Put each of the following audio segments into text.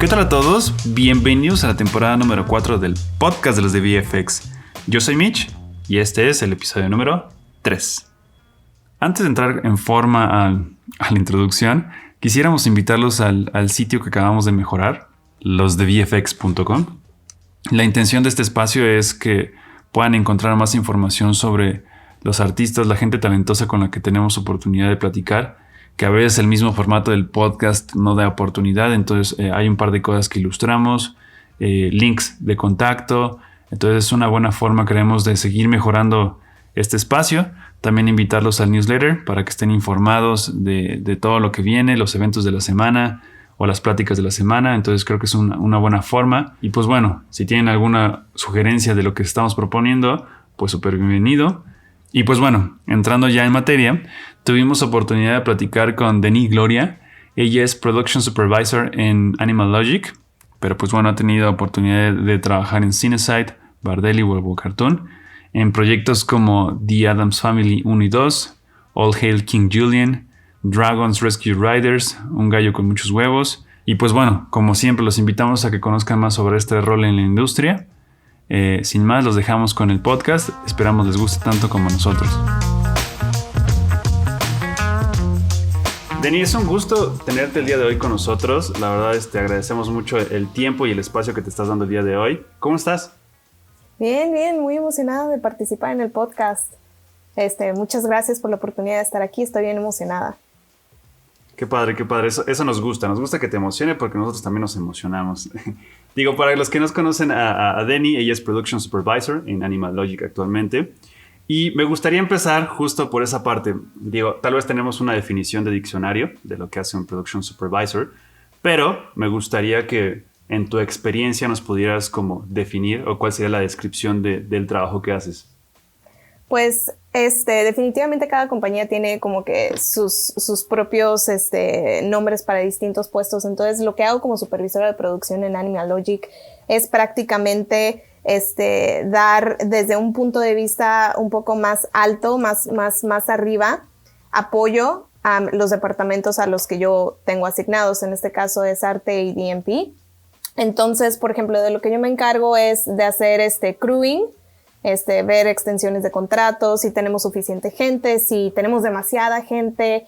¿Qué tal a todos? Bienvenidos a la temporada número 4 del podcast de los de VFX. Yo soy Mitch y este es el episodio número 3. Antes de entrar en forma a la introducción, quisiéramos invitarlos al sitio que acabamos de mejorar, losdevfx.com. La intención de este espacio es que puedan encontrar más información sobre los artistas, la gente talentosa con la que tenemos oportunidad de platicar, que a veces el mismo formato del podcast no da oportunidad. Entonces hay un par de cosas que ilustramos, links de contacto. Entonces es una buena forma, creemos, de seguir mejorando este espacio. También invitarlos al newsletter para que estén informados de todo lo que viene, los eventos de la semana o las pláticas de la semana. Entonces creo que es una buena forma. Y pues bueno, si tienen alguna sugerencia de lo que estamos proponiendo, pues súper bienvenido. Y pues bueno, entrando ya en materia, tuvimos oportunidad de platicar con Denis Gloria. Ella es Production Supervisor en Animal Logic, pero pues bueno, ha tenido oportunidad de trabajar en Cinesite, Bardelli, Huevo Cartoon, en proyectos como The Addams Family 1 y 2, All Hail King Julian, Dragons Rescue Riders, Un gallo con muchos huevos. Y pues bueno, como siempre, los invitamos a que conozcan más sobre este rol en la industria. Sin más, los dejamos con el podcast. Esperamos les guste tanto como a nosotros. Denis, es un gusto tenerte el día de hoy con nosotros. La verdad, agradecemos mucho el tiempo y el espacio que te estás dando el día de hoy. ¿Cómo estás? Bien, muy emocionada de participar en el podcast. Muchas gracias por la oportunidad de estar aquí. Estoy bien emocionada. Qué padre. Eso nos gusta que te emocione porque nosotros también nos emocionamos. Digo, para los que no conocen a Deni, ella es Production Supervisor en Animal Logic actualmente. Y me gustaría empezar justo por esa parte. Digo, tal vez tenemos una definición de diccionario de lo que hace un Production Supervisor, pero me gustaría que en tu experiencia nos pudieras como definir o cuál sería la descripción del trabajo que haces. Pues definitivamente cada compañía tiene como que sus propios nombres para distintos puestos. Entonces lo que hago como supervisora de producción en Animal Logic es prácticamente dar desde un punto de vista un poco más alto, más arriba, apoyo a los departamentos a los que yo tengo asignados. En este caso es arte y DMP. Entonces, por ejemplo, de lo que yo me encargo es de hacer crewing, ver extensiones de contratos, si tenemos suficiente gente, si tenemos demasiada gente,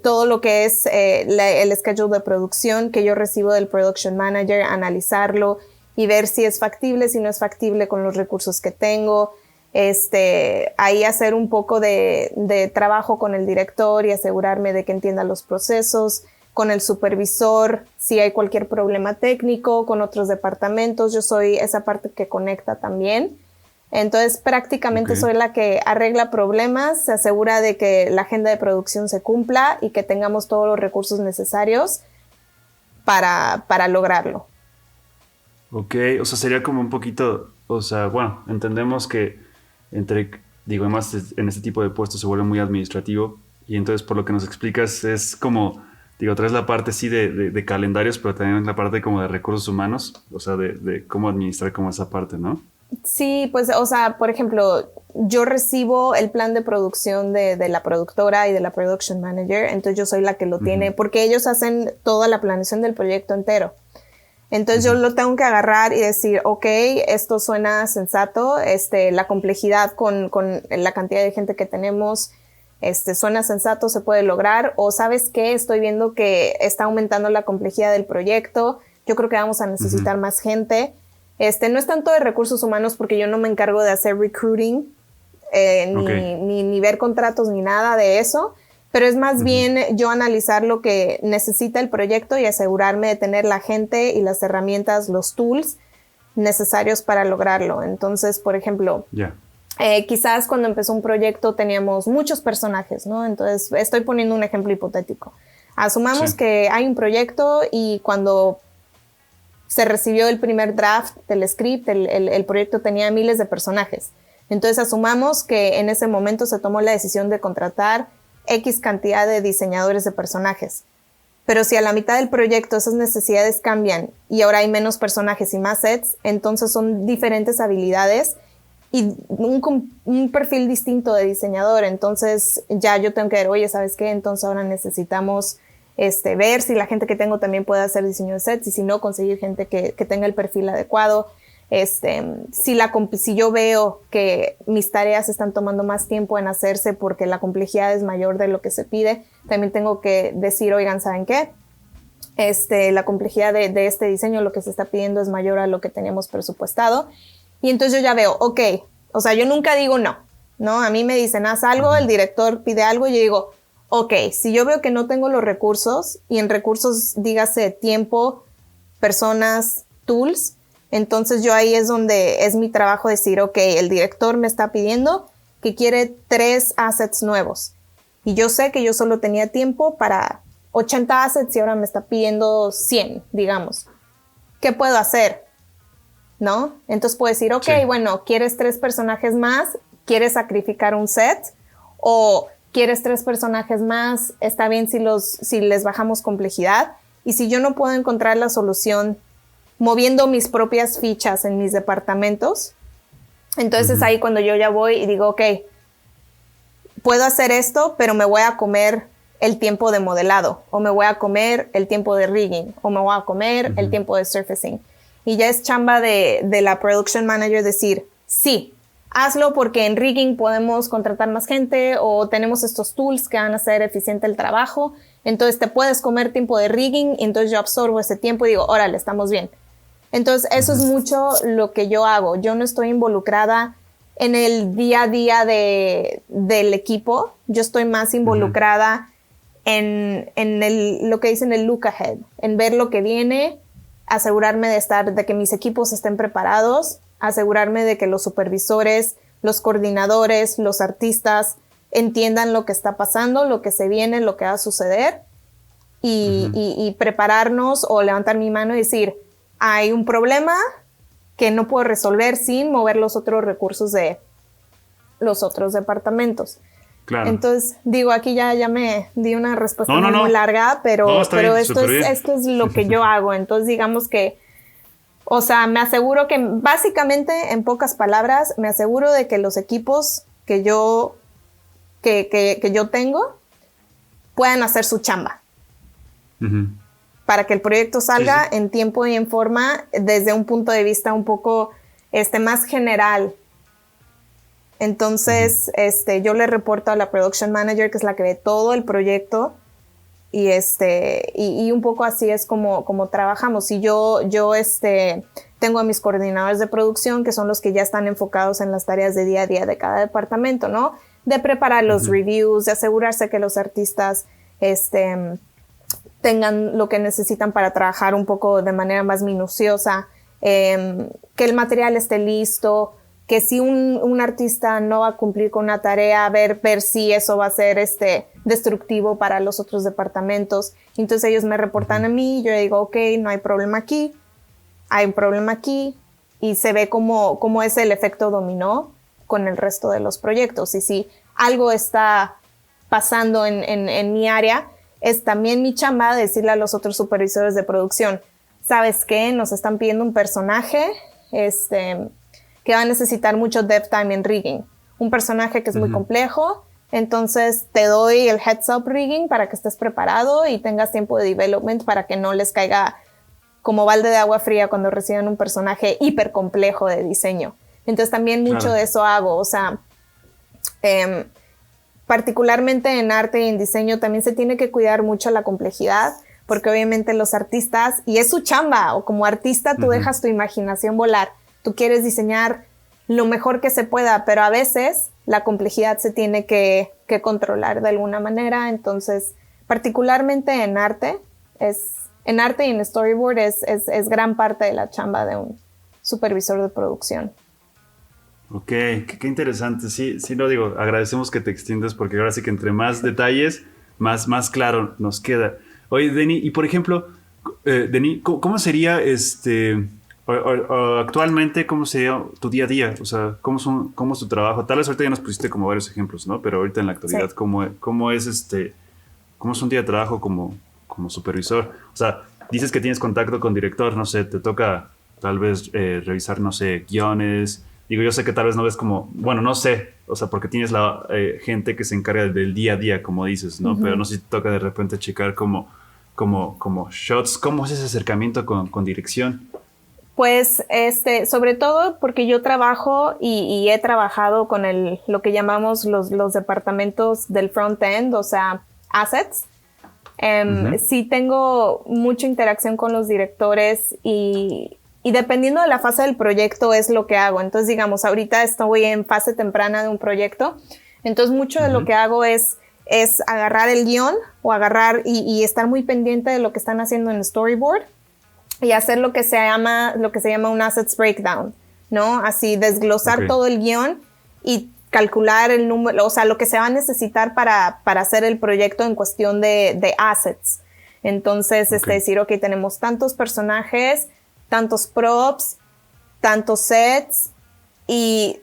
todo lo que es el schedule de producción que yo recibo del production manager, analizarlo y ver si es factible, si no es factible con los recursos que tengo. Ahí hacer un poco de trabajo con el director y asegurarme de que entienda los procesos, con el supervisor, si hay cualquier problema técnico, con otros departamentos. Yo soy esa parte que conecta también. Entonces, prácticamente soy la que arregla problemas, se asegura de que la agenda de producción se cumpla y que tengamos todos los recursos necesarios para lograrlo. Ok, o sea, sería como un poquito, o sea, bueno, entendemos que además en este tipo de puestos se vuelve muy administrativo y entonces por lo que nos explicas es como, traes la parte sí de calendarios, pero también la parte como de recursos humanos, o sea, de cómo administrar como esa parte, ¿no? Sí, pues, o sea, por ejemplo, yo recibo el plan de producción de la productora y de la production manager, entonces yo soy la que lo tiene, porque ellos hacen toda la planeación del proyecto entero. Entonces yo lo tengo que agarrar y decir, ok, esto suena sensato, la complejidad con la cantidad de gente que tenemos, suena sensato, se puede lograr, o ¿sabes qué? Estoy viendo que está aumentando la complejidad del proyecto, yo creo que vamos a necesitar más gente. No es tanto de recursos humanos porque yo no me encargo de hacer recruiting, ni ver contratos ni nada de eso, pero es más bien yo analizar lo que necesita el proyecto y asegurarme de tener la gente y las herramientas, los tools necesarios para lograrlo. Entonces, por ejemplo, quizás cuando empezó un proyecto teníamos muchos personajes, ¿no? Entonces, estoy poniendo un ejemplo hipotético. Asumamos que hay un proyecto y cuando se recibió el primer draft del script, el proyecto tenía miles de personajes. Entonces asumamos que en ese momento se tomó la decisión de contratar X cantidad de diseñadores de personajes. Pero si a la mitad del proyecto esas necesidades cambian y ahora hay menos personajes y más sets, entonces son diferentes habilidades y un perfil distinto de diseñador. Entonces ya yo tengo que ver, oye, ¿sabes qué? Entonces ahora necesitamos ver si la gente que tengo también puede hacer diseño de sets y si no, conseguir gente que tenga el perfil adecuado. Si yo veo que mis tareas están tomando más tiempo en hacerse porque la complejidad es mayor de lo que se pide, también tengo que decir, oigan, ¿saben qué? La complejidad de este diseño, lo que se está pidiendo es mayor a lo que teníamos presupuestado. Y entonces yo ya veo, ok, o sea, yo nunca digo no, ¿no? A mí me dicen, haz algo, el director pide algo y yo digo, ok, si yo veo que no tengo los recursos, y en recursos dígase tiempo, personas, tools, entonces yo ahí es donde es mi trabajo decir, ok, el director me está pidiendo que quiere 3 assets nuevos. Y yo sé que yo solo tenía tiempo para 80 assets y ahora me está pidiendo 100, digamos. ¿Qué puedo hacer? ¿No? Entonces puedo decir, ok, sí. Bueno, ¿quieres 3 personajes más? ¿Quieres sacrificar un set? ¿O quieres 3 personajes más? Está bien si les bajamos complejidad. Y si yo no puedo encontrar la solución moviendo mis propias fichas en mis departamentos, entonces ahí cuando yo ya voy y digo, ok, puedo hacer esto, pero me voy a comer el tiempo de modelado, o me voy a comer el tiempo de rigging, o me voy a comer el tiempo de surfacing. Y ya es chamba de la production manager decir, sí, hazlo porque en rigging podemos contratar más gente, o tenemos estos tools que van a hacer eficiente el trabajo, entonces te puedes comer tiempo de rigging, y entonces yo absorbo ese tiempo y digo, órale, estamos bien. Entonces eso es mucho lo que yo hago. Yo no estoy involucrada en el día a día del equipo, yo estoy más involucrada en lo que dicen el look ahead, en ver lo que viene, asegurarme de que mis equipos estén preparados, asegurarme de que los supervisores, los coordinadores, los artistas entiendan lo que está pasando, lo que se viene, lo que va a suceder, y prepararnos o levantar mi mano y decir, hay un problema que no puedo resolver sin mover los otros recursos de los otros departamentos. Claro. Entonces, digo, aquí ya me di una respuesta muy larga, pero esto es lo que yo hago. Entonces, digamos que, o sea, me aseguro que, básicamente, en pocas palabras, me aseguro de que los equipos que yo tengo puedan hacer su chamba. Para que el proyecto salga en tiempo y en forma, desde un punto de vista un poco más general. Entonces, yo le reporto a la production manager, que es la que ve todo el proyecto, y un poco así es como trabajamos. Y yo tengo a mis coordinadores de producción, que son los que ya están enfocados en las tareas de día a día de cada departamento, ¿no? De preparar los reviews, de asegurarse que los artistas, tengan lo que necesitan para trabajar un poco de manera más minuciosa, que el material esté listo, que si un artista no va a cumplir con una tarea, ver si eso va a ser destructivo para los otros departamentos. Entonces ellos me reportan a mí, yo digo, ok, no hay problema aquí, hay un problema aquí, y se ve cómo es el efecto dominó con el resto de los proyectos. Y si algo está pasando en mi área, es también mi chamba decirle a los otros supervisores de producción, ¿sabes qué? Nos están pidiendo un personaje que va a necesitar mucho dev time en rigging. Un personaje que es muy complejo, entonces te doy el heads up rigging para que estés preparado y tengas tiempo de development para que no les caiga como balde de agua fría cuando reciban un personaje hiper complejo de diseño. Entonces también mucho de eso hago, o sea, particularmente en arte y en diseño también se tiene que cuidar mucho la complejidad, porque obviamente los artistas, y es su chamba, o como artista tú dejas tu imaginación volar, tú quieres diseñar lo mejor que se pueda, pero a veces la complejidad se tiene que controlar de alguna manera. Entonces, particularmente en arte y en storyboard es gran parte de la chamba de un supervisor de producción. Ok, qué interesante. Sí, lo digo, agradecemos que te extiendas porque ahora sí que entre más detalles, más claro nos queda. Oye, Denny, y por ejemplo, Denny, ¿cómo sería actualmente, cómo sería tu día a día? O sea, ¿cómo es tu trabajo? Tal vez ahorita ya nos pusiste como varios ejemplos, ¿no? Pero ahorita en la actualidad, sí. ¿Cómo es un día de trabajo como supervisor? O sea, dices que tienes contacto con director, no sé, te toca tal vez revisar, no sé, guiones. Digo, yo sé que tal vez no ves bueno, no sé, o sea, porque tienes la gente que se encarga del día a día, como dices, ¿no? Pero no sé si te toca de repente checar como como shots. ¿Cómo es ese acercamiento con dirección? Pues sobre todo porque yo trabajo y he trabajado con lo que llamamos los departamentos del front-end, o sea, assets. Sí tengo mucha interacción con los directores y dependiendo de la fase del proyecto es lo que hago. Entonces, digamos, ahorita estoy en fase temprana de un proyecto. Entonces, mucho de lo que hago es agarrar el guión o agarrar y estar muy pendiente de lo que están haciendo en el storyboard y hacer lo que se llama un assets breakdown, ¿no? Así desglosar todo el guión y calcular el número, o sea, lo que se va a necesitar para hacer el proyecto en cuestión de assets. Entonces, decir, ok, tenemos tantos personajes, tantos props, tantos sets y,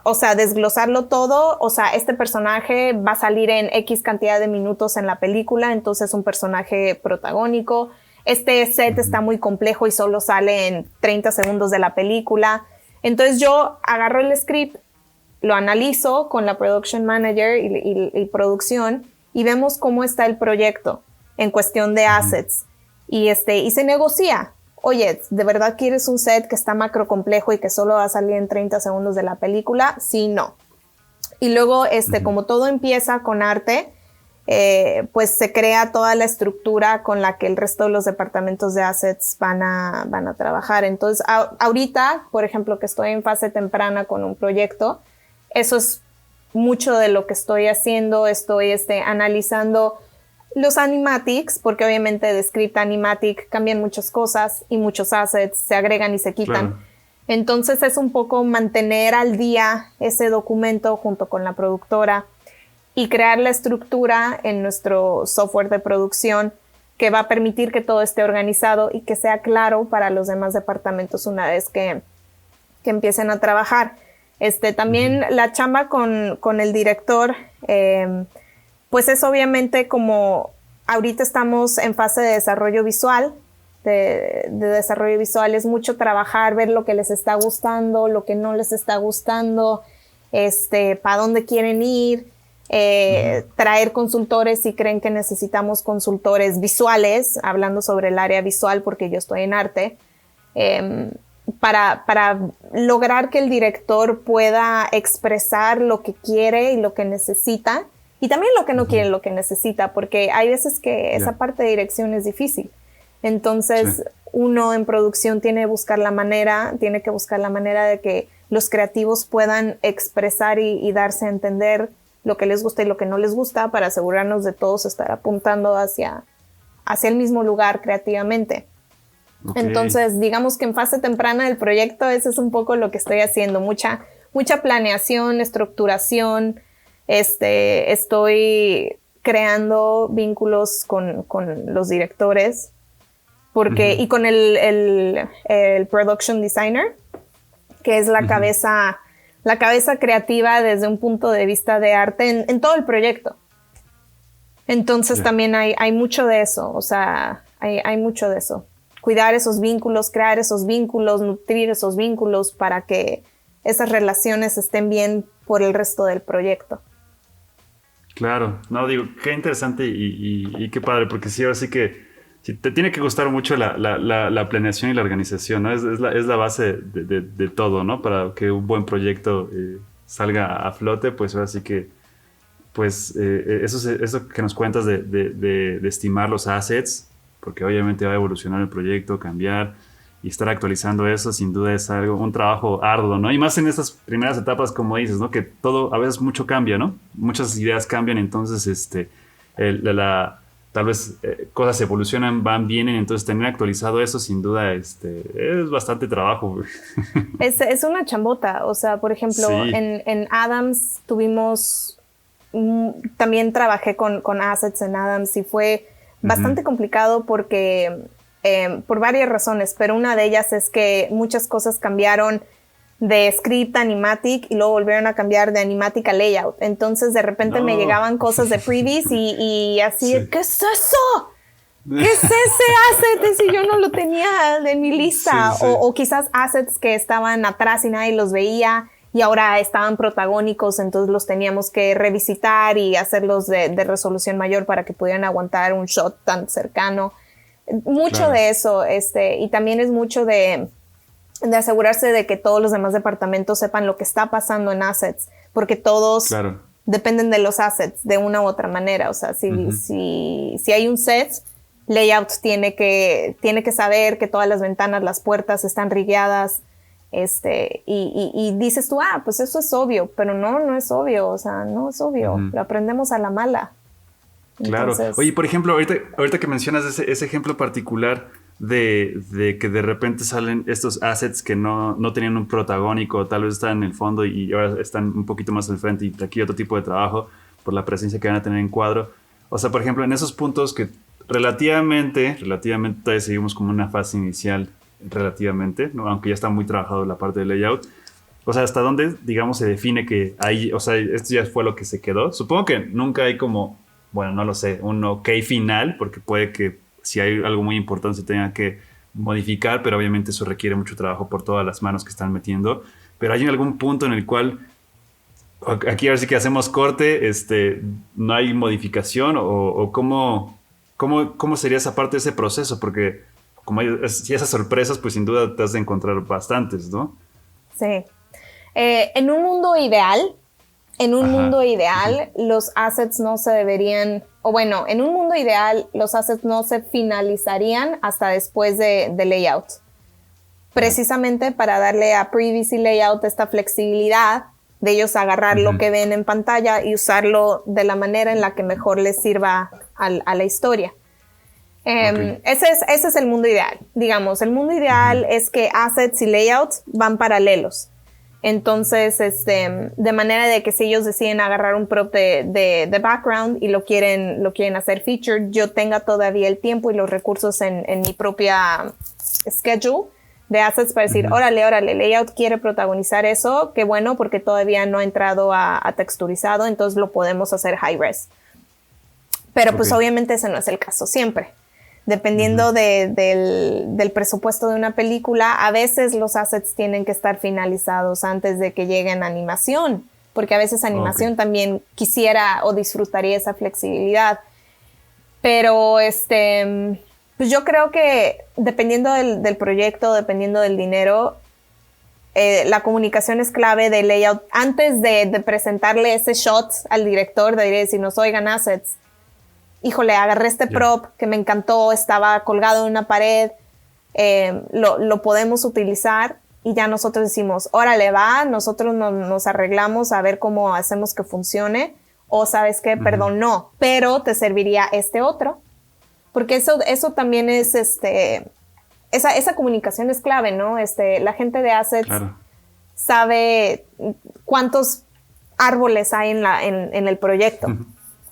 o sea, desglosarlo todo. O sea, este personaje va a salir en X cantidad de minutos en la película, entonces es un personaje protagónico. Este set está muy complejo y solo sale en 30 segundos de la película. Entonces yo agarro el script, lo analizo con la production manager y producción y vemos cómo está el proyecto en cuestión de assets. Y se negocia. Oye, ¿de verdad quieres un set que está macro complejo y que solo va a salir en 30 segundos de la película? Sí, no. Y luego, como todo empieza con arte, pues se crea toda la estructura con la que el resto de los departamentos de assets van a trabajar. Entonces, ahorita, por ejemplo, que estoy en fase temprana con un proyecto, eso es mucho de lo que estoy haciendo. Estoy analizando los animatics, porque obviamente de script a animatic cambian muchas cosas y muchos assets se agregan y se quitan. Claro. Entonces es un poco mantener al día ese documento junto con la productora y crear la estructura en nuestro software de producción que va a permitir que todo esté organizado y que sea claro para los demás departamentos una vez que empiecen a trabajar. También la chamba con el director, pues es obviamente como ahorita estamos en fase de desarrollo visual, de desarrollo visual es mucho trabajar, ver lo que les está gustando, lo que no les está gustando, para dónde quieren ir, traer consultores si creen que necesitamos consultores visuales, hablando sobre el área visual porque yo estoy en arte, para lograr que el director pueda expresar lo que quiere y lo que necesita y también lo que no quiere, lo que necesita, porque hay veces que esa parte de dirección es difícil. Entonces, uno en producción tiene que buscar la manera de que los creativos puedan expresar y darse a entender lo que les gusta y lo que no les gusta para asegurarnos de todos estar apuntando hacia el mismo lugar creativamente. Entonces, digamos que en fase temprana del proyecto, eso es un poco lo que estoy haciendo. Mucha planeación, estructuración. Estoy creando vínculos con los directores y con el production designer, que es la cabeza creativa desde un punto de vista de arte en todo el proyecto. Entonces también hay mucho de eso, o sea, hay mucho de eso. Cuidar esos vínculos, crear esos vínculos, nutrir esos vínculos para que esas relaciones estén bien por el resto del proyecto. Claro, no, digo, qué interesante y qué padre, porque sí, ahora sí que sí, te tiene que gustar mucho la planeación y la organización, ¿no? Es la base de todo, ¿no? Para que un buen proyecto salga a flote, pues ahora sí que, pues eso que nos cuentas de estimar los assets, porque obviamente va a evolucionar el proyecto, cambiar y estar actualizando eso, sin duda es un trabajo arduo, ¿no? Y más en estas primeras etapas, como dices, ¿no? Que todo, a veces mucho cambia, ¿no? Muchas ideas cambian, entonces, tal vez cosas evolucionan, vienen, entonces tener actualizado eso, sin duda, es bastante trabajo. Es una chambota, o sea, por ejemplo, sí. en Adams también trabajé con assets en Adams y fue bastante complicado porque por varias razones, pero una de ellas es que muchas cosas cambiaron de script a animatic y luego volvieron a cambiar de animatic a layout. Entonces de repente me llegaban cosas de freebies y así, sí. ¿Qué es eso? ¿Qué es ese asset? Si yo no lo tenía en mi lista. Sí, sí. O quizás assets que estaban atrás y nadie los veía y ahora estaban protagónicos, entonces los teníamos que revisitar y hacerlos de resolución mayor para que pudieran aguantar un shot tan cercano. Mucho de eso, y también es mucho de asegurarse de que todos los demás departamentos sepan lo que está pasando en assets, porque todos dependen de los assets de una u otra manera. O sea, si hay un set, layout tiene que saber que todas las ventanas, las puertas están rigueadas, y dices tú, pues eso es obvio, pero no es obvio, o sea, no es obvio, lo aprendemos a la mala. Claro. Entonces, oye, por ejemplo, ahorita que mencionas ese ejemplo particular de que de repente salen estos assets que no tenían un protagónico, tal vez están en el fondo y ahora están un poquito más al frente y aquí otro tipo de trabajo por la presencia que van a tener en cuadro. O sea, por ejemplo, en esos puntos que relativamente todavía seguimos como una fase inicial, relativamente, ¿no? Aunque ya está muy trabajado la parte de layout. O sea, ¿hasta dónde, digamos, se define que ahí, o sea, esto ya fue lo que se quedó? Supongo que nunca hay como, bueno, no lo sé, un ok final, porque puede que si hay algo muy importante se tenga que modificar, pero obviamente eso requiere mucho trabajo por todas las manos que están metiendo. Pero hay algún punto en el cual, aquí a ver si que hacemos corte, no hay modificación o cómo sería esa parte de ese proceso, porque como si esas sorpresas, pues sin duda te has de encontrar bastantes, ¿no? Sí. En un mundo ideal, los assets no se deberían, o bueno, en un mundo ideal, los assets no se finalizarían hasta después de layout. Precisamente para darle a Previs y Layout esta flexibilidad de ellos agarrar lo que ven en pantalla y usarlo de la manera en la que mejor les sirva a la historia. Ese es el mundo ideal. Digamos, el mundo ideal es que assets y layouts van paralelos. Entonces, de manera de que si ellos deciden agarrar un prop de background y lo quieren hacer featured, yo tenga todavía el tiempo y los recursos en mi propia schedule de assets para decir, órale, layout quiere protagonizar eso, qué bueno, porque todavía no ha entrado a texturizado, entonces lo podemos hacer high res. Pero pues obviamente ese no es el caso siempre. Dependiendo del presupuesto de una película, a veces los assets tienen que estar finalizados antes de que lleguen a animación, porque a veces animación también quisiera o disfrutaría esa flexibilidad. Pero pues yo creo que dependiendo del proyecto, dependiendo del dinero, la comunicación es clave de layout. Antes de presentarle ese shot al director, de decirnos, oigan, assets, híjole, agarré este prop que me encantó, estaba colgado en una pared, lo podemos utilizar, y ya nosotros decimos, órale, va, nosotros nos arreglamos a ver cómo hacemos que funcione, o sabes qué, perdón, no, pero te serviría este otro, porque eso también es, esa comunicación es clave, ¿no? La gente de assets sabe cuántos árboles hay en el proyecto.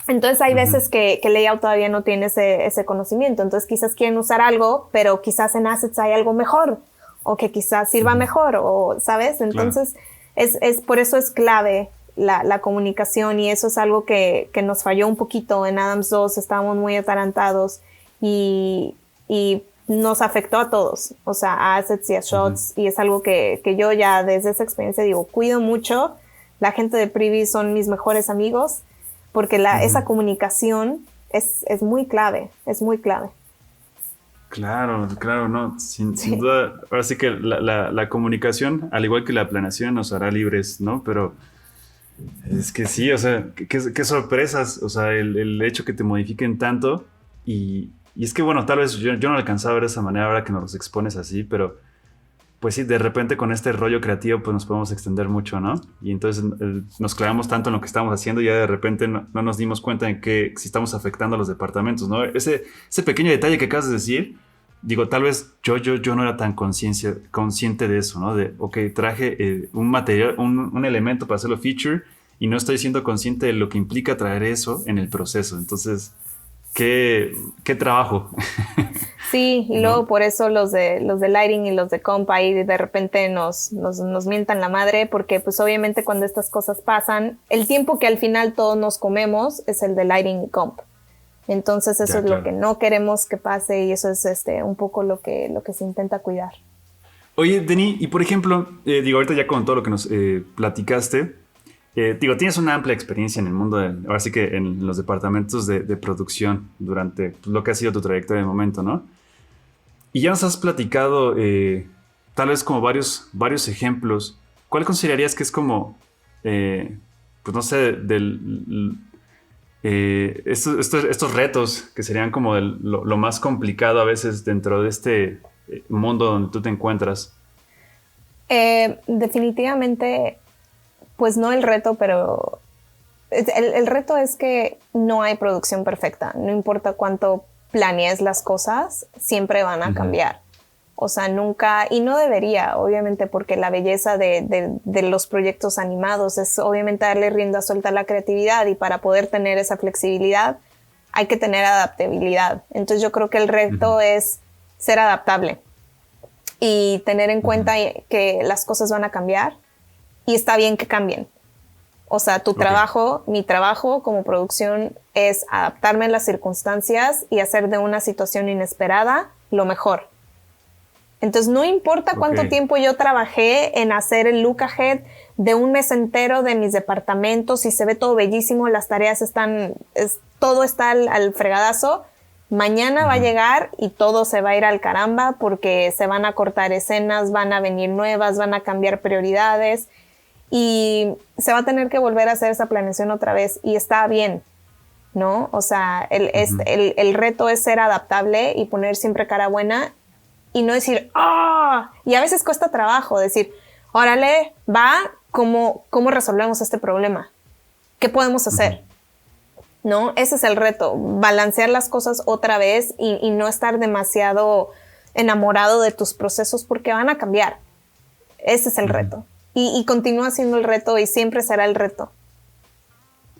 Entonces hay veces que layout todavía no tiene ese conocimiento, entonces quizás quieren usar algo, pero quizás en assets hay algo mejor, o que quizás sirva mejor, o ¿sabes? Entonces es por eso es clave la comunicación, y eso es algo que nos falló un poquito en Adams 2, estábamos muy atarantados y nos afectó a todos, o sea, a assets y a shots, y es algo que yo ya desde esa experiencia digo, cuido mucho, la gente de Previs son mis mejores amigos, porque esa comunicación es muy clave, es muy clave. Claro, no, sin duda, ahora sí que la comunicación, al igual que la planeación, nos hará libres, ¿no? Pero es que sí, o sea, qué sorpresas, o sea, el hecho que te modifiquen tanto, y es que, bueno, tal vez yo no alcanzaba a ver de esa manera ahora que nos los expones así, pero pues sí, de repente con este rollo creativo pues nos podemos extender mucho, ¿no? Y entonces nos clavamos tanto en lo que estamos haciendo y ya de repente no nos dimos cuenta de que si estamos afectando a los departamentos, ¿no? Ese pequeño detalle que acabas de decir, digo, tal vez yo no era tan consciente de eso, ¿no? De, ok, traje un material, un elemento para hacerlo feature y no estoy siendo consciente de lo que implica traer eso en el proceso. Entonces, qué trabajo. Sí, y luego por eso los de lighting y los de comp ahí de repente nos mientan la madre, porque pues obviamente cuando estas cosas pasan, el tiempo que al final todos nos comemos es el de lighting y comp. Entonces eso lo que no queremos que pase, y eso es un poco lo que se intenta cuidar. Oye, Denis, y por ejemplo, ahorita ya con todo lo que nos platicaste, tienes una amplia experiencia en el mundo, ahora sí que en los departamentos de producción durante pues, lo que ha sido tu trayectoria de momento, ¿no? Y ya nos has platicado tal vez como varios ejemplos. ¿Cuál considerarías que es como, pues no sé, estos retos que serían como lo más complicado a veces dentro de este mundo donde tú te encuentras? Definitivamente, pues no el reto, pero el reto es que no hay producción perfecta. No importa cuánto planees las cosas, siempre van a cambiar. O sea, nunca, y no debería, obviamente, porque la belleza de los proyectos animados es obviamente darle rienda suelta a la creatividad, y para poder tener esa flexibilidad hay que tener adaptabilidad. Entonces yo creo que el reto es ser adaptable y tener en cuenta que las cosas van a cambiar y está bien que cambien. O sea, mi trabajo como producción es adaptarme a las circunstancias y hacer de una situación inesperada lo mejor. Entonces, no importa cuánto tiempo yo trabajé en hacer el look ahead de un mes entero de mis departamentos y se ve todo bellísimo, las tareas todo está al fregadazo. Mañana va a llegar y todo se va a ir al caramba porque se van a cortar escenas, van a venir nuevas, van a cambiar prioridades y se va a tener que volver a hacer esa planeación otra vez y está bien, ¿no? O sea, el reto es ser adaptable y poner siempre cara buena y no decir, ¡ah! Y a veces cuesta trabajo decir, órale, ¿cómo resolvemos este problema? ¿Qué podemos hacer? ¿No? Ese es el reto, balancear las cosas otra vez y no estar demasiado enamorado de tus procesos porque van a cambiar. Ese es el reto. Y continúa siendo el reto y siempre será el reto.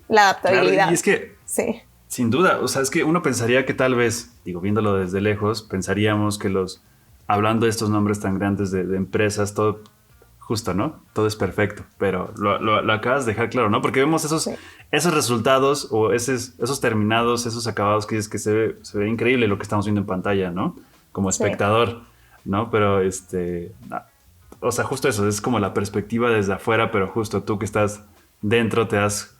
La adaptabilidad. Claro, y es que, sí, sin duda, o sea, es que uno pensaría que tal vez, viéndolo desde lejos, pensaríamos que hablando de estos nombres tan grandes de empresas, todo justo, ¿no? Todo es perfecto, pero lo acabas de dejar claro, ¿no? Porque vemos esos resultados o esos terminados, esos acabados que dices que se ve increíble lo que estamos viendo en pantalla, ¿no? Como espectador, ¿no? Pero o sea, justo eso, es como la perspectiva desde afuera, pero justo tú que estás dentro te das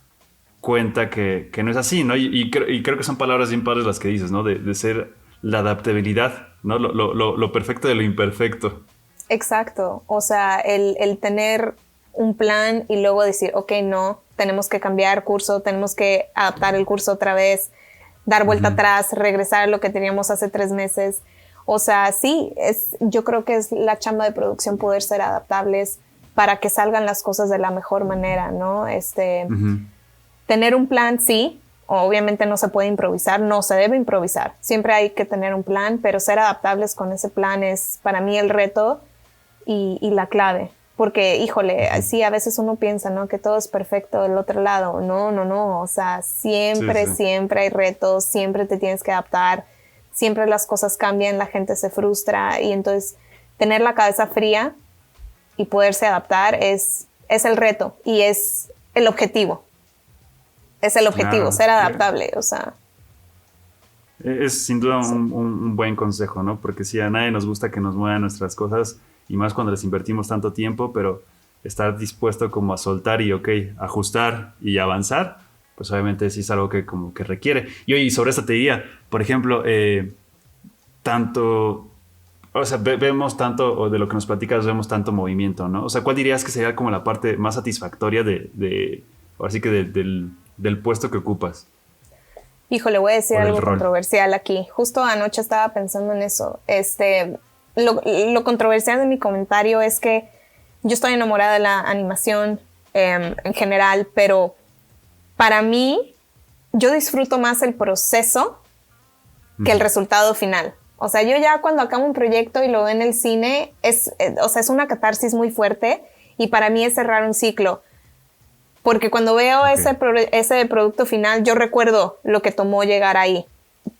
cuenta que no es así, ¿no? Y creo que son palabras bien padres las que dices, ¿no? De ser la adaptabilidad, ¿no? Lo perfecto de lo imperfecto. Exacto. O sea, el tener un plan y luego decir, ok, no, tenemos que cambiar curso, tenemos que adaptar el curso otra vez, dar vuelta atrás, regresar a lo que teníamos hace 3 meses. O sea, sí, yo creo que es la chamba de producción poder ser adaptables para que salgan las cosas de la mejor manera, ¿no? Tener un plan, sí. Obviamente no se puede improvisar, no se debe improvisar. Siempre hay que tener un plan, pero ser adaptables con ese plan es para mí el reto y la clave. Porque, híjole, sí, a veces uno piensa, ¿no? Que todo es perfecto del otro lado. No. O sea, siempre hay retos, siempre te tienes que adaptar, siempre las cosas cambian, la gente se frustra y entonces tener la cabeza fría y poderse adaptar es el reto y es el objetivo. Es el objetivo, claro, ser adaptable, o sea. Es sin duda un buen consejo, ¿no? Porque sí, a nadie nos gusta que nos muevan nuestras cosas y más cuando les invertimos tanto tiempo, pero estar dispuesto como a soltar y, ajustar y avanzar, pues obviamente sí es algo que como que requiere. Y oye, sobre esta teoría, por ejemplo, vemos tanto, o de lo que nos platicas, vemos tanto movimiento, ¿no? O sea, ¿cuál dirías que sería como la parte más satisfactoria ahora sí que del puesto que ocupas? Híjole, voy a decir algo controversial aquí. Justo anoche estaba pensando en eso. Lo controversial de mi comentario es que yo estoy enamorada de la animación en general, pero para mí yo disfruto más el proceso que el resultado final. O sea, yo ya cuando acabo un proyecto y lo veo en el cine, es una catarsis muy fuerte y para mí es cerrar un ciclo. Porque cuando veo ese producto final, yo recuerdo lo que tomó llegar ahí.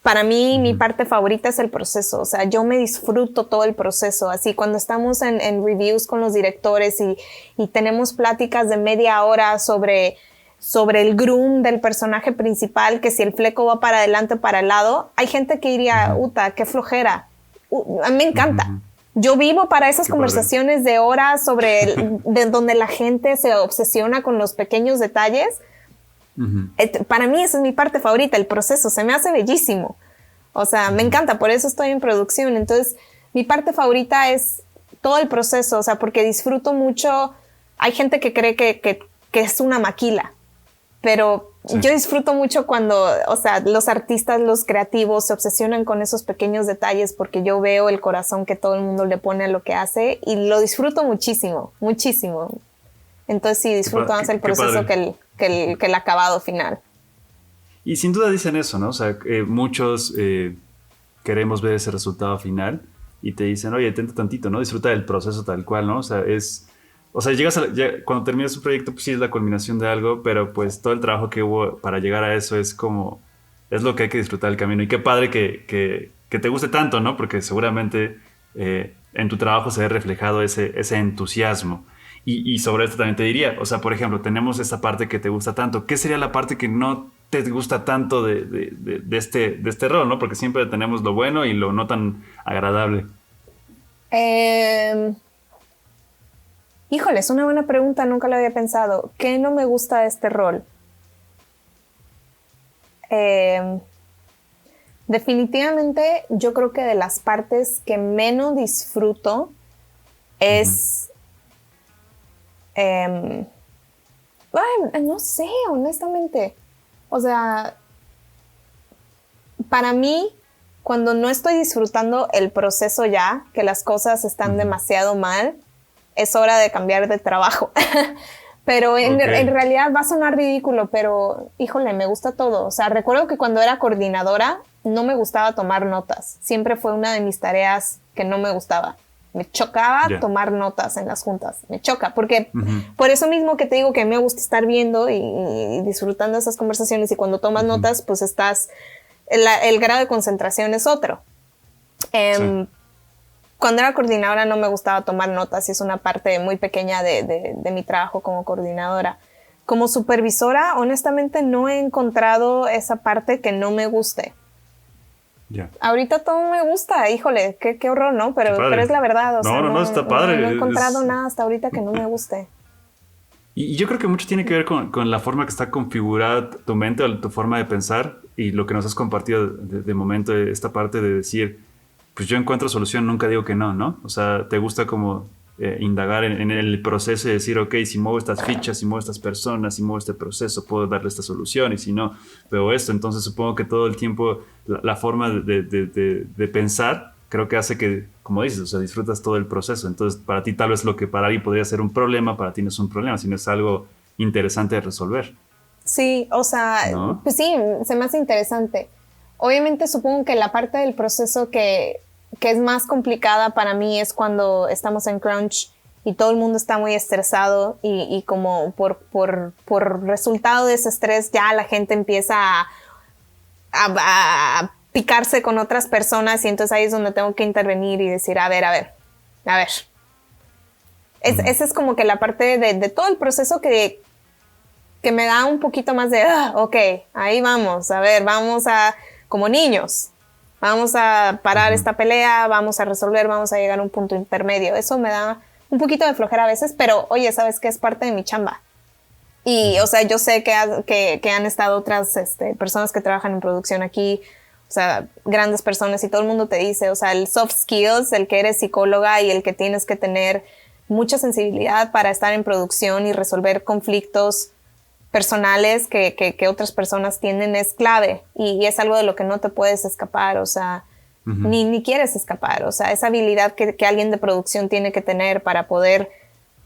Para mí, mi parte favorita es el proceso. O sea, yo me disfruto todo el proceso. Así, cuando estamos en reviews con los directores y tenemos pláticas de media hora sobre el groom del personaje principal, que si el fleco va para adelante o para el lado, hay gente que diría, uta, qué flojera. A mí me encanta. yo vivo para esas Qué conversaciones de horas de donde la gente se obsesiona con los pequeños detalles. Para mí esa es mi parte favorita, el proceso, se me hace bellísimo. O sea, me encanta, por eso estoy en producción. Entonces, mi parte favorita es todo el proceso, o sea, porque disfruto mucho. Hay gente que cree que es una maquila, pero yo disfruto mucho cuando, o sea, los artistas, los creativos se obsesionan con esos pequeñños detalles porque yo veo el corazón que todo el mundo le pone a lo que hace y lo disfruto muchísimo, muchísimo. Entonces sí, disfruto más el proceso que el acabado final. Y sin duda dicen eso, ¿no? O sea, muchos queremos ver ese resultado final y te dicen, oye, atenta tantito, ¿no? Disfruta del proceso tal cual, ¿no? O sea, cuando terminas un proyecto, pues sí es la culminación de algo, pero pues todo el trabajo que hubo para llegar a eso es lo que hay que disfrutar del camino. Y qué padre que te guste tanto, ¿no? Porque seguramente en tu trabajo se ve reflejado ese entusiasmo. Y sobre esto también te diría, o sea, por ejemplo, tenemos esta parte que te gusta tanto. ¿Qué sería la parte que no te gusta tanto de este rol, ¿no? Porque siempre tenemos lo bueno y lo no tan agradable. Híjole, es una buena pregunta, nunca lo había pensado. ¿Qué no me gusta de este rol? Definitivamente yo creo que de las partes que menos disfruto es... no sé, honestamente. O sea, para mí, cuando no estoy disfrutando el proceso ya, que las cosas están demasiado mal, es hora de cambiar de trabajo. Pero en realidad va a sonar ridículo, pero híjole, me gusta todo. O sea, recuerdo que cuando era coordinadora no me gustaba tomar notas. Siempre fue una de mis tareas que no me gustaba. Me chocaba tomar notas en las juntas. Me choca, porque por eso mismo que te digo que me gusta estar viendo y disfrutando esas conversaciones, y cuando tomas notas, pues el grado de concentración es otro. Cuando era coordinadora no me gustaba tomar notas y es una parte muy pequeña de mi trabajo como coordinadora. Como supervisora, honestamente no he encontrado esa parte que no me guste. Ahorita todo me gusta, híjole, qué horror, ¿no? Pero es la verdad. O sea, no, está padre. No he encontrado nada hasta ahorita que no me guste. Y yo creo que mucho tiene que ver con la forma que está configurada tu mente o tu forma de pensar y lo que nos has compartido de momento, esta parte de decir, pues yo encuentro solución, nunca digo que no, ¿no? O sea, te gusta como indagar en el proceso y decir, ok, si muevo estas fichas, si muevo estas personas, si muevo este proceso, puedo darle esta solución y si no, veo esto. Entonces supongo que todo el tiempo la forma de pensar creo que hace que, como dices, o sea, disfrutas todo el proceso. Entonces para ti tal vez lo que para alguien podría ser un problema, para ti no es un problema, sino es algo interesante de resolver. Sí, o sea, ¿no? Pues sí, se me hace interesante. Obviamente supongo que la parte del proceso que es más complicada para mí es cuando estamos en crunch y todo el mundo está muy estresado y como por resultado de ese estrés ya la gente empieza a picarse con otras personas y entonces ahí es donde tengo que intervenir y decir, a ver. Esa es como que la parte de todo el proceso que me da un poquito más de, ok, ahí vamos, a ver, vamos a, como niños, vamos a parar esta pelea, vamos a resolver, vamos a llegar a un punto intermedio. Eso me da un poquito de flojera a veces, pero oye, ¿sabes qué? Es parte de mi chamba. Y, o sea, yo sé que han estado otras personas que trabajan en producción aquí, o sea, grandes personas, y todo el mundo te dice, o sea, el soft skills, el que eres psicóloga y el que tienes que tener mucha sensibilidad para estar en producción y resolver conflictos personales que otras personas tienen es clave y es algo de lo que no te puedes escapar, o sea, ni quieres escapar, o sea, esa habilidad que alguien de producción tiene que tener para poder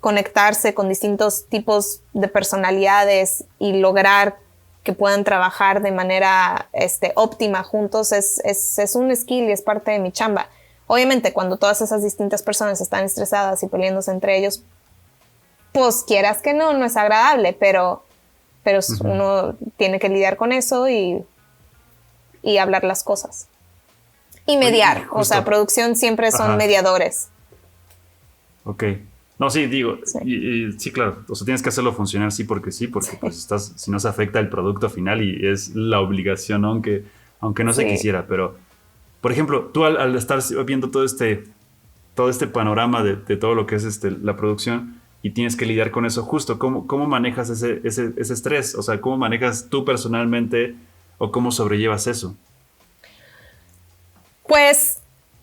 conectarse con distintos tipos de personalidades y lograr que puedan trabajar de manera óptima juntos es un skill y es parte de mi chamba. Obviamente, cuando todas esas distintas personas están estresadas y peleándose entre ellos, pues quieras que no es agradable, pero uno tiene que lidiar con eso y hablar las cosas. Y mediar, o sea, producción siempre son mediadores. Ok. No, sí, digo, sí, claro, o sea, tienes que hacerlo funcionar porque pues si no se afecta el producto final y es la obligación, aunque no se quisiera, pero, por ejemplo, tú al estar viendo todo este todo este panorama de todo lo que es la producción y tienes que lidiar con eso justo. ¿Cómo manejas ese estrés? O sea, ¿cómo manejas tú personalmente o cómo sobrellevas eso? Pues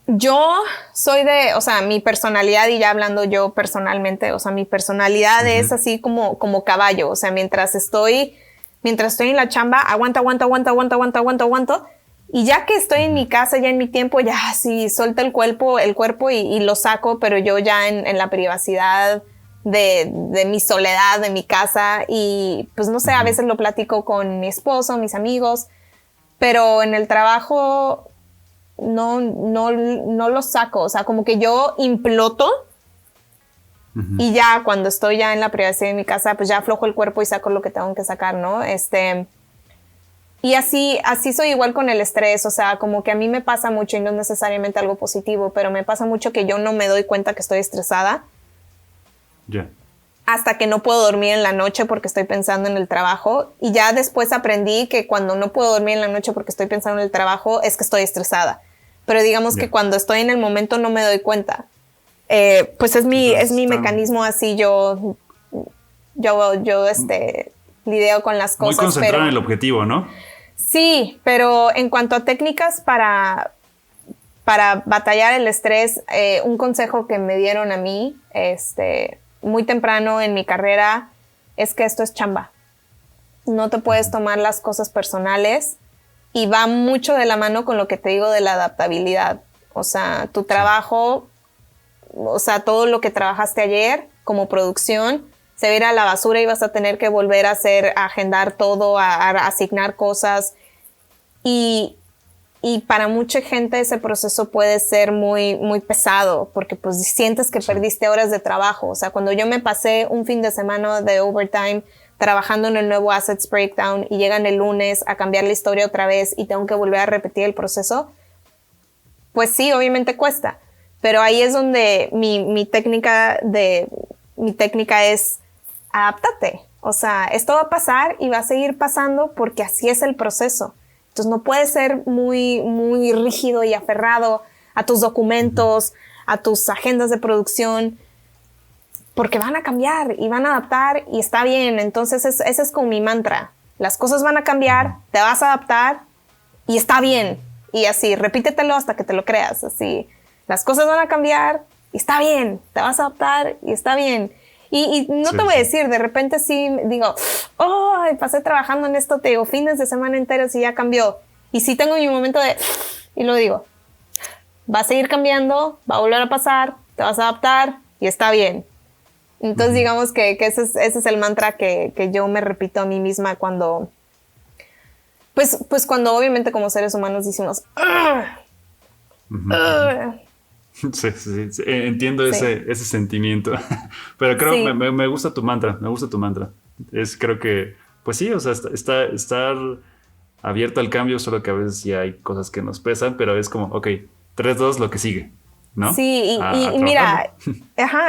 yo soy o sea, mi personalidad, y ya hablando yo personalmente, o sea, mi personalidad es así como caballo. O sea, mientras estoy en la chamba, aguanto. Y ya que estoy en mi casa, ya en mi tiempo, ya sí suelto el cuerpo y lo saco, pero yo ya en la privacidad de mi soledad, de mi casa. Y pues no sé, a veces lo platico con mi esposo, mis amigos, pero en el trabajo no lo saco. O sea, como que yo imploto y ya cuando estoy ya en la privacidad de mi casa, pues ya aflojo el cuerpo y saco lo que tengo que sacar, ¿no? Y así soy igual con el estrés. O sea, como que a mí me pasa mucho, y no es necesariamente algo positivo, pero me pasa mucho que yo no me doy cuenta que estoy estresada. Ya. Hasta que no puedo dormir en la noche porque estoy pensando en el trabajo. Y ya después aprendí que cuando no puedo dormir en la noche porque estoy pensando en el trabajo es que estoy estresada. Pero digamos que cuando estoy en el momento no me doy cuenta. Pues es mi mecanismo así. Yo lidio con las cosas. Muy concentrado en el objetivo, ¿no? Sí, pero en cuanto a técnicas para batallar el estrés, un consejo que me dieron a mí, muy temprano en mi carrera, es que esto es chamba. No te puedes tomar las cosas personales, y va mucho de la mano con lo que te digo de la adaptabilidad. O sea, tu trabajo, o sea, todo lo que trabajaste ayer como producción, se va a ir a la basura y vas a tener que volver a agendar todo, a asignar cosas. Y para mucha gente ese proceso puede ser muy, muy pesado, porque pues sientes que perdiste horas de trabajo. O sea, cuando yo me pasé un fin de semana de overtime trabajando en el nuevo Assets Breakdown y llegan el lunes a cambiar la historia otra vez y tengo que volver a repetir el proceso, pues sí, obviamente cuesta. Pero ahí es donde mi técnica es adáptate. O sea, esto va a pasar y va a seguir pasando porque así es el proceso. Entonces no puedes ser muy, muy rígido y aferrado a tus documentos, a tus agendas de producción, porque van a cambiar y van a adaptar y está bien. Entonces ese es como mi mantra. Las cosas van a cambiar, te vas a adaptar y está bien. Y así, repítetelo hasta que te lo creas. Así, las cosas van a cambiar y está bien, te vas a adaptar y está bien. Y no te voy a decir, de repente sí digo, pasé trabajando en esto, te digo, fines de semana enteros y ya cambió. Y sí tengo mi momento y lo digo, va a seguir cambiando, va a volver a pasar, te vas a adaptar y está bien. Entonces digamos que ese es el mantra que yo me repito a mí misma cuando, pues cuando obviamente como seres humanos decimos, Sí, entiendo ese sentimiento, pero creo que me gusta tu mantra, creo que, pues sí, o sea, estar abierto al cambio, solo que a veces sí hay cosas que nos pesan, pero es como, ok, 3, 2, lo que sigue, ¿no? Sí, y mira,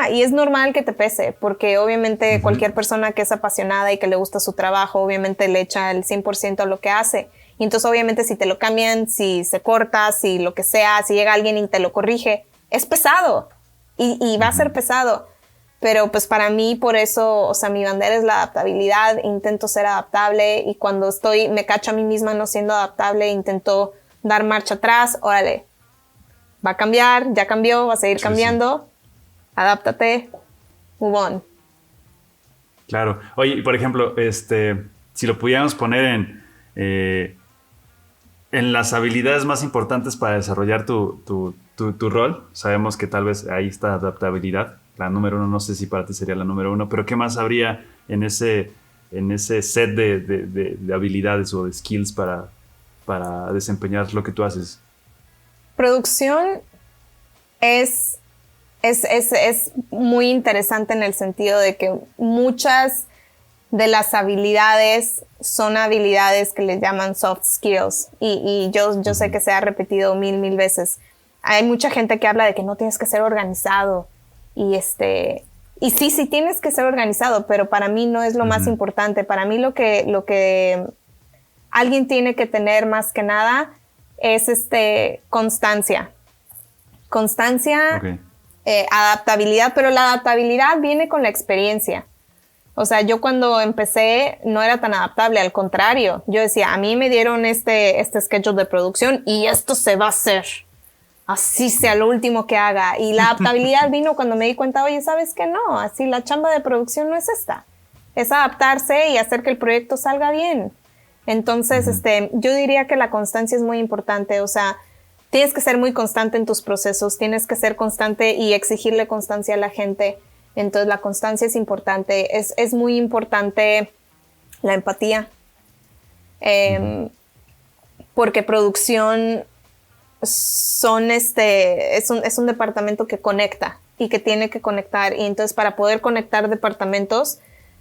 y es normal que te pese, porque obviamente cualquier persona que es apasionada y que le gusta su trabajo, obviamente le echa el 100% a lo que hace. Y entonces obviamente si te lo cambian, si se corta, si lo que sea, si llega alguien y te lo corrige, es pesado y va a ser pesado. Pero pues para mí, por eso, o sea, mi bandera es la adaptabilidad. Intento ser adaptable y cuando me cacho a mí misma no siendo adaptable, intento dar marcha atrás. Órale, va a cambiar, ya cambió, va a seguir cambiando. Adáptate, move on. Claro. Oye, y por ejemplo, si lo pudiéramos poner en las habilidades más importantes para desarrollar tu rol, sabemos que tal vez ahí está adaptabilidad, la número 1, no sé si para ti sería la número 1, pero ¿qué más habría en ese set de habilidades o de skills para desempeñar lo que tú haces? Producción es muy interesante en el sentido de que muchas de las habilidades son habilidades que les llaman soft skills y yo sé que se ha repetido mil veces. Hay mucha gente que habla de que no tienes que ser organizado y sí tienes que ser organizado, pero para mí no es lo más importante. Para mí lo que alguien tiene que tener más que nada es constancia. Constancia adaptabilidad, pero la adaptabilidad viene con la experiencia. O sea, yo cuando empecé no era tan adaptable, al contrario. Yo decía, a mí me dieron este schedule de producción y esto se va a hacer. Así sea lo último que haga. Y la adaptabilidad vino cuando me di cuenta, oye, ¿sabes qué? No, así la chamba de producción no es esta. Es adaptarse y hacer que el proyecto salga bien. Entonces, yo diría que la constancia es muy importante. O sea, tienes que ser muy constante en tus procesos, tienes que ser constante y exigirle constancia a la gente. Entonces, la constancia es importante. Es muy importante la empatía. Porque producción es un departamento que conecta y que tiene que conectar. Y entonces, para poder conectar departamentos,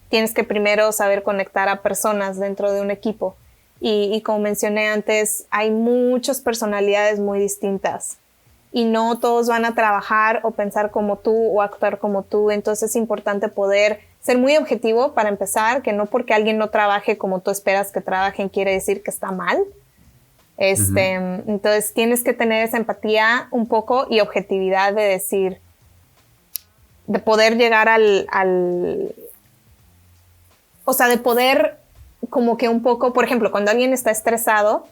tienes que primero saber conectar a personas dentro de un equipo. Y como mencioné antes, hay muchas personalidades muy distintas. Y no todos van a trabajar o pensar como tú o actuar como tú. Entonces es importante poder ser muy objetivo para empezar, que no porque alguien no trabaje como tú esperas que trabajen quiere decir que está mal. Entonces tienes que tener esa empatía un poco y objetividad de decir, de poder llegar o sea, de poder como que un poco, por ejemplo, cuando alguien está estresado,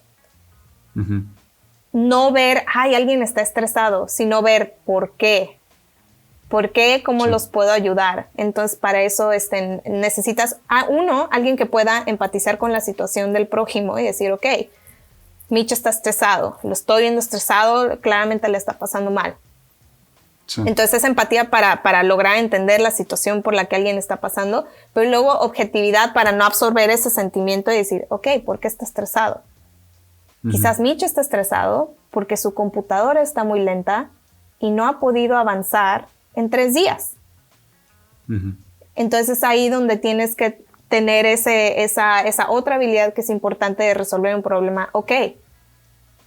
no ver, ay, alguien está estresado, sino ver por qué. ¿Por qué? ¿Cómo los puedo ayudar? Entonces, para eso necesitas alguien que pueda empatizar con la situación del prójimo y decir, ok, Mitch está estresado, lo estoy viendo estresado, claramente le está pasando mal. Sí. Entonces, esa empatía para lograr entender la situación por la que alguien está pasando, pero luego objetividad para no absorber ese sentimiento y decir, ok, ¿por qué está estresado? Quizás Mitch está estresado porque su computadora está muy lenta y no ha podido avanzar en 3 días. Entonces es ahí donde tienes que tener esa otra habilidad que es importante de resolver un problema. Ok,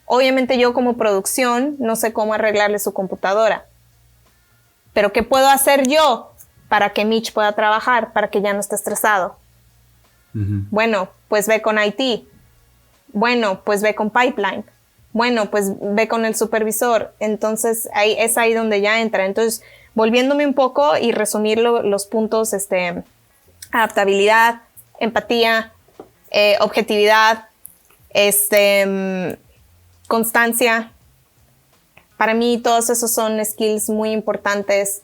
obviamente yo como producción no sé cómo arreglarle su computadora, pero ¿qué puedo hacer yo para que Mitch pueda trabajar, para que ya no esté estresado? Bueno, pues ve con IT. Bueno, pues ve con Pipeline. Bueno, pues ve con el supervisor. Entonces, es ahí donde ya entra. Entonces, volviéndome un poco y resumir los puntos, adaptabilidad, empatía, objetividad, constancia. Para mí, todos esos son skills muy importantes.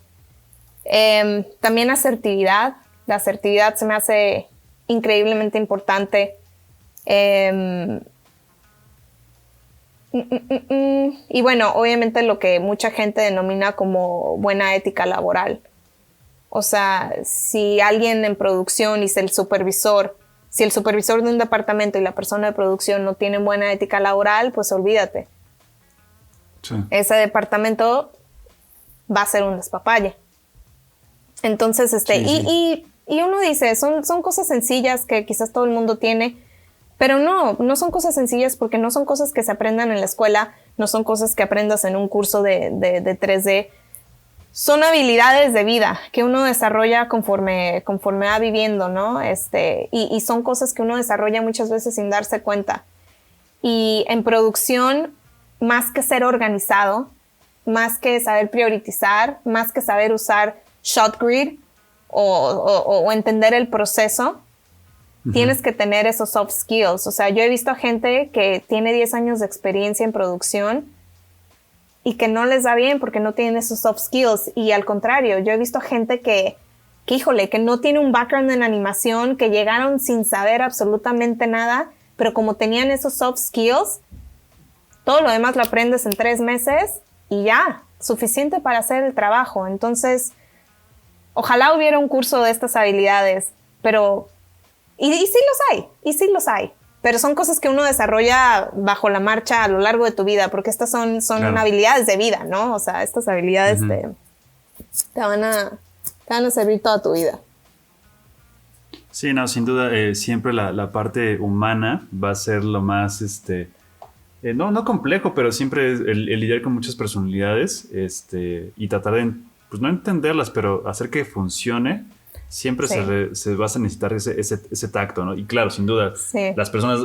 También asertividad. La asertividad se me hace increíblemente importante. Y bueno, obviamente lo que mucha gente denomina como buena ética laboral. O sea, si alguien en producción y si el supervisor de un departamento y la persona de producción no tienen buena ética laboral, pues olvídate. Sí. Ese departamento va a ser un despapalle. Entonces, y uno dice, son cosas sencillas que quizás todo el mundo tiene, pero no son cosas sencillas porque no son cosas que se aprendan en la escuela, no son cosas que aprendas en un curso de 3D. Son habilidades de vida que uno desarrolla conforme va viviendo, ¿no? Y son cosas que uno desarrolla muchas veces sin darse cuenta. Y en producción, más que ser organizado, más que saber priorizar, más que saber usar ShotGrid o entender el proceso, tienes que tener esos soft skills. O sea, yo he visto a gente que tiene 10 años de experiencia en producción y que no les da bien porque no tienen esos soft skills. Y al contrario, yo he visto a gente que no tiene un background en animación, que llegaron sin saber absolutamente nada, pero como tenían esos soft skills, todo lo demás lo aprendes en 3 meses y ya, suficiente para hacer el trabajo. Entonces, ojalá hubiera un curso de estas habilidades, pero... Y sí los hay, pero son cosas que uno desarrolla bajo la marcha a lo largo de tu vida, porque estas son claro, habilidades de vida, ¿no? O sea, estas habilidades te van a servir toda tu vida. Sí, no, sin duda, siempre la parte humana va a ser lo más, no complejo, pero siempre el lidiar con muchas personalidades, y tratar de, pues no entenderlas, pero hacer que funcione. Siempre se vas a necesitar ese tacto, ¿no? Y claro, sin duda, las personas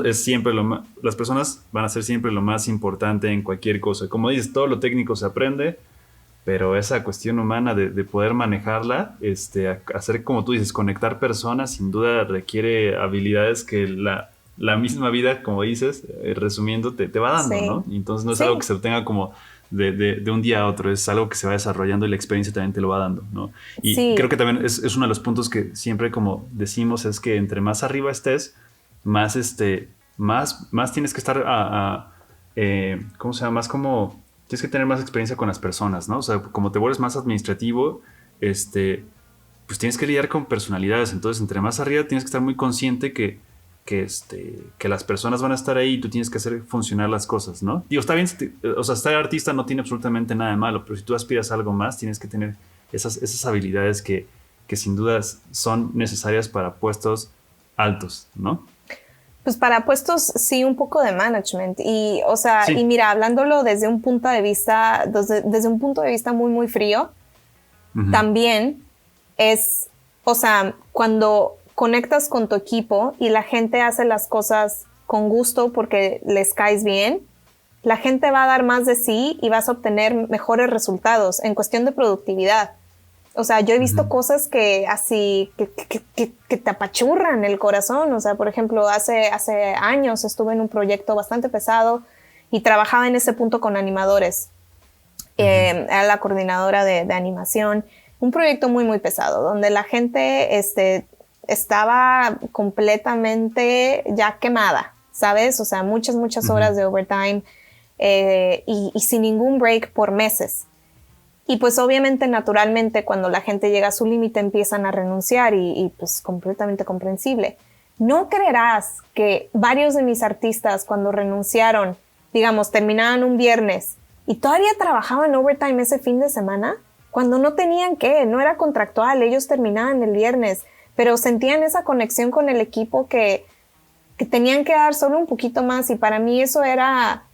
las personas van a ser siempre lo más importante en cualquier cosa. Como dices, todo lo técnico se aprende, pero esa cuestión humana de poder manejarla, hacer como tú dices, conectar personas, sin duda requiere habilidades que la misma vida, como dices, resumiendo, te va dando, Sí, ¿no? Y entonces no es algo sí, que se obtenga como de un día a otro, es algo que se va desarrollando y la experiencia también te lo va dando, ¿no? Y creo sí. que también es uno de los puntos que siempre como decimos es que entre más arriba estés, más más tienes que estar ¿cómo se llama? Más como tienes que tener más experiencia con las personas, ¿no? O sea, como te vuelves más administrativo, pues tienes que lidiar con personalidades. Entonces, entre más arriba tienes que estar muy consciente que las personas van a estar ahí y tú tienes que hacer funcionar las cosas, ¿no? Digo, está bien, o sea, estar artista no tiene absolutamente nada de malo, pero si tú aspiras a algo más, tienes que tener esas habilidades que sin dudas son necesarias para puestos altos, ¿no? Pues para puestos sí un poco de management y o sea, y Sí. mira, hablándolo desde un punto de vista, desde un punto de vista muy muy frío, Ujú, también es, o sea, cuando conectas con tu equipo y la gente hace las cosas con gusto porque les caes bien, la gente va a dar más de sí y vas a obtener mejores resultados en cuestión de productividad. O sea, yo he visto ujú, cosas que así, que te apachurran el corazón. O sea, por ejemplo, hace años estuve en un proyecto bastante pesado y trabajaba en ese punto con animadores. ujú. Era la coordinadora de animación. Un proyecto muy, muy pesado, donde la gente estaba completamente ya quemada, ¿sabes? O sea, muchas, muchas Ujú. horas de overtime y sin ningún break por meses. Y pues obviamente, naturalmente, cuando la gente llega a su límite empiezan a renunciar y pues completamente comprensible. No creerás que varios de mis artistas cuando renunciaron, digamos, terminaban un viernes y todavía trabajaban overtime ese fin de semana, cuando no tenían que, no era contractual, ellos terminaban el viernes, pero sentían esa conexión con el equipo que tenían que dar solo un poquito más y para mí eso era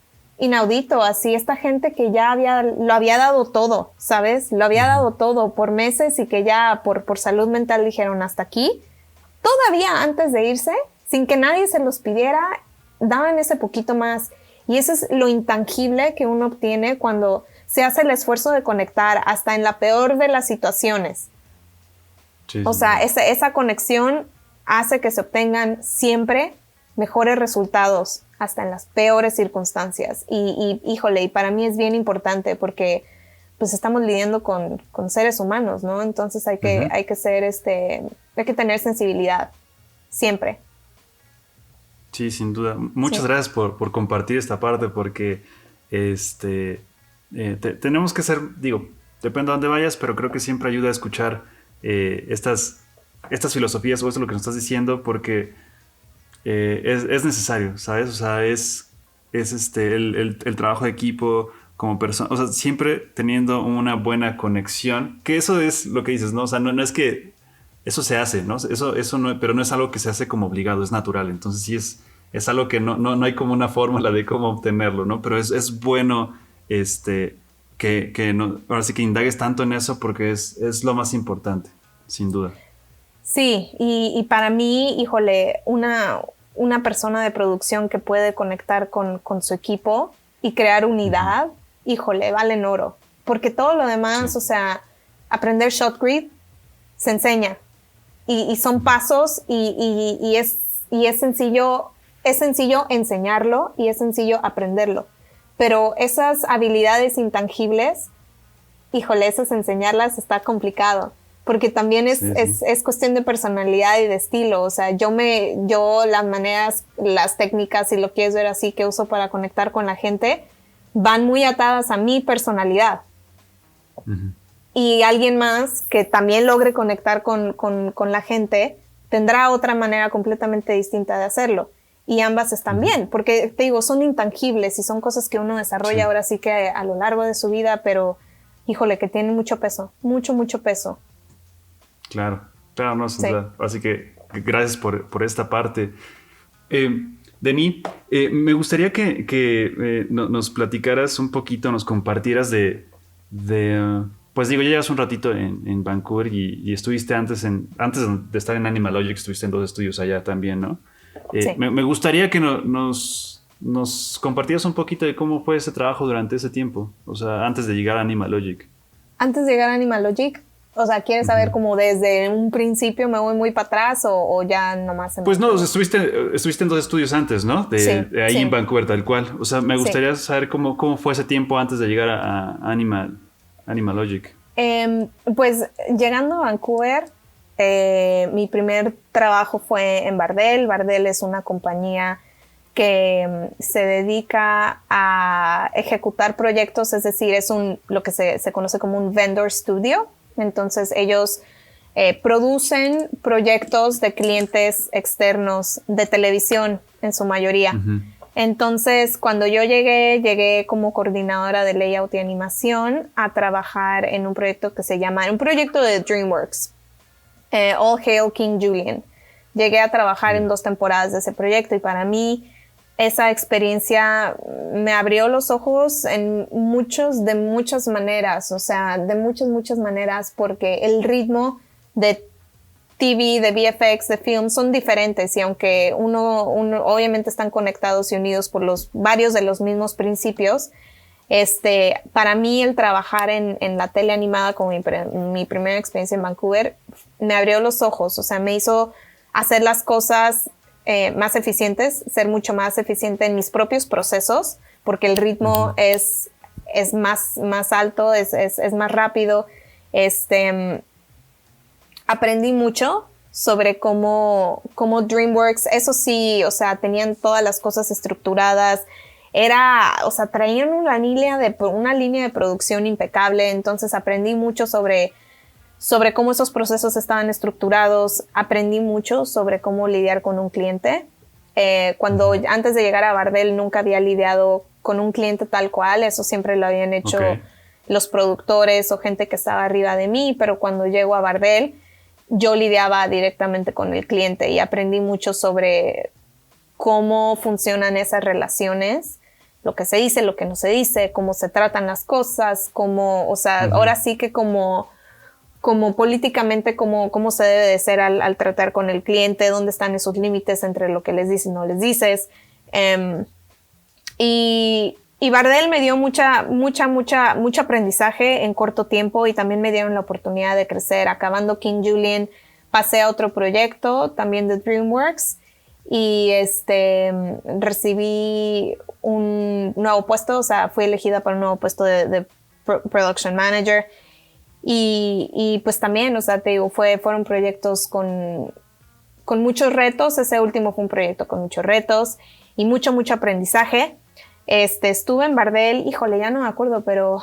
inaudito, así esta gente que ya lo había dado todo, ¿sabes? Lo había Ujú. dado todo por meses y que ya por salud mental dijeron hasta aquí, todavía antes de irse, sin que nadie se los pidiera, daban ese poquito más. Y eso es lo intangible que uno obtiene cuando se hace el esfuerzo de conectar hasta en la peor de las situaciones. Sí, O sin sea, duda. esa conexión hace que se obtengan siempre mejores resultados hasta en las peores circunstancias. Híjole, y para mí es bien importante porque pues estamos lidiando con seres humanos, ¿no? Entonces Ujú. hay que ser hay que tener sensibilidad, siempre. Sí, sin duda. Muchas Sí. gracias por compartir esta parte porque tenemos que ser, digo, depende de dónde vayas, pero creo que siempre ayuda a escuchar estas filosofías o esto lo que nos estás diciendo porque es necesario, ¿sabes? O sea, es el trabajo de equipo como persona, o sea, siempre teniendo una buena conexión, que eso es lo que dices, ¿no? O sea, no es que eso se hace, ¿no? Eso no, pero no es algo que se hace como obligado, es natural. Entonces sí es algo que no hay como una fórmula de cómo obtenerlo, ¿no? Pero es bueno que no, ahora sí que indagues tanto en eso porque es lo más importante, sin duda. Sí, y para mí, híjole, una persona de producción que puede conectar con su equipo y crear Ujú. unidad, híjole, valen oro. Porque todo lo Sí. demás, o sea, aprender shot grid se enseña y son pasos y es sencillo enseñarlo y es sencillo aprenderlo. Pero esas habilidades intangibles, híjole, esas enseñarlas está complicado, porque también Sí, sí. es cuestión de personalidad y de estilo, o sea, yo las maneras, las técnicas, si lo quieres ver así, que uso para conectar con la gente, van muy atadas a mi personalidad. Ujú. Y alguien más que también logre conectar con la gente tendrá otra manera completamente distinta de hacerlo. Y ambas están Ujú. bien, porque te digo, son intangibles y son cosas que uno desarrolla Sí. ahora sí que a lo largo de su vida, pero híjole, que tienen mucho peso, mucho, mucho peso. Claro, claro, no, sin Sí. duda. Así que gracias por esta parte. Eh, Denis, me gustaría que nos platicaras un poquito, nos compartieras pues digo, ya llevas un ratito en Vancouver y estuviste antes de estar en Animal Logic, estuviste en dos estudios allá también, ¿no? Sí. Me gustaría que nos compartieras un poquito de cómo fue ese trabajo durante ese tiempo, o sea, antes de llegar a Animal Logic. Antes de llegar a Animalogic, o sea, ¿quieres saber como desde un principio me voy muy para atrás o ya nomás? Pues no, o sea, estuviste en dos estudios antes, ¿no? De ahí en Vancouver, tal cual. O sea, me gustaría saber cómo fue ese tiempo antes de llegar a Animalogic. Pues llegando a Vancouver, mi primer trabajo fue en Bardell. Bardell es una compañía que se dedica a ejecutar proyectos, es decir, es lo que se conoce como un vendor studio. Entonces ellos producen proyectos de clientes externos de televisión en su mayoría. Uh-huh. Entonces cuando yo llegué como coordinadora de layout y animación a trabajar en un proyecto que se llama, un proyecto de DreamWorks, All Hail King Julian. Llegué a trabajar en 2 temporadas de ese proyecto y para mí esa experiencia me abrió los ojos de muchas maneras, o sea, de muchas maneras, porque el ritmo de TV, de VFX, de film son diferentes y aunque uno obviamente están conectados y unidos por varios de los mismos principios, para mí el trabajar en la tele animada como mi primera experiencia en Vancouver me abrió los ojos, o sea, me hizo hacer las cosas más eficientes, ser mucho más eficiente en mis propios procesos, porque el ritmo uh-huh. es más alto, es más rápido. Aprendí mucho sobre cómo DreamWorks, eso sí, o sea, tenían todas las cosas estructuradas, traían una línea de producción impecable, entonces aprendí mucho sobre cómo esos procesos estaban estructurados, aprendí mucho sobre cómo lidiar con un cliente. Antes de llegar a Bardell nunca había lidiado con un cliente tal cual, eso siempre lo habían hecho los productores o gente que estaba arriba de mí, pero cuando llego a Bardell yo lidiaba directamente con el cliente y aprendí mucho sobre cómo funcionan esas relaciones, lo que se dice, lo que no se dice, cómo se tratan las cosas, uh-huh. Ahora sí que como políticamente, cómo se debe de ser al tratar con el cliente, dónde están esos límites entre lo que les dices y no les dices. Y Bardell me dio mucho aprendizaje en corto tiempo y también me dieron la oportunidad de crecer. Acabando King Julian, pasé a otro proyecto también de DreamWorks y recibí un nuevo puesto, o sea, fui elegida para un nuevo puesto de Production Manager. Y pues también, o sea, te digo, fueron proyectos con muchos retos. Ese último fue un proyecto con muchos retos y mucho aprendizaje. Estuve en Bardell, híjole, ya no me acuerdo, pero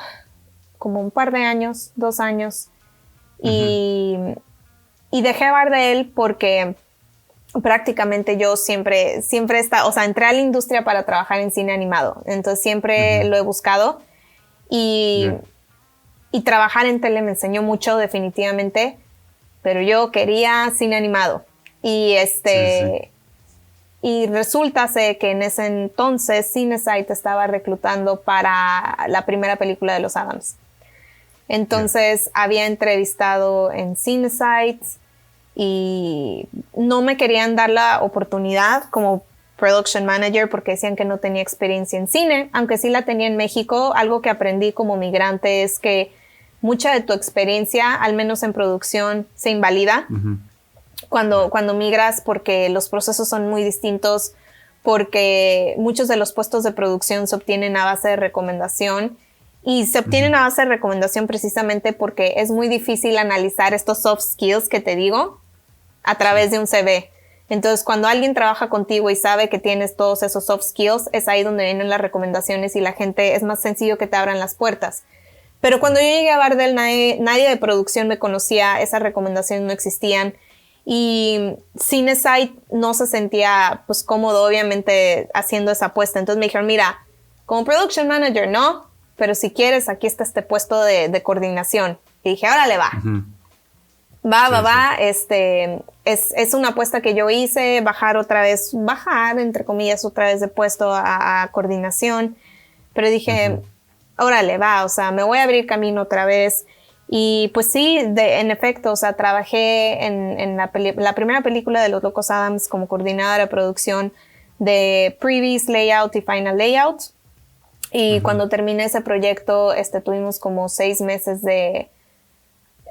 como un par de años, 2 años. Uh-huh. Y dejé Bardell porque prácticamente yo siempre entré a la industria para trabajar en cine animado. Entonces siempre uh-huh. lo he buscado y trabajar en tele me enseñó mucho definitivamente, pero yo quería cine animado. Y y resulta que en ese entonces Cinesite estaba reclutando para la primera película de los Addams. Entonces había entrevistado en Cinesite y no me querían dar la oportunidad como production manager porque decían que no tenía experiencia en cine, aunque sí la tenía en México. Algo que aprendí como migrante es que mucha de tu experiencia, al menos en producción, se invalida uh-huh. cuando migras porque los procesos son muy distintos, porque muchos de los puestos de producción se obtienen a base de recomendación y se obtienen uh-huh. a base de recomendación precisamente porque es muy difícil analizar estos soft skills que te digo a través de un CV. Entonces, cuando alguien trabaja contigo y sabe que tienes todos esos soft skills, es ahí donde vienen las recomendaciones y la gente, es más sencillo que te abran las puertas. Pero cuando yo llegué a Bardell, nadie de producción me conocía, esas recomendaciones no existían y Cinesite no se sentía pues cómodo obviamente haciendo esa apuesta. Entonces me dijeron, mira, como production manager no, pero si quieres aquí está este puesto de coordinación. Y dije, órale va. Uh-huh. Va. Es una apuesta que yo hice, bajar entre comillas otra vez de puesto a coordinación. Pero dije, uh-huh. órale, va, o sea, me voy a abrir camino otra vez. Y pues sí, en efecto, o sea, trabajé en la primera película de Los Locos Addams como coordinadora de producción de Previous Layout y Final Layout. Y cuando terminé ese proyecto, tuvimos como 6 meses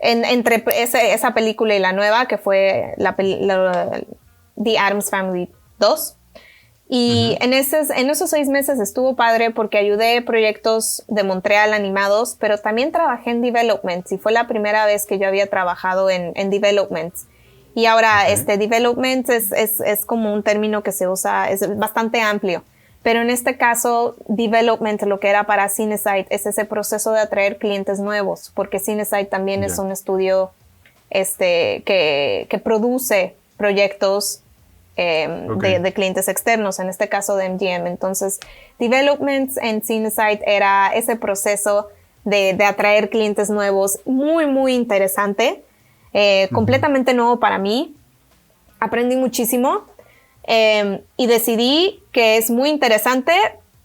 entre esa película y la nueva, que fue The Addams Family 2. Y en esos 6 meses estuvo padre porque ayudé proyectos de Montreal animados, pero también trabajé en developments y fue la primera vez que yo había trabajado en developments. Y ahora development es como un término que se usa, es bastante amplio. Pero en este caso, development, lo que era para Cinesight, es ese proceso de atraer clientes nuevos, porque Cinesight también es un estudio que produce proyectos de clientes externos, en este caso de MGM. Entonces, development en Cinesight era ese proceso de atraer clientes nuevos, muy, muy interesante, completamente nuevo para mí. Aprendí muchísimo. Y decidí que es muy interesante,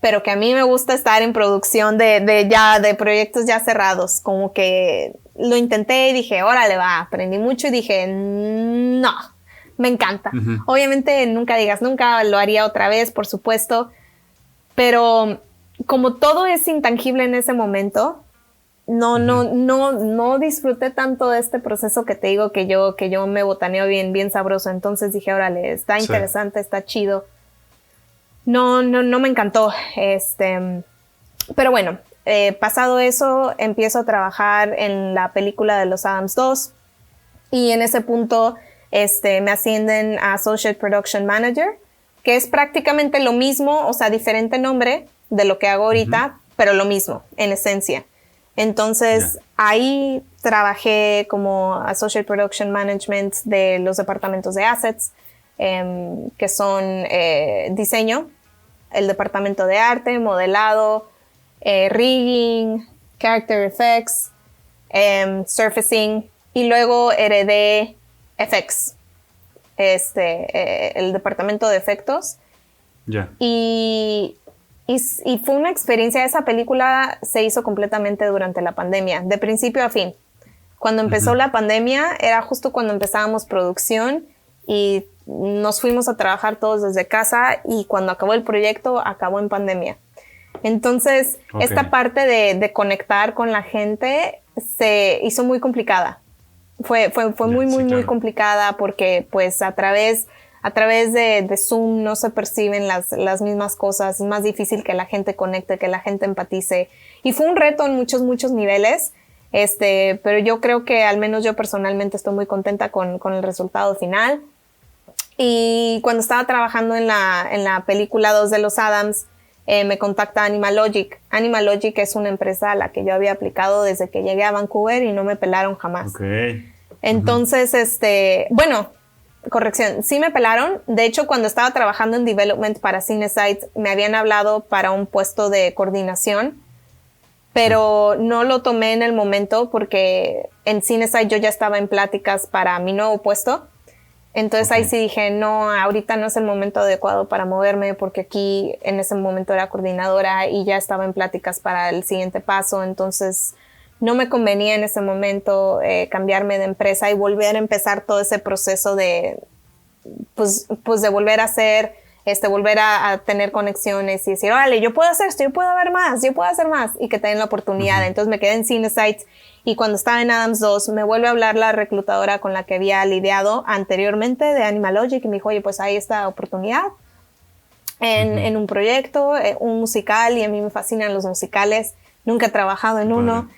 pero que a mí me gusta estar en producción de proyectos ya cerrados. Como que lo intenté y dije, órale, va, aprendí mucho y dije, no, me encanta. Obviamente nunca digas nunca, lo haría otra vez, por supuesto, pero como todo es intangible en ese momento, no disfruté tanto de este proceso que te digo que yo me botaneo bien sabroso. Entonces dije, órale, está interesante, está chido. No me encantó. Pero bueno, pasado eso, empiezo a trabajar en la película de los Addams 2 y en ese punto me ascienden a Associate Production Manager, que es prácticamente lo mismo, o sea, diferente nombre de lo que hago ahorita, pero lo mismo, en esencia. Entonces, ahí trabajé como Associate Production Management de los departamentos de Assets, que son diseño, el departamento de arte, modelado, rigging, character effects, surfacing, y luego heredé FX, el departamento de efectos. Y fue una experiencia. Esa película se hizo completamente durante la pandemia, de principio a fin. Cuando empezó la pandemia, era justo cuando empezábamos producción y nos fuimos a trabajar todos desde casa, y cuando acabó el proyecto, acabó en pandemia. Entonces, esta parte de conectar con la gente se hizo muy complicada. Fue muy complicada porque pues a través de Zoom no se perciben las mismas cosas. Es más difícil que la gente conecte, que la gente empatice. Y fue un reto en muchos niveles. Pero yo creo que al menos yo personalmente estoy muy contenta con el resultado final. Y cuando estaba trabajando en la película 2 de los Addams, me contacta Animalogic. Animalogic es una empresa a la que yo había aplicado desde que llegué a Vancouver y no me pelaron jamás. Entonces, bueno, corrección, sí me pelaron. De hecho, cuando estaba trabajando en development para Cinesight, me habían hablado para un puesto de coordinación, pero no lo tomé en el momento porque en Cinesight yo ya estaba en pláticas para mi nuevo puesto. Entonces ahí sí dije, no, ahorita no es el momento adecuado para moverme, porque aquí en ese momento era coordinadora y ya estaba en pláticas para el siguiente paso. Entonces no me convenía en ese momento cambiarme de empresa y volver a empezar todo ese proceso de de volver a hacer, volver a tener conexiones y decir, órale, yo puedo hacer esto, yo puedo hacer más, y que te den la oportunidad. Entonces me quedé en Cinesight, y cuando estaba en Addams 2 me vuelve a hablar la reclutadora con la que había lidiado anteriormente de Animalogic y me dijo, oye, pues hay esta oportunidad en un proyecto, un musical, y a mí me fascinan los musicales, nunca he trabajado en uno.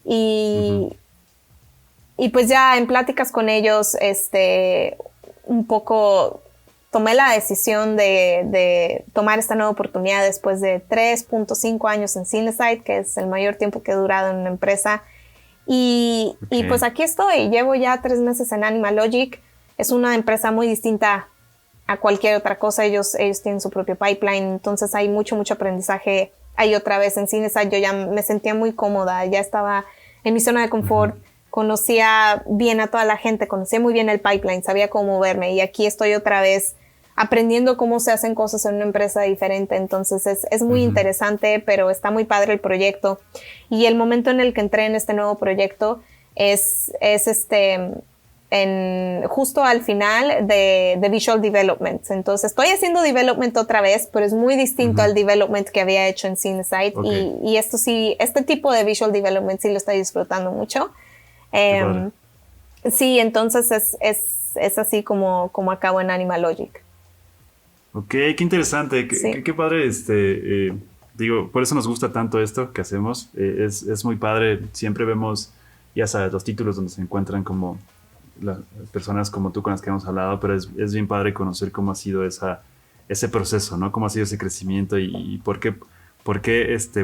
Y pues ya en pláticas con ellos, un poco tomé la decisión de tomar esta nueva oportunidad después de 3.5 años en Cinesight, que es el mayor tiempo que he durado en una empresa. Y pues aquí estoy, llevo ya 3 meses en Animalogic. Es una empresa muy distinta a cualquier otra cosa. Ellos tienen su propio pipeline, entonces hay mucho aprendizaje. Ahí otra vez en Cinesight yo ya me sentía muy cómoda, ya estaba en mi zona de confort. Conocía bien a toda la gente, conocía muy bien el pipeline, sabía cómo moverme, y aquí estoy otra vez aprendiendo cómo se hacen cosas en una empresa diferente. Entonces es muy interesante, pero está muy padre el proyecto. Y el momento en el que entré en este nuevo proyecto es justo al final de Visual Development. Entonces estoy haciendo Development otra vez, pero es muy distinto al Development que había hecho en CineSite. Okay. Y esto sí, este tipo de Visual Development sí lo estoy disfrutando mucho. Sí, entonces es así como acabo en Animal Logic. Ok, qué interesante, Sí. qué padre, digo, por eso nos gusta tanto esto que hacemos, es muy padre, siempre vemos, ya sabes, los títulos donde se encuentran como las personas como tú con las que hemos hablado, pero es bien padre conocer cómo ha sido ese proceso, ¿no? Cómo ha sido ese crecimiento y por qué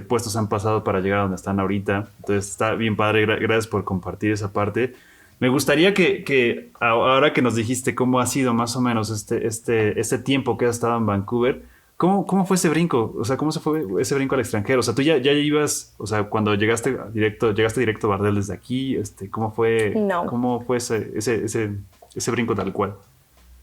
puestos han pasado para llegar a donde están ahorita. Entonces está bien padre, gracias por compartir esa parte. Me gustaría que ahora que nos dijiste cómo ha sido más o menos este tiempo que has estado en Vancouver, ¿cómo fue ese brinco? O sea, ¿cómo se fue ese brinco al extranjero? O sea, tú ya ibas, o sea, cuando llegaste directo a Bardel desde aquí, No. ¿cómo fue ese brinco tal cual?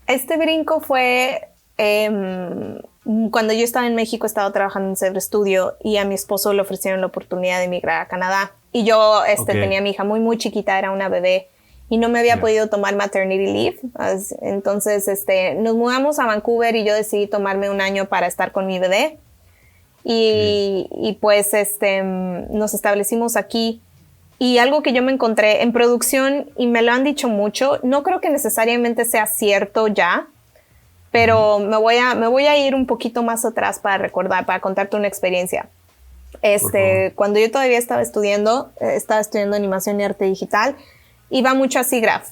Este brinco fue cuando yo estaba en México, estaba trabajando en Zebra Studio y a mi esposo le ofrecieron la oportunidad de emigrar a Canadá. Y yo tenía a mi hija muy, muy chiquita, era una bebé y no me había podido tomar maternity leave. Entonces, nos mudamos a Vancouver y yo decidí tomarme un año para estar con mi bebé. Y pues nos establecimos aquí. Y algo que yo me encontré en producción, y me lo han dicho mucho, no creo que necesariamente sea cierto ya, pero me voy a ir un poquito más atrás para recordar, para contarte una experiencia. Cuando yo todavía estaba estudiando animación y arte digital, iba mucho a SIGGRAPH.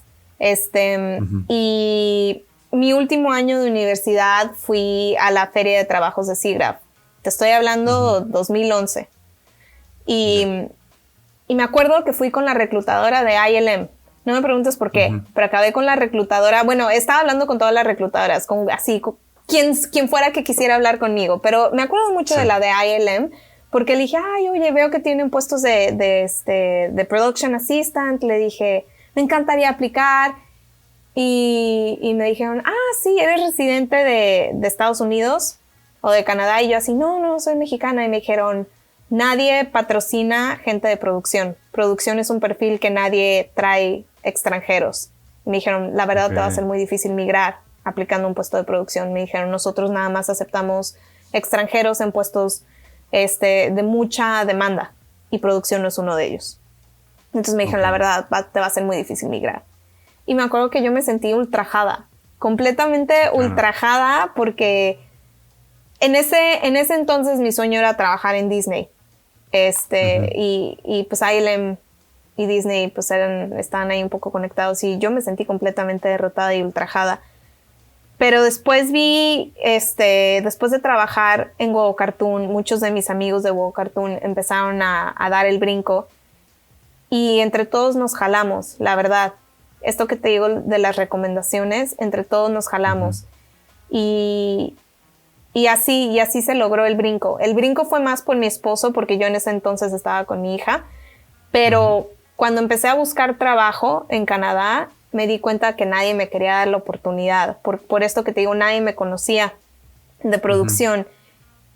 Y mi último año de universidad fui a la feria de trabajos de SIGGRAPH. Te estoy hablando 2011. Y me acuerdo que fui con la reclutadora de ILM. No me preguntes por qué, pero acabé con la reclutadora. Bueno, estaba hablando con todas las reclutadoras, quien fuera que quisiera hablar conmigo. Pero me acuerdo mucho de la de ILM, porque le dije, ay, oye, veo que tienen puestos de Production Assistant. Le dije, me encantaría aplicar. Y me dijeron, sí, ¿eres residente de Estados Unidos o de Canadá? Y yo así, no, soy mexicana. Y me dijeron, nadie patrocina gente de producción. Producción es un perfil que nadie trae extranjeros. Y me dijeron, la verdad te va a ser muy difícil migrar aplicando un puesto de producción. Me dijeron, nosotros nada más aceptamos extranjeros en puestos de mucha demanda y producción no es uno de ellos. Entonces me dijeron, la verdad te va a ser muy difícil migrar. Y me acuerdo que yo me sentí ultrajada, completamente ultrajada, porque en ese entonces mi sueño era trabajar en Disney. Y pues ILM y Disney pues estaban ahí un poco conectados y yo me sentí completamente derrotada y ultrajada. Pero después después de trabajar en Huevo Cartoon, muchos de mis amigos de Huevo Cartoon empezaron a dar el brinco y entre todos nos jalamos, la verdad. Esto que te digo de las recomendaciones, entre todos nos jalamos. Y así se logró el brinco. El brinco fue más por mi esposo, porque yo en ese entonces estaba con mi hija. Pero cuando empecé a buscar trabajo en Canadá, me di cuenta que nadie me quería dar la oportunidad. Por esto que te digo, nadie me conocía de producción.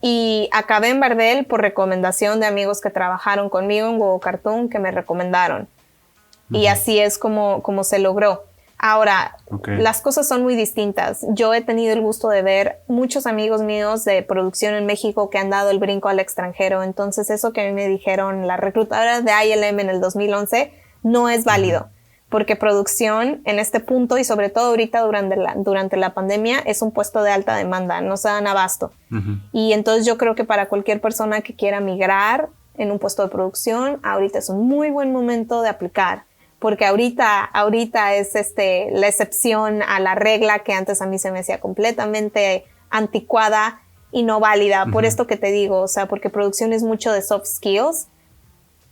Y acabé en Bardel por recomendación de amigos que trabajaron conmigo en Huevo Cartoon, que me recomendaron. Y así es como se logró. Ahora, las cosas son muy distintas. Yo he tenido el gusto de ver muchos amigos míos de producción en México que han dado el brinco al extranjero. Entonces, eso que a mí me dijeron las reclutadoras de ILM en el 2011 no es válido. Porque producción en este punto y sobre todo ahorita durante la pandemia es un puesto de alta demanda, no se dan abasto. Y entonces yo creo que para cualquier persona que quiera migrar en un puesto de producción, ahorita es un muy buen momento de aplicar. Porque ahorita es la excepción a la regla que antes a mí se me hacía completamente anticuada y no válida. Por esto que te digo, o sea, porque producción es mucho de soft skills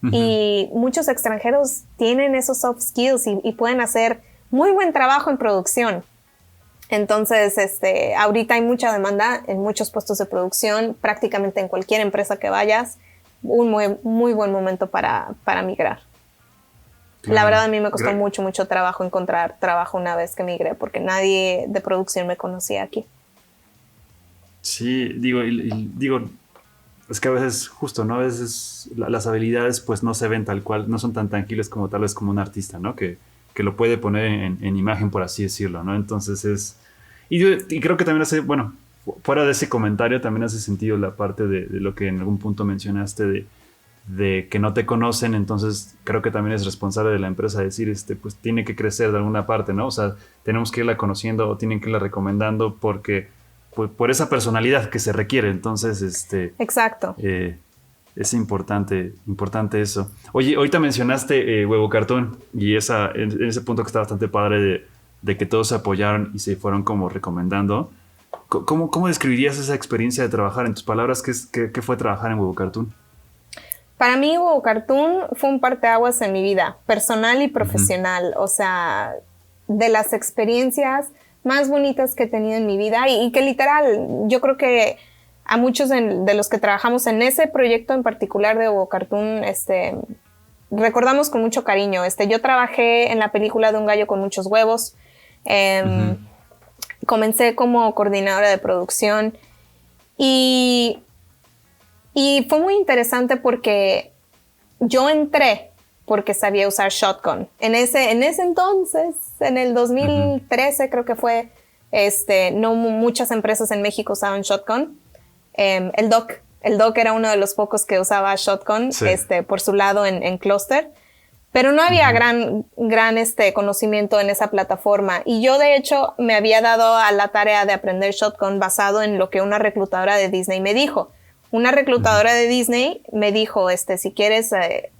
y muchos extranjeros tienen esos soft skills y pueden hacer muy buen trabajo en producción. Entonces, ahorita hay mucha demanda en muchos puestos de producción, prácticamente en cualquier empresa que vayas, un muy buen momento para migrar. Claro. La verdad a mí me costó mucho trabajo encontrar trabajo una vez que migré porque nadie de producción me conocía aquí. Sí, digo, es que a veces justo, ¿no? A veces las habilidades pues no se ven tal cual, no son tan tangibles como tal vez como un artista, ¿no? Que que lo puede poner en imagen, por así decirlo, ¿no? Entonces y creo que también hace, bueno, fuera de ese comentario también hace sentido la parte de lo que en algún punto mencionaste de que no te conocen, entonces creo que también es responsable de la empresa decir, pues tiene que crecer de alguna parte, ¿no? O sea, tenemos que irla conociendo o tienen que irla recomendando porque por esa personalidad que se requiere, entonces, Exacto. Es importante eso. Oye, ahorita mencionaste Huevo Cartoon y en ese punto que está bastante padre de que todos se apoyaron y se fueron como recomendando. ¿Cómo describirías esa experiencia de trabajar? En tus palabras, ¿qué fue trabajar en Huevo Cartoon? Para mí, Huevo Cartoon fue un parteaguas en mi vida, personal y profesional. O sea, de las experiencias más bonitas que he tenido en mi vida y que literal, yo creo que a muchos de los que trabajamos en ese proyecto en particular de Huevo Cartoon, recordamos con mucho cariño. Yo trabajé en la película de Un gallo con muchos huevos. Comencé como coordinadora de producción y fue muy interesante porque yo entré porque sabía usar Shotgun. En ese entonces, en el 2013 creo que fue, no muchas empresas en México usaban Shotgun. El Doc era uno de los pocos que usaba Shotgun, sí, por su lado en Cluster. Pero no había gran conocimiento en esa plataforma. Y yo, de hecho, me había dado a la tarea de aprender Shotgun basado en lo que una reclutadora de Disney me dijo. Una reclutadora de Disney me dijo, si quieres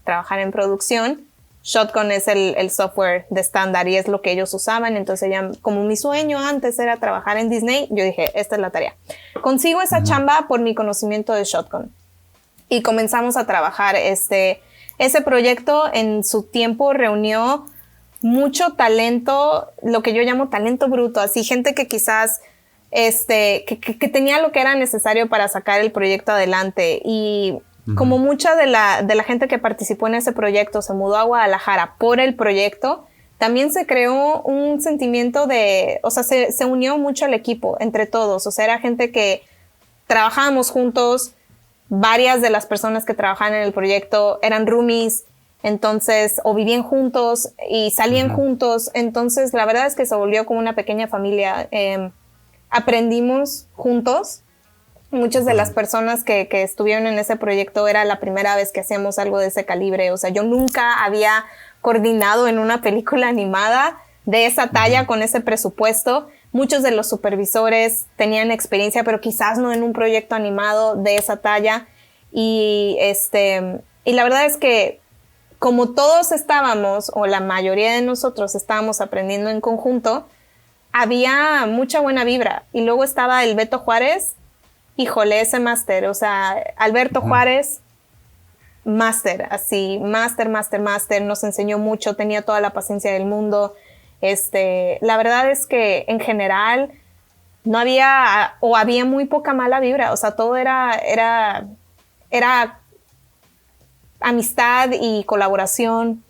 trabajar en producción, Shotgun es el software de estándar y es lo que ellos usaban. Entonces, ya, como mi sueño antes era trabajar en Disney, yo dije, esta es la tarea. Consigo esa chamba por mi conocimiento de Shotgun. Y comenzamos a trabajar. Ese proyecto en su tiempo reunió mucho talento, lo que yo llamo talento bruto, así gente que quizás que tenía lo que era necesario para sacar el proyecto adelante. Y como mucha de la gente que participó en ese proyecto se mudó a Guadalajara por el proyecto, también se creó un sentimiento se unió mucho el equipo entre todos. O sea, era gente que trabajábamos juntos. Varias de las personas que trabajaban en el proyecto eran roomies, entonces, o vivían juntos y salían juntos. Entonces, la verdad es que se volvió como una pequeña familia. Aprendimos juntos. Muchas de las personas que estuvieron en ese proyecto era la primera vez que hacíamos algo de ese calibre. O sea, yo nunca había coordinado en una película animada de esa talla con ese presupuesto. Muchos de los supervisores tenían experiencia, pero quizás no en un proyecto animado de esa talla. Y la verdad es que como todos estábamos, o la mayoría de nosotros estábamos aprendiendo en conjunto, había mucha buena vibra. Y luego estaba el Beto Juárez, híjole, ese máster. O sea, Alberto Juárez, máster, así, máster, nos enseñó mucho, tenía toda la paciencia del mundo. La verdad es que en general no había, o había muy poca mala vibra. O sea, todo era amistad y colaboración.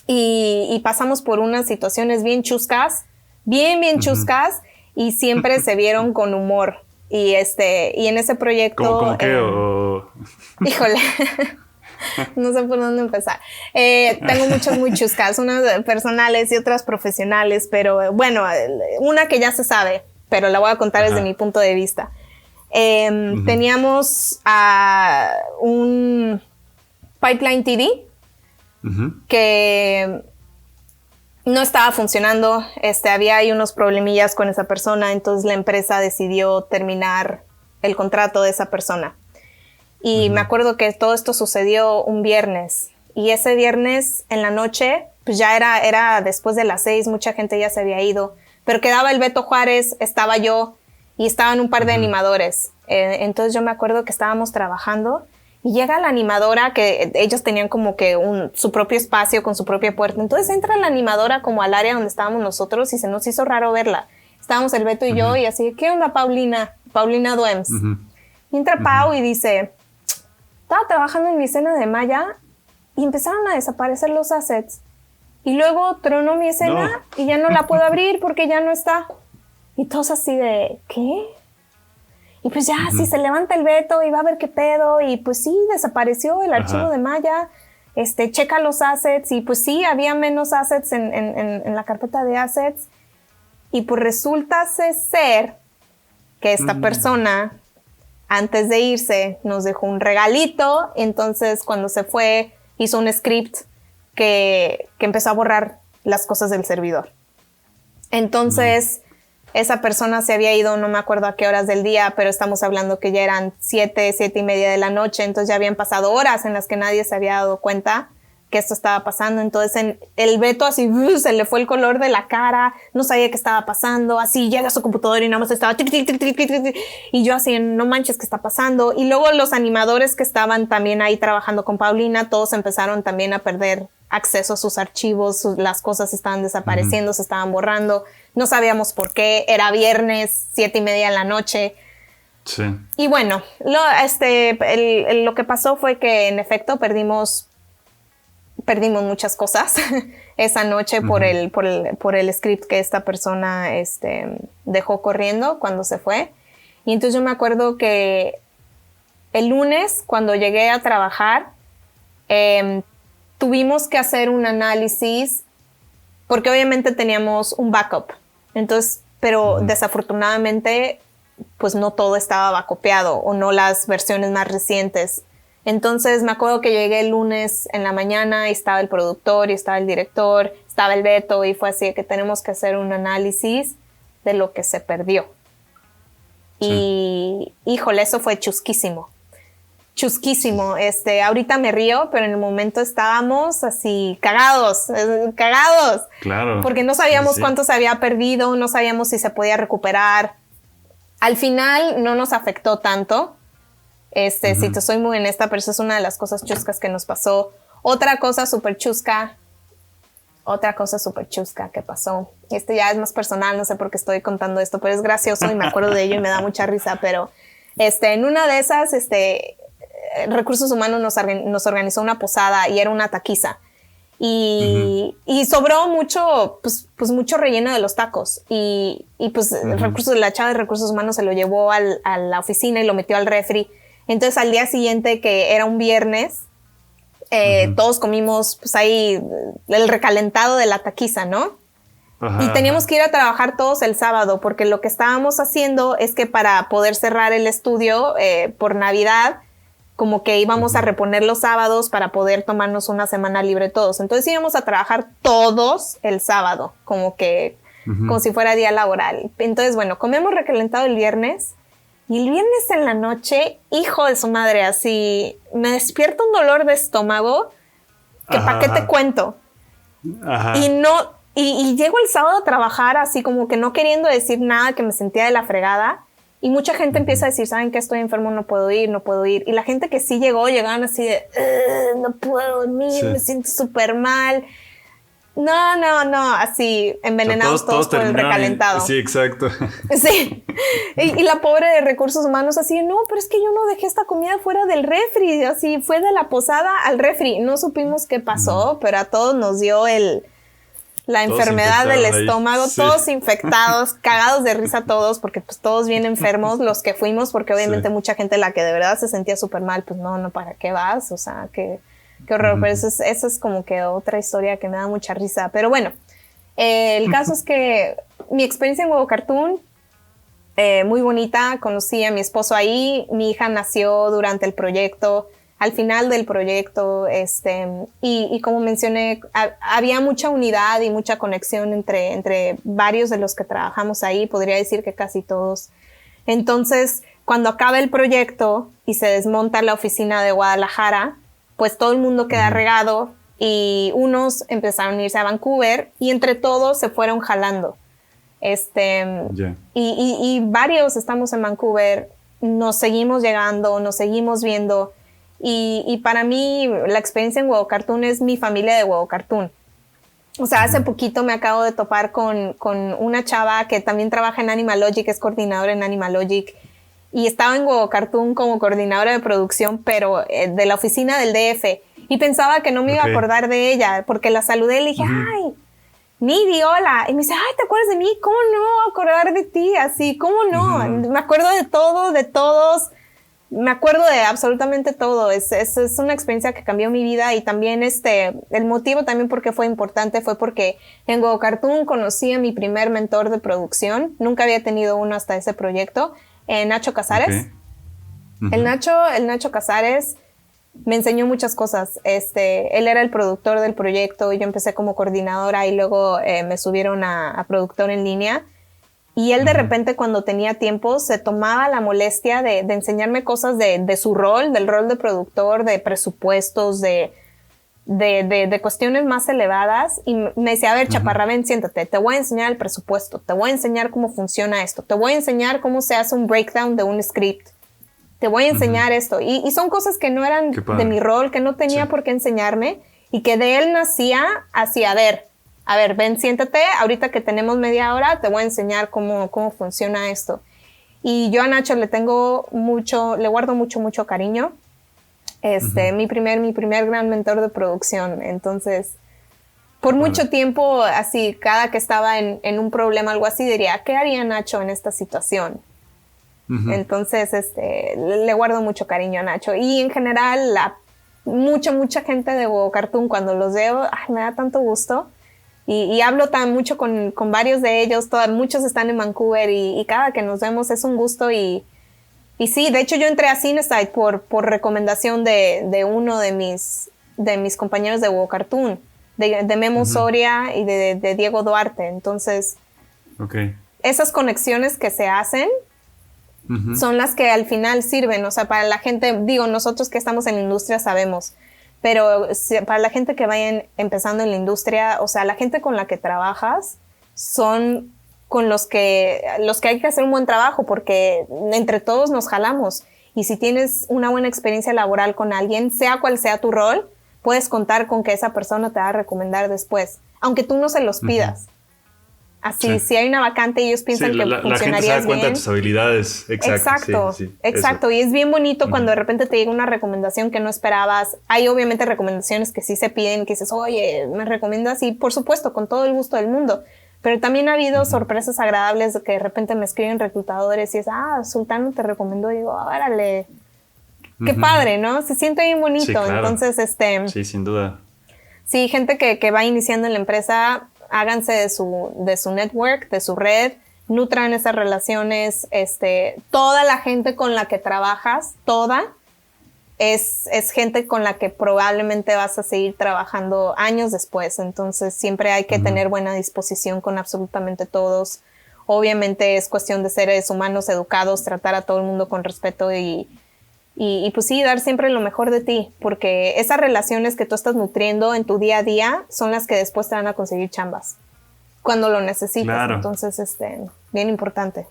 Y pasamos por unas situaciones bien chuscas, bien chuscas, y siempre se vieron con humor. Y en ese proyecto... ¿Cómo qué? Híjole... No sé por dónde empezar. Tengo muchas muy chuscas, unas personales y otras profesionales, pero bueno, una que ya se sabe, pero la voy a contar desde mi punto de vista. Teníamos un Pipeline TV que no estaba funcionando. Había ahí unos problemillas con esa persona, entonces la empresa decidió terminar el contrato de esa persona. Y me acuerdo que todo esto sucedió un viernes. Y ese viernes en la noche, pues ya era después de las 6, mucha gente ya se había ido. Pero quedaba el Beto Juárez, estaba yo y estaban un par de animadores. Entonces yo me acuerdo que estábamos trabajando y llega la animadora, que ellos tenían como que su propio espacio con su propia puerta. Entonces entra la animadora como al área donde estábamos nosotros y se nos hizo raro verla. Estábamos el Beto y yo y así, ¿qué onda, Paulina? Paulina Duems. Y entra Pau y dice... Estaba trabajando en mi escena de Maya y empezaron a desaparecer los assets. Y luego tronó mi escena y ya no la puedo abrir porque ya no está. Y todos así de, ¿qué? Y pues ya, sí, se levanta el Beto y va a ver qué pedo. Y pues sí, desapareció el archivo de Maya. checa los assets. Y pues sí, había menos assets en la carpeta de assets. Y pues resulta ser que esta persona, antes de irse, nos dejó un regalito. Entonces, cuando se fue, hizo un script que empezó a borrar las cosas del servidor. Entonces, esa persona se había ido, no me acuerdo a qué horas del día, pero estamos hablando que ya eran 7:30 de la noche. Entonces ya habían pasado horas en las que nadie se había dado cuenta que esto estaba pasando. Entonces el Beto así se le fue el color de la cara, no sabía qué estaba pasando, así llega a su computadora y nada más estaba tic, tic, tic, tic, tic, tic, y yo así, no manches, ¿qué está pasando? Y luego los animadores que estaban también ahí trabajando con Paulina, todos empezaron también a perder acceso a sus archivos, las cosas estaban desapareciendo, se estaban borrando, no sabíamos por qué, era viernes, 7:30 de la noche. Sí. Y bueno, lo que pasó fue que en efecto perdimos muchas cosas esa noche por el script que esta persona dejó corriendo cuando se fue. Y entonces yo me acuerdo que el lunes, cuando llegué a trabajar, tuvimos que hacer un análisis porque obviamente teníamos un backup. Entonces, pero desafortunadamente, pues no todo estaba backupeado o no las versiones más recientes. Entonces me acuerdo que llegué el lunes en la mañana y estaba el productor y estaba el director, estaba el Beto y fue así que tenemos que hacer un análisis de lo que se perdió. Sí. Y híjole, eso fue chusquísimo. Chusquísimo. Ahorita me río, pero en el momento estábamos así cagados. Claro. Porque no sabíamos cuánto se había perdido, no sabíamos si se podía recuperar. Al final no nos afectó tanto. Si te soy muy honesta, pero eso es una de las cosas chuscas que nos pasó. Otra cosa súper chusca que pasó. Ya es más personal, no sé por qué estoy contando esto, pero es gracioso y me acuerdo de ello y me da mucha risa. Pero en una de esas, Recursos Humanos nos organizó una posada y era una taquiza. Y sobró mucho, pues mucho relleno de los tacos. Y pues la chava de Recursos Humanos se lo llevó a la oficina y lo metió al refri. Entonces al día siguiente, que era un viernes, todos comimos pues ahí el recalentado de la taquiza, ¿no? Y teníamos que ir a trabajar todos el sábado, porque lo que estábamos haciendo es que para poder cerrar el estudio por Navidad, como que íbamos a reponer los sábados para poder tomarnos una semana libre todos. Entonces íbamos a trabajar todos el sábado, como si fuera día laboral. Entonces, bueno, comemos recalentado el viernes. Y el viernes en la noche, hijo de su madre, así, me despierta un dolor de estómago que ¿para qué te cuento? Y llego el sábado a trabajar así como que no queriendo decir nada, que me sentía de la fregada. Y mucha gente empieza a decir, ¿saben qué? Estoy enfermo, no puedo ir. Y la gente que sí llegaban así de, no puedo dormir, me siento súper mal. No, así envenenados todos por el recalentado. Sí, exacto. Sí. Y la pobre de Recursos Humanos así, no, pero es que yo no dejé esta comida fuera del refri, así fue de la posada al refri. No supimos qué pasó, pero a todos nos dio la enfermedad del estómago, todos infectados, cagados de risa todos, porque pues todos bien enfermos los que fuimos, porque obviamente mucha gente la que de verdad se sentía súper mal, pues no, ¿para qué vas? O sea, qué horror, pero eso es como que otra historia que me da mucha risa. Pero bueno, el caso es que mi experiencia en Huevo Cartoon, muy bonita, conocí a mi esposo ahí, mi hija nació durante el proyecto, al final del proyecto, y como mencioné, había mucha unidad y mucha conexión entre varios de los que trabajamos ahí, podría decir que casi todos. Entonces, cuando acaba el proyecto y se desmonta la oficina de Guadalajara, pues todo el mundo queda regado y unos empezaron a irse a Vancouver y entre todos se fueron jalando. Y varios estamos en Vancouver, nos seguimos llegando, nos seguimos viendo. Y para mí la experiencia en Huevo Cartoon es mi familia de Huevo Cartoon. O sea, hace poquito me acabo de topar con una chava que también trabaja en Animalogic, es coordinadora en Animalogic, y estaba en Huevo Cartoon como coordinadora de producción, pero de la oficina del DF. Y pensaba que no me iba a acordar de ella, porque la saludé y le dije, ay, Midi, hola. Y me dice, ay, ¿te acuerdas de mí? ¿Cómo no acordar de ti? Así, ¿cómo no? Me acuerdo de todo, de todos. me acuerdo de absolutamente todo. Es una experiencia que cambió mi vida y también el motivo también porque fue importante fue porque en Go Cartoon conocí a mi primer mentor de producción. Nunca había tenido uno hasta ese proyecto, Nacho Casares. Okay. Uh-huh. El Nacho Casares me enseñó muchas cosas. Él era el productor del proyecto y yo empecé como coordinadora y luego me subieron a productor en línea. Y él de repente cuando tenía tiempo se tomaba la molestia de enseñarme cosas de su rol, del rol de productor, de presupuestos, de cuestiones más elevadas. Y me decía, a ver, chaparra, ven, siéntate, te voy a enseñar el presupuesto, te voy a enseñar cómo funciona esto, te voy a enseñar cómo se hace un breakdown de un script, te voy a enseñar esto. Y son cosas que no eran de mi rol, que no tenía por qué enseñarme y que de él nacía hacia, a ver, ven, siéntate, ahorita que tenemos media hora te voy a enseñar cómo funciona esto. Y yo a Nacho le guardo mucho cariño. Mi primer gran mentor de producción. Entonces, por mucho tiempo, así, cada que estaba en un problema, algo así, diría, ¿qué haría Nacho en esta situación? Entonces, le guardo mucho cariño a Nacho. Y en general, mucha gente de Go Cartoon, cuando los veo, me da tanto gusto. Y hablo tan mucho con varios de ellos, muchos están en Vancouver y cada que nos vemos es un gusto y sí, de hecho yo entré a Cinesite por recomendación de uno de mis compañeros de Go Cartoon, de Memo Soria y de Diego Duarte. Entonces, esas conexiones que se hacen son las que al final sirven, o sea, para la gente, digo, nosotros que estamos en la industria sabemos. Pero para la gente que vayan empezando en la industria, o sea, la gente con la que trabajas son con los que hay que hacer un buen trabajo porque entre todos nos jalamos. Y si tienes una buena experiencia laboral con alguien, sea cual sea tu rol, puedes contar con que esa persona te va a recomendar después, aunque tú no se los pidas. Así, si hay una vacante y ellos piensan que funcionarías bien. La gente se da cuenta de tus habilidades. Exacto. Y es bien bonito cuando de repente te llega una recomendación que no esperabas. Hay obviamente recomendaciones que sí se piden, que dices, oye, ¿me recomiendas? Y por supuesto, con todo el gusto del mundo. Pero también ha habido sorpresas agradables de que de repente me escriben reclutadores y es, Sultano te recomendó. Y digo, órale, qué padre, ¿no? Se siente bien bonito. Sí, claro. Entonces, sí, sin duda. Sí, gente que va iniciando en la empresa, háganse de su network, de su red, nutran esas relaciones. Toda la gente con la que trabajas, es gente con la que probablemente vas a seguir trabajando años después. Entonces siempre hay que tener buena disposición con absolutamente todos. Obviamente es cuestión de seres humanos educados, tratar a todo el mundo con respeto y pues sí, dar siempre lo mejor de ti, porque esas relaciones que tú estás nutriendo en tu día a día son las que después te van a conseguir chambas cuando lo necesitas. Claro. Entonces, bien importante.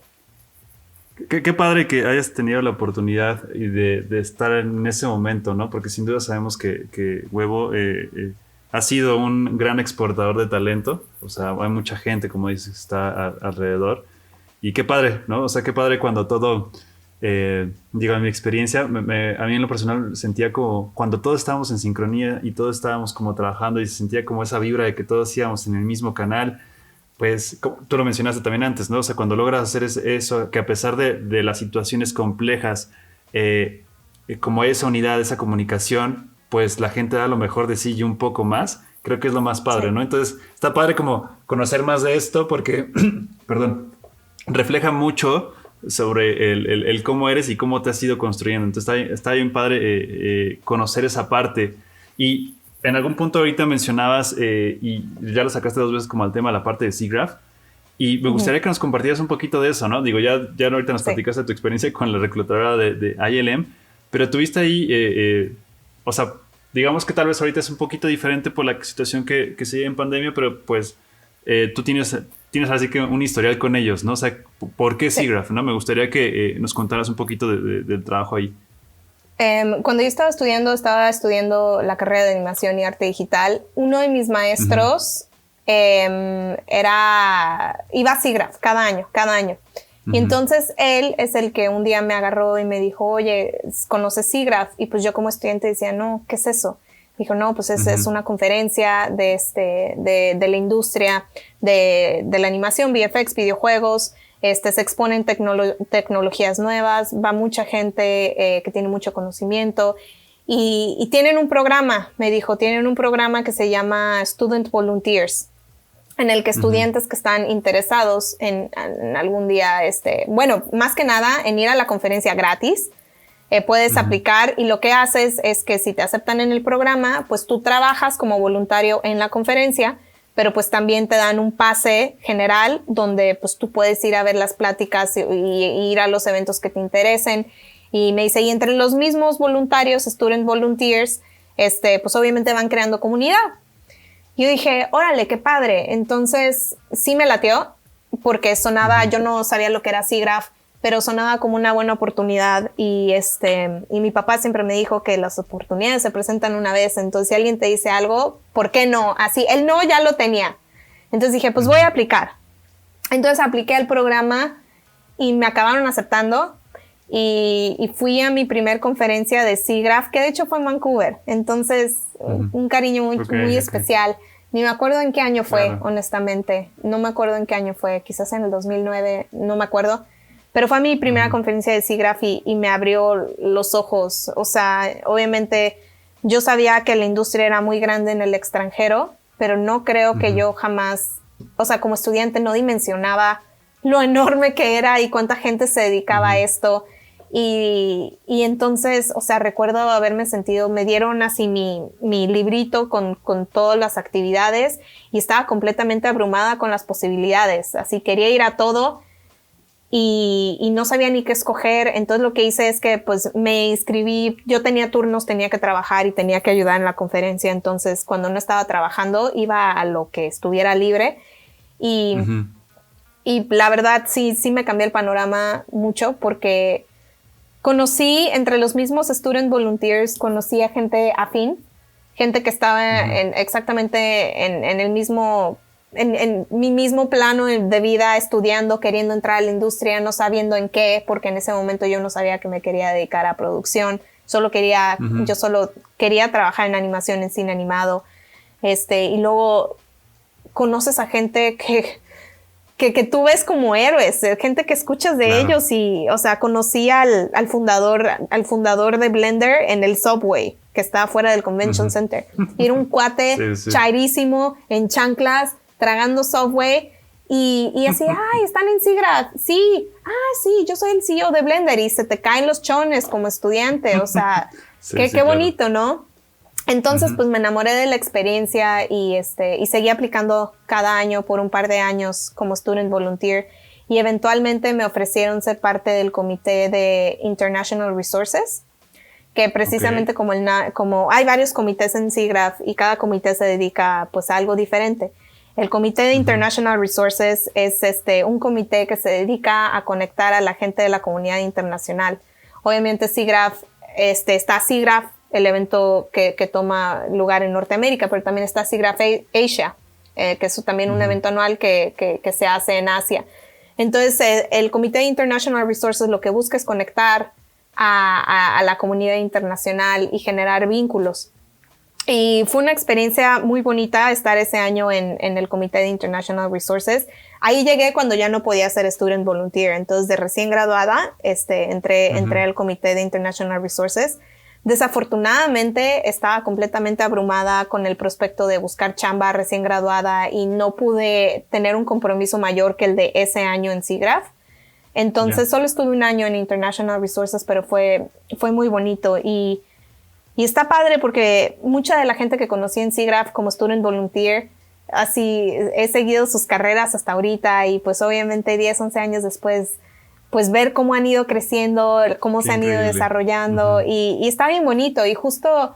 Qué padre que hayas tenido la oportunidad de estar en ese momento, ¿no? Porque sin duda sabemos que Huevo ha sido un gran exportador de talento. O sea, hay mucha gente, como dices, que está alrededor. Y qué padre, ¿no? O sea, qué padre cuando todo... digo, en mi experiencia, a mí en lo personal sentía como cuando todos estábamos en sincronía y todos estábamos como trabajando y se sentía como esa vibra de que todos íbamos en el mismo canal, pues tú lo mencionaste también antes, ¿no? O sea, cuando logras hacer eso, que a pesar de las situaciones complejas, como esa unidad, esa comunicación, pues la gente da lo mejor de sí y un poco más, creo que es lo más padre, ¿no? Entonces está padre como conocer más de esto porque, perdón, refleja mucho sobre el cómo eres y cómo te has ido construyendo. Entonces está bien padre conocer esa parte. Y en algún punto ahorita mencionabas, y ya lo sacaste 2 veces como al tema de la parte de SIGGRAPH, y me gustaría que nos compartieras un poquito de eso, ¿no? Digo, ya ahorita nos platicaste de tu experiencia con la reclutadora de ILM, pero tuviste ahí, o sea, digamos que tal vez ahorita es un poquito diferente por la situación que se lleva en pandemia, pero pues tú tienes así que un historial con ellos, ¿no? O sea, ¿por qué SIGGRAPH, no? Me gustaría que nos contaras un poquito del trabajo ahí. Cuando yo estaba estudiando la carrera de animación y arte digital, uno de mis maestros iba a SIGGRAPH cada año. Y entonces él es el que un día me agarró y me dijo, oye, ¿conoces SIGGRAPH? Y pues yo como estudiante decía, no, ¿qué es eso? Dijo, no, pues es una conferencia de la industria de la animación, VFX, videojuegos. se exponen tecnologías nuevas, va mucha gente que tiene mucho conocimiento y tienen un programa, me dijo, tienen un programa que se llama Student Volunteers, en el que estudiantes que están interesados en algún día, bueno, más que nada en ir a la conferencia gratis, puedes aplicar y lo que haces es que si te aceptan en el programa, pues tú trabajas como voluntario en la conferencia, pero pues también te dan un pase general donde pues tú puedes ir a ver las pláticas y ir a los eventos que te interesen. Y me dice, y entre los mismos voluntarios, Student Volunteers, pues obviamente van creando comunidad. Yo dije, órale, qué padre. Entonces sí me latió porque sonaba, yo no sabía lo que era SIGGRAPH, pero sonaba como una buena oportunidad y mi papá siempre me dijo que las oportunidades se presentan una vez, entonces si alguien te dice algo, ¿por qué no? Así, el no ya lo tenía. Entonces dije, pues voy a aplicar. Entonces apliqué al programa y me acabaron aceptando y fui a mi primer conferencia de SIGGRAPH, que de hecho fue en Vancouver. Entonces, un cariño muy especial. Ni me acuerdo en qué año fue, honestamente. No me acuerdo en qué año fue, quizás en el 2009, no me acuerdo. Pero fue mi primera conferencia de SIGGRAPH y me abrió los ojos. O sea, obviamente yo sabía que la industria era muy grande en el extranjero, pero no creo que yo jamás, o sea, como estudiante no dimensionaba lo enorme que era y cuánta gente se dedicaba a esto. Y entonces, o sea, recuerdo haberme sentido, me dieron así mi librito con todas las actividades y estaba completamente abrumada con las posibilidades. Así quería ir a todo. Y no sabía ni qué escoger, entonces lo que hice es que pues me inscribí, yo tenía turnos, tenía que trabajar y tenía que ayudar en la conferencia, entonces cuando no estaba trabajando iba a lo que estuviera libre y la verdad sí me cambió el panorama mucho porque conocí entre los mismos Student Volunteers, conocí a gente afín, gente que estaba exactamente en el mismo... En mi mismo plano de vida, estudiando, queriendo entrar a la industria, no sabiendo en qué, porque en ese momento yo no sabía que me quería dedicar a producción, yo solo quería trabajar en animación, en cine animado, y luego conoces a gente que tú ves como héroes, gente que escuchas de ellos y, o sea, conocí al fundador de Blender en el subway, que estaba fuera del Convention Center, y era un cuate chairísimo, en chanclas, tragando Subway y así, ay, están en SIGGRAPH, sí, sí, yo soy el CEO de Blender y se te caen los chones como estudiante, o sea, qué bonito, ¿no? Entonces, pues me enamoré de la experiencia y seguí aplicando cada año por un par de años como Student Volunteer y eventualmente me ofrecieron ser parte del comité de International Resources, que precisamente como hay varios comités en SIGGRAPH y cada comité se dedica pues a algo diferente. El Comité de International Resources es un comité que se dedica a conectar a la gente de la comunidad internacional. Obviamente SIGGRAPH, está SIGGRAPH, el evento que toma lugar en Norteamérica, pero también está SIGGRAPH Asia, que es también un evento anual que se hace en Asia. Entonces, el Comité de International Resources lo que busca es conectar a la comunidad internacional y generar vínculos. Y fue una experiencia muy bonita estar ese año en el Comité de International Resources. Ahí llegué cuando ya no podía ser Student Volunteer. Entonces, de recién graduada, entré al Comité de International Resources. Desafortunadamente, estaba completamente abrumada con el prospecto de buscar chamba recién graduada y no pude tener un compromiso mayor que el de ese año en SIGGRAPH. Entonces, solo estuve un año en International Resources, pero fue muy bonito y está padre porque mucha de la gente que conocí en SIGGRAPH como Student Volunteer, así he seguido sus carreras hasta ahorita y pues obviamente 10, 11 años después, pues ver cómo han ido creciendo, cómo se han ido desarrollando y está bien bonito y justo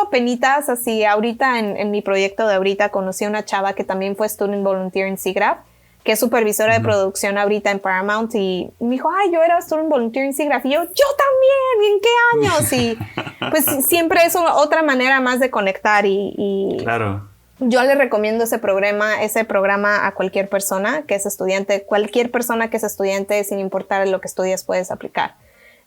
apenitas, así ahorita en mi proyecto de ahorita conocí a una chava que también fue Student Volunteer en SIGGRAPH, que es supervisora de producción ahorita en Paramount y me dijo, ay, yo era Student Volunteer en SIGGRAPH y yo también, ¿en qué años? Y pues siempre es otra manera más de conectar y claro. Yo le recomiendo ese programa a cualquier persona que es estudiante, cualquier persona que es estudiante, sin importar lo que estudies, puedes aplicar.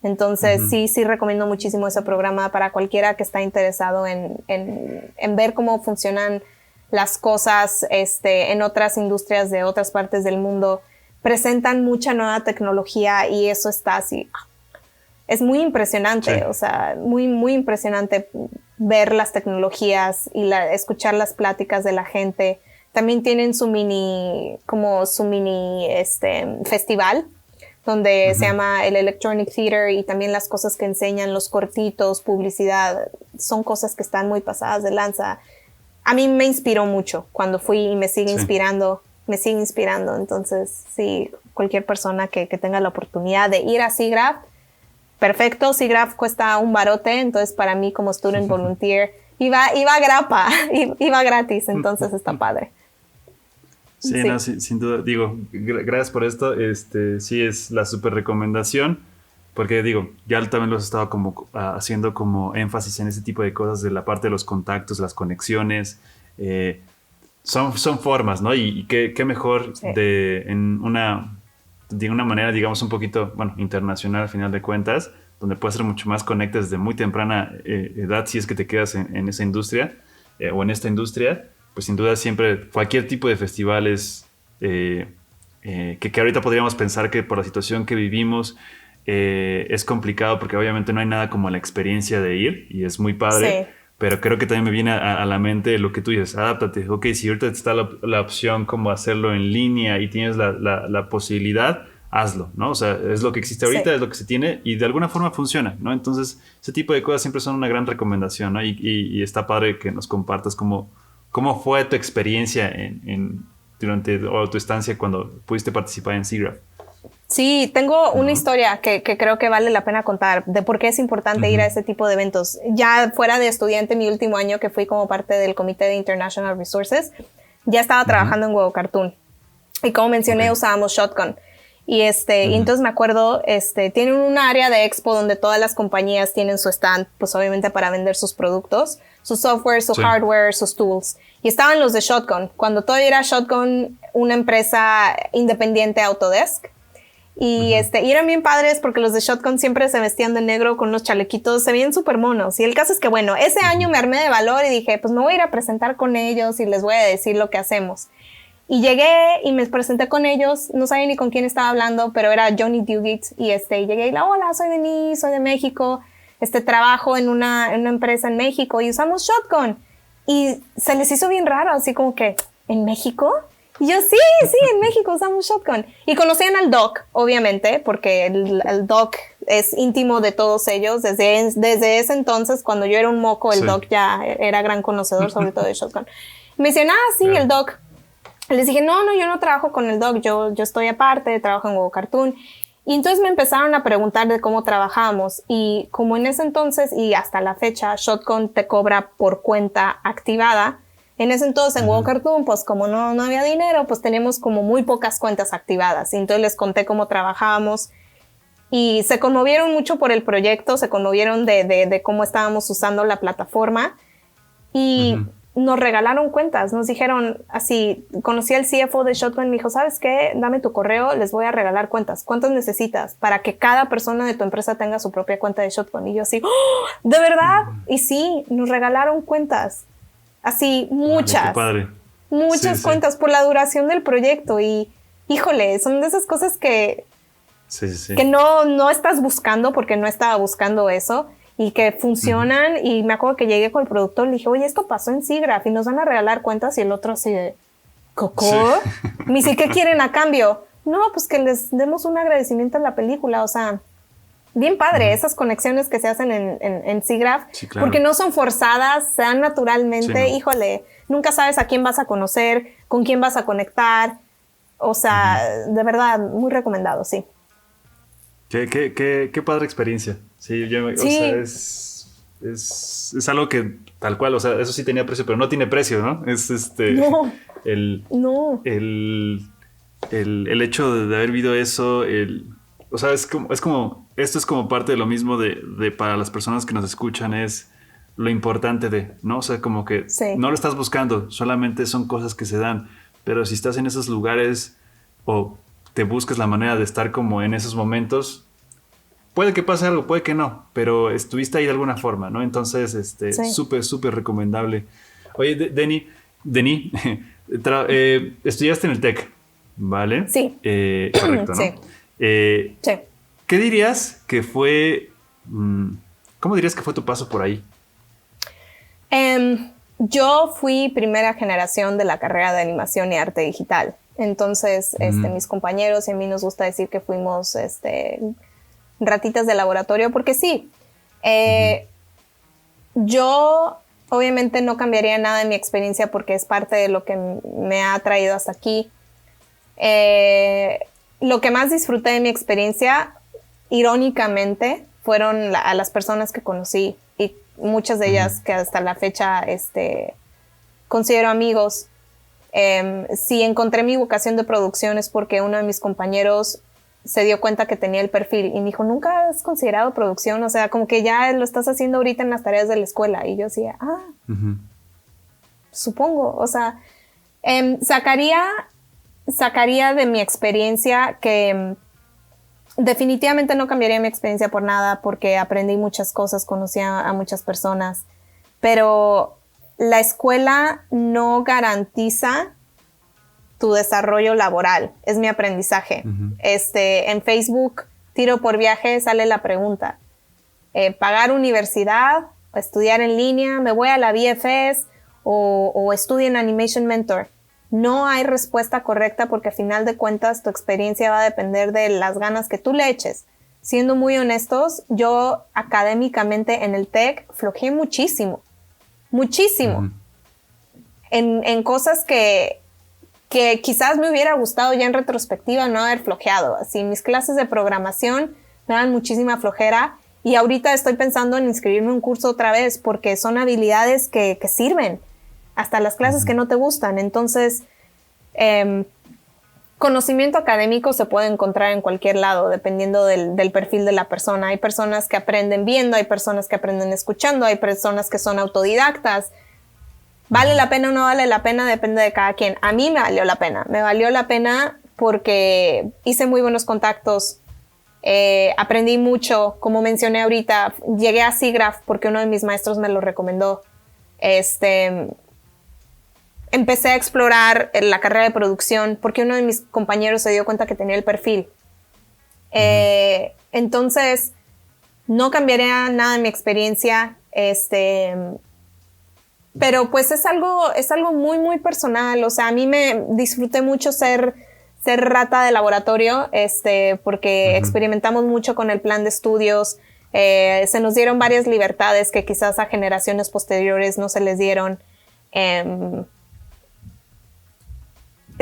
Entonces, sí recomiendo muchísimo ese programa para cualquiera que está interesado en ver cómo funcionan las cosas en otras industrias de otras partes del mundo. presentan mucha nueva tecnología y eso está así. Es muy impresionante, o sea, muy, muy impresionante ver las tecnologías y escuchar las pláticas de la gente. También tienen su mini festival, donde se llama el Electronic Theater, y también las cosas que enseñan, los cortitos, publicidad, son cosas que están muy pasadas de lanza. A mí me inspiró mucho cuando fui y me sigue inspirando. Entonces, sí, cualquier persona que tenga la oportunidad de ir a SIGGRAPH, perfecto. SIGGRAPH cuesta un barote, entonces para mí como student volunteer iba grapa, iba gratis, entonces está padre. Sí, no, sin duda, digo, gracias por esto, sí es la súper recomendación, porque digo, ya también los he estado como haciendo como énfasis en ese tipo de cosas de la parte de los contactos, las conexiones, son formas, ¿no? Y qué mejor de una manera, digamos, un poquito, bueno, internacional al final de cuentas, donde puedes hacer mucho más conectes desde muy temprana edad si es que te quedas en esa industria o en esta industria. Pues sin duda siempre cualquier tipo de festivales que ahorita podríamos pensar que por la situación que vivimos es complicado porque obviamente no hay nada como la experiencia de ir y es muy padre, pero creo que también me viene a la mente lo que tú dices, adáptate, ok, si ahorita está la opción como hacerlo en línea y tienes la posibilidad, hazlo, ¿no? O sea, es lo que existe ahorita, es lo que se tiene y de alguna forma funciona, ¿no? Entonces ese tipo de cosas siempre son una gran recomendación, ¿no? Y está padre que nos compartas ¿Cómo fue tu experiencia durante tu estancia cuando pudiste participar en SIGGRAPH? Sí, tengo una historia que creo que vale la pena contar de por qué es importante ir a ese tipo de eventos. Ya fuera de estudiante, mi último año que fui como parte del comité de International Resources, ya estaba trabajando en Huevo Cartoon. Y como mencioné, usábamos Shotgun. Y y entonces me acuerdo, tienen un área de expo donde todas las compañías tienen su stand, pues obviamente para vender sus productos, su software, su hardware, sus tools. Y estaban los de Shotgun. Cuando todavía era Shotgun, una empresa independiente Autodesk. Y y eran bien padres porque los de Shotgun siempre se vestían de negro con unos chalequitos, se veían súper monos. Y el caso es que, bueno, ese año me armé de valor y dije, pues me voy a ir a presentar con ellos y les voy a decir lo que hacemos. Y llegué y me presenté con ellos, no sabía ni con quién estaba hablando, pero era Johnny Dugit. Y llegué y hola, soy Denise, soy de México, trabajo en una empresa en México y usamos Shotgun. Y se les hizo bien raro, así como que, ¿en México? Y yo, sí, en México usamos Shotgun. Y conocían al Doc, obviamente, porque el Doc es íntimo de todos ellos. Desde ese entonces, cuando yo era un moco, el Doc ya era gran conocedor, sobre todo de Shotgun. Y me decían, el Doc. Les dije, no, yo no trabajo con el Doc, yo estoy aparte, trabajo en Huevo Cartoon. Y entonces me empezaron a preguntar de cómo trabajábamos. Y como en ese entonces y hasta la fecha, Shotgun te cobra por cuenta activada. En ese entonces en Huevo Cartoon, pues como no había dinero, pues teníamos como muy pocas cuentas activadas. Y entonces les conté cómo trabajábamos. Y se conmovieron mucho por el proyecto, se conmovieron de cómo estábamos usando la plataforma. Y nos regalaron cuentas, nos dijeron así, conocí al CFO de Shotgun, me dijo, ¿sabes qué? Dame tu correo, les voy a regalar cuentas. ¿Cuántas necesitas? Para que cada persona de tu empresa tenga su propia cuenta de Shotgun. Y yo así, ¡oh! ¿De verdad? Y sí, nos regalaron cuentas. Así, muchas. Qué padre. Muchas cuentas por la duración del proyecto. Y, híjole, son de esas cosas que no estás buscando, porque no estaba buscando eso. Y que funcionan, y me acuerdo que llegué con el productor, le dije, oye, esto pasó en SIGGRAPH y nos van a regalar cuentas, y el otro así de, ¿Coco? Sí. Me dice, ¿qué quieren a cambio? No, pues que les demos un agradecimiento a la película, o sea, bien padre, esas conexiones que se hacen en SIGGRAPH, porque no son forzadas, se dan naturalmente, híjole, nunca sabes a quién vas a conocer, con quién vas a conectar, o sea, de verdad, muy recomendado, sí. Qué padre experiencia. Sí, o sea, es algo que tal cual, o sea, eso sí tenía precio, pero no tiene precio, ¿no? Es el hecho de haber vivido eso, o sea, esto es como parte de lo mismo de para las personas que nos escuchan, es lo importante ¿no? O sea, como que no lo estás buscando, solamente son cosas que se dan, pero si estás en esos lugares o te buscas la manera de estar como en esos momentos, puede que pase algo, puede que no, pero estuviste ahí de alguna forma, ¿no? Entonces, súper recomendable. Oye, Denis, estudiaste en el TEC, ¿vale? Sí. Correcto, ¿no? Sí. Sí. ¿Qué dirías que fue... ¿Cómo dirías que fue tu paso por ahí? Yo fui primera generación de la carrera de animación y arte digital. Entonces, mis compañeros y a mí nos gusta decir que fuimos ratitas de laboratorio, porque sí, yo obviamente no cambiaría nada de mi experiencia porque es parte de lo que me ha traído hasta aquí. Lo que más disfruté de mi experiencia, irónicamente, fueron a las personas que conocí y muchas de ellas que hasta la fecha considero amigos. Si encontré mi vocación de producción es porque uno de mis compañeros se dio cuenta que tenía el perfil y me dijo, ¿nunca has considerado producción? O sea, como que ya lo estás haciendo ahorita en las tareas de la escuela. Y yo decía, supongo. O sea, sacaría de mi experiencia que definitivamente no cambiaría mi experiencia por nada porque aprendí muchas cosas, conocí a muchas personas, pero la escuela no garantiza tu desarrollo laboral, es mi aprendizaje. En Facebook, tiro por viaje, sale la pregunta, ¿pagar universidad, estudiar en línea, me voy a la VFS o estudio en Animation Mentor? No hay respuesta correcta porque a final de cuentas tu experiencia va a depender de las ganas que tú le eches. Siendo muy honestos, yo académicamente en el TEC flojeé muchísimo. En cosas que quizás me hubiera gustado ya en retrospectiva no haber flojeado. Así, mis clases de programación me dan muchísima flojera y ahorita estoy pensando en inscribirme en un curso otra vez porque son habilidades que sirven. Hasta las clases que no te gustan. Entonces, conocimiento académico se puede encontrar en cualquier lado, dependiendo del perfil de la persona. Hay personas que aprenden viendo, hay personas que aprenden escuchando, hay personas que son autodidactas. ¿Vale la pena o no vale la pena? Depende de cada quien. A mí me valió la pena. Me valió la pena porque hice muy buenos contactos. Aprendí mucho. Como mencioné ahorita, llegué a SIGGRAPH porque uno de mis maestros me lo recomendó. Empecé a explorar la carrera de producción porque uno de mis compañeros se dio cuenta que tenía el perfil. Entonces, no cambiaría nada en mi experiencia, pero pues es algo muy, muy personal. O sea, a mí me disfruté mucho ser rata de laboratorio, porque experimentamos mucho con el plan de estudios. Se nos dieron varias libertades que quizás a generaciones posteriores no se les dieron.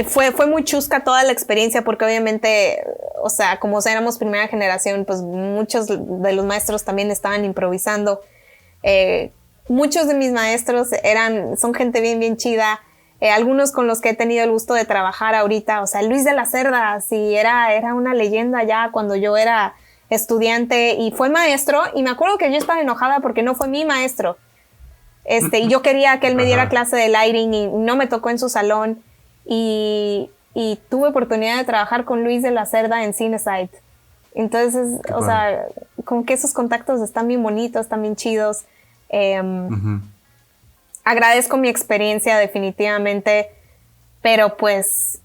Fue muy chusca toda la experiencia porque obviamente, o sea, como éramos primera generación, pues muchos de los maestros también estaban improvisando. Muchos de mis maestros son gente bien, bien chida. Algunos con los que he tenido el gusto de trabajar ahorita, o sea, Luis de la Cerda, sí, era una leyenda ya cuando yo era estudiante y fue maestro. Y me acuerdo que yo estaba enojada porque no fue mi maestro. Y yo quería que él me diera clase de lighting y no me tocó en su salón. Y tuve oportunidad de trabajar con Luis de la Cerda en CineSite. Entonces, o sea, como que esos contactos están bien bonitos, están bien chidos. Agradezco mi experiencia definitivamente, pero pues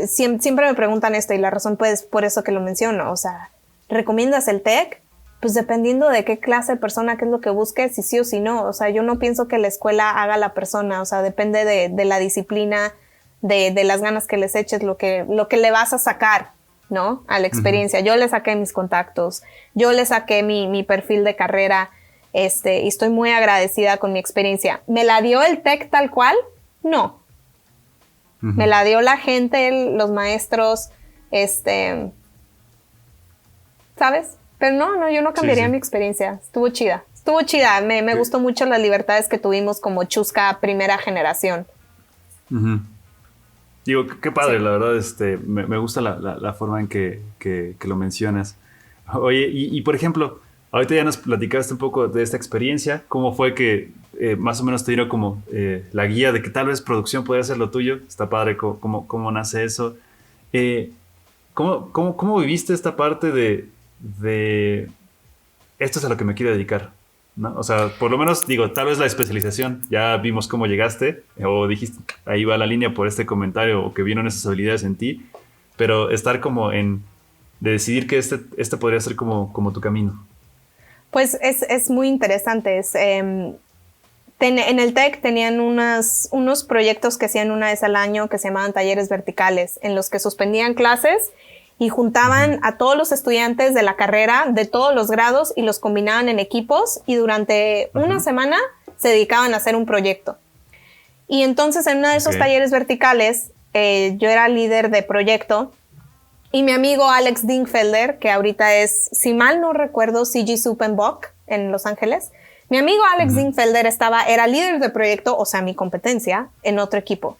siempre me preguntan esto y la razón pues por eso que lo menciono. O sea, ¿recomiendas el TEC? Pues dependiendo de qué clase de persona, qué es lo que busques, si sí o si no. O sea, yo no pienso que la escuela haga la persona. O sea, depende de la disciplina, de las ganas que les eches, lo que le vas a sacar, ¿no? A la experiencia. Yo le saqué mis contactos, yo le saqué mi perfil de carrera, y estoy muy agradecida con mi experiencia. ¿Me la dio el TEC tal cual? No. Me la dio la gente, los maestros, ¿sabes? Pero no, yo no cambiaría mi experiencia. Estuvo chida. Me gustó mucho las libertades que tuvimos como chusca primera generación. Digo, qué padre, la verdad, me gusta la forma en que lo mencionas. Oye, y por ejemplo, ahorita ya nos platicaste un poco de esta experiencia, cómo fue que más o menos te dieron como la guía de que tal vez producción podría ser lo tuyo. Está padre cómo nace eso. ¿Cómo viviste esta parte de esto es a lo que me quiero dedicar? ¿no? O sea, por lo menos, digo, tal vez la especialización, ya vimos cómo llegaste, o dijiste, ahí va la línea por este comentario, o que vieron esas habilidades en ti, pero estar como de decidir que este podría ser como tu camino. Pues es muy interesante. En el TEC tenían unos proyectos que hacían una vez al año que se llamaban talleres verticales, en los que suspendían clases y juntaban a todos los estudiantes de la carrera de todos los grados y los combinaban en equipos y durante una semana se dedicaban a hacer un proyecto. Y entonces en uno de esos talleres verticales yo era líder de proyecto y mi amigo Alex Dingfelder, que ahorita es, si mal no recuerdo, CG Soup and Buck en Los Ángeles. Mi amigo Alex Dingfelder era líder de proyecto, o sea, mi competencia, en otro equipo.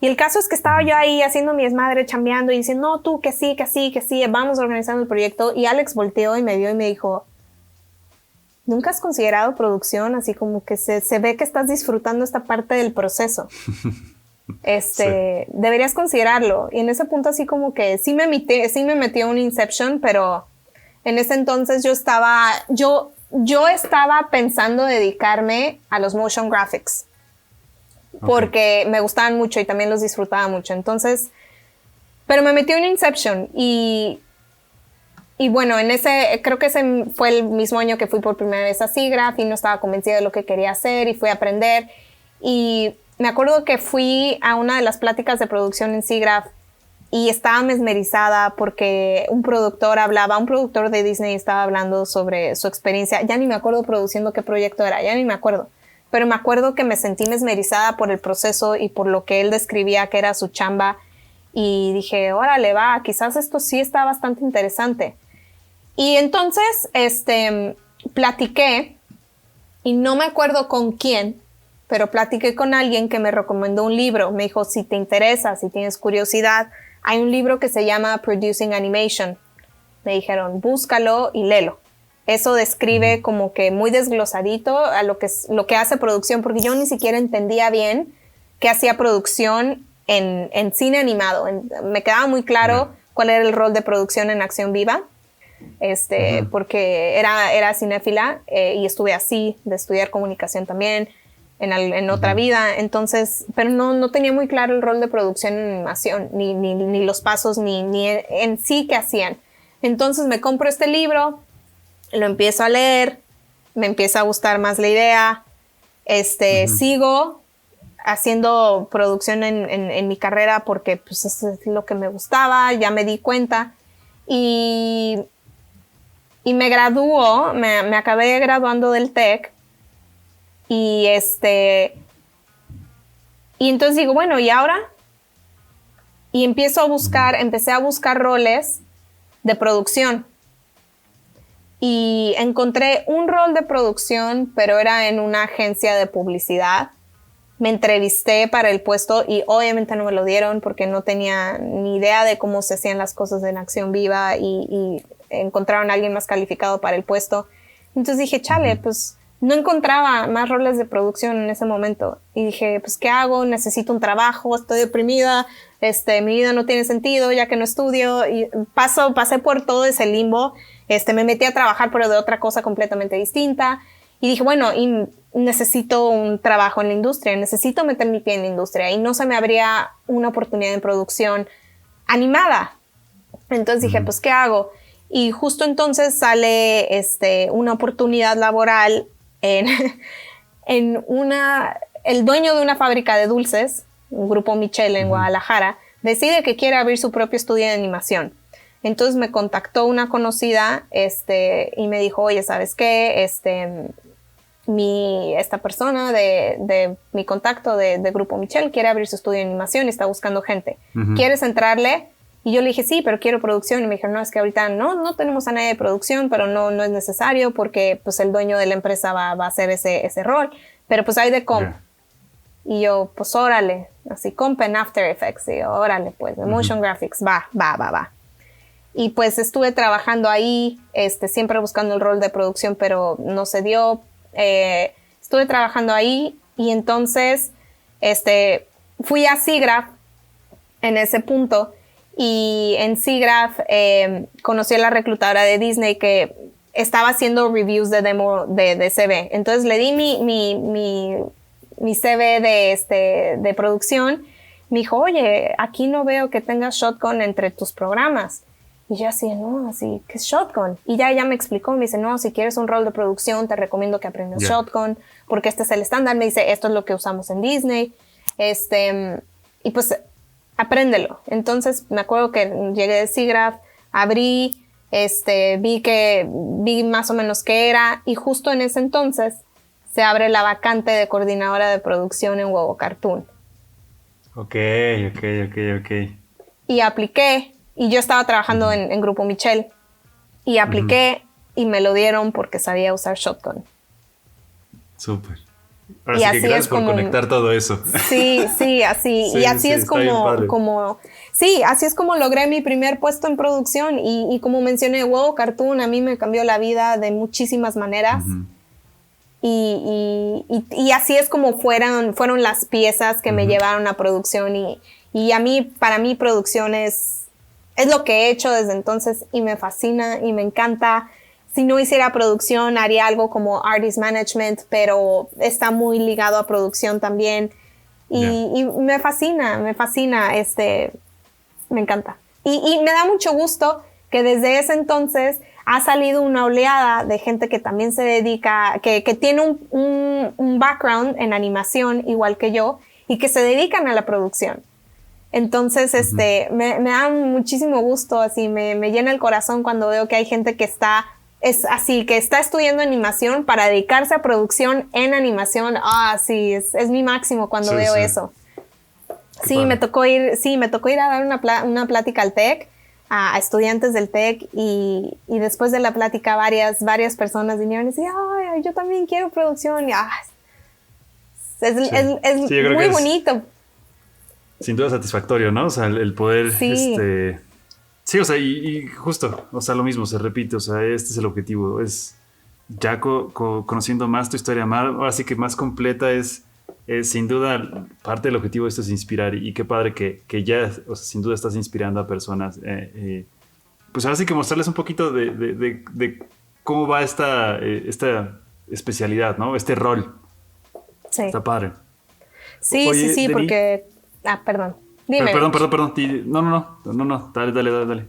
Y el caso es que estaba yo ahí haciendo mi desmadre, chambeando y diciendo, no, tú, que sí, vamos organizando el proyecto. Y Alex volteó y me vio y me dijo, ¿nunca has considerado producción? Así como que se ve que estás disfrutando esta parte del proceso. Sí. Deberías considerarlo. Y en ese punto así como que sí me metió un Inception, pero en ese entonces yo estaba pensando dedicarme a los motion graphics. Porque me gustaban mucho y también los disfrutaba mucho. Entonces, pero me metí en Inception y bueno, creo que ese fue el mismo año que fui por primera vez a SIGGRAPH y no estaba convencida de lo que quería hacer y fui a aprender. Y me acuerdo que fui a una de las pláticas de producción en SIGGRAPH y estaba mesmerizada porque un productor de Disney estaba hablando sobre su experiencia. Ya ni me acuerdo produciendo qué proyecto era, ya ni me acuerdo. Pero me acuerdo que me sentí mesmerizada por el proceso y por lo que él describía que era su chamba. Y dije, órale, va, quizás esto sí está bastante interesante. Y entonces, platiqué, y no me acuerdo con quién, pero platiqué con alguien que me recomendó un libro. Me dijo, si te interesa, si tienes curiosidad, hay un libro que se llama Producing Animation. Me dijeron, búscalo y léelo. Eso describe como que muy desglosadito a lo que hace producción, porque yo ni siquiera entendía bien qué hacía producción en cine animado. Me quedaba muy claro cuál era el rol de producción en acción viva, porque era cinéfila y estuve así de estudiar comunicación también en otra vida. Entonces, pero no tenía muy claro el rol de producción en animación, ni los pasos, ni en sí qué hacían. Entonces me compro este libro, lo empiezo a leer, me empieza a gustar más la idea, sigo haciendo producción en mi carrera porque pues eso es lo que me gustaba, ya me di cuenta y me graduó, me acabé graduando del TEC y entonces digo, bueno, ¿y ahora? Y empecé a buscar roles de producción. Y encontré un rol de producción, pero era en una agencia de publicidad. Me entrevisté para el puesto y obviamente no me lo dieron porque no tenía ni idea de cómo se hacían las cosas en acción viva y encontraron a alguien más calificado para el puesto. Entonces dije, chale, pues no encontraba más roles de producción en ese momento. Y dije, pues ¿qué hago? Necesito un trabajo, estoy deprimida, mi vida no tiene sentido ya que no estudio. Y pasé por todo ese limbo. Me metí a trabajar, pero de otra cosa completamente distinta. Y dije, bueno, y necesito un trabajo en la industria, necesito meter mi pie en la industria. Y no se me abría una oportunidad en producción animada. Entonces dije, pues, ¿qué hago? Y justo entonces sale una oportunidad laboral el dueño de una fábrica de dulces, un grupo Michel en Guadalajara, decide que quiere abrir su propio estudio de animación. Entonces me contactó una conocida y me dijo, oye, ¿sabes qué? Esta persona de mi contacto de Grupo Michel quiere abrir su estudio de animación y está buscando gente. ¿Quieres entrarle? Y yo le dije, sí, pero quiero producción. Y me dijeron, no, es que ahorita no tenemos a nadie de producción, pero no es necesario porque pues el dueño de la empresa va a hacer ese rol. Pero pues hay de comp. Yeah. Y yo, pues órale, así comp en After Effects. Y yo, órale, pues, de Motion Graphics, va. Y pues estuve trabajando ahí, siempre buscando el rol de producción, pero no se dio. Estuve trabajando ahí y entonces fui a SIGGRAPH en ese punto y en SIGGRAPH conocí a la reclutadora de Disney que estaba haciendo reviews de demo de CV. Entonces le di mi CV de producción. Me dijo, oye, aquí no veo que tengas Shotgun entre tus programas. Y yo así, no, así, ¿qué es Shotgun? Y ya ella me explicó, me dice, no, si quieres un rol de producción, te recomiendo que aprendas Shotgun, porque este es el estándar. Me dice, esto es lo que usamos en Disney. Y pues, apréndelo. Entonces, me acuerdo que llegué de SIGGRAPH, abrí, vi más o menos qué era, y justo en ese entonces se abre la vacante de coordinadora de producción en Huevo Cartoon. Ok. Y apliqué, y yo estaba trabajando en Grupo Michel, y apliqué, y me lo dieron porque sabía usar Shotgun. Súper. Ahora sí que gracias por conectar todo eso. Sí, así. Y así es así es como logré mi primer puesto en producción. Y como mencioné, Huevo Cartoon a mí me cambió la vida de muchísimas maneras. Y así es como fueron las piezas que me llevaron a producción. Y para mí producción es lo que he hecho desde entonces y me fascina y me encanta. Si no hiciera producción, haría algo como artist management, pero está muy ligado a producción también. Y me fascina, me encanta. Y me da mucho gusto que desde ese entonces ha salido una oleada de gente que también se dedica, que tiene un background en animación igual que yo y que se dedican a la producción. Entonces, me da muchísimo gusto, así me llena el corazón cuando veo que hay gente que está estudiando animación para dedicarse a producción en animación. Sí, es mi máximo cuando veo eso. Sí, me tocó ir a dar una plática al TEC, a estudiantes del TEC, y después de la plática varias personas vinieron y decían, ay, yo también quiero producción. Y, es muy bonito. Sin duda satisfactorio, ¿no? O sea, el poder, sí, o sea, y justo, o sea, lo mismo, se repite, o sea, este es el objetivo, es ya conociendo más tu historia, ahora sí que más completa es sin duda, parte del objetivo de esto es inspirar, y qué padre que ya, o sea, sin duda estás inspirando a personas, pues ahora sí que mostrarles un poquito de cómo va esta especialidad, ¿no? Este rol. Sí. Está padre. Sí, Oye, sí, porque... perdón. Dime. Perdón. No. Dale.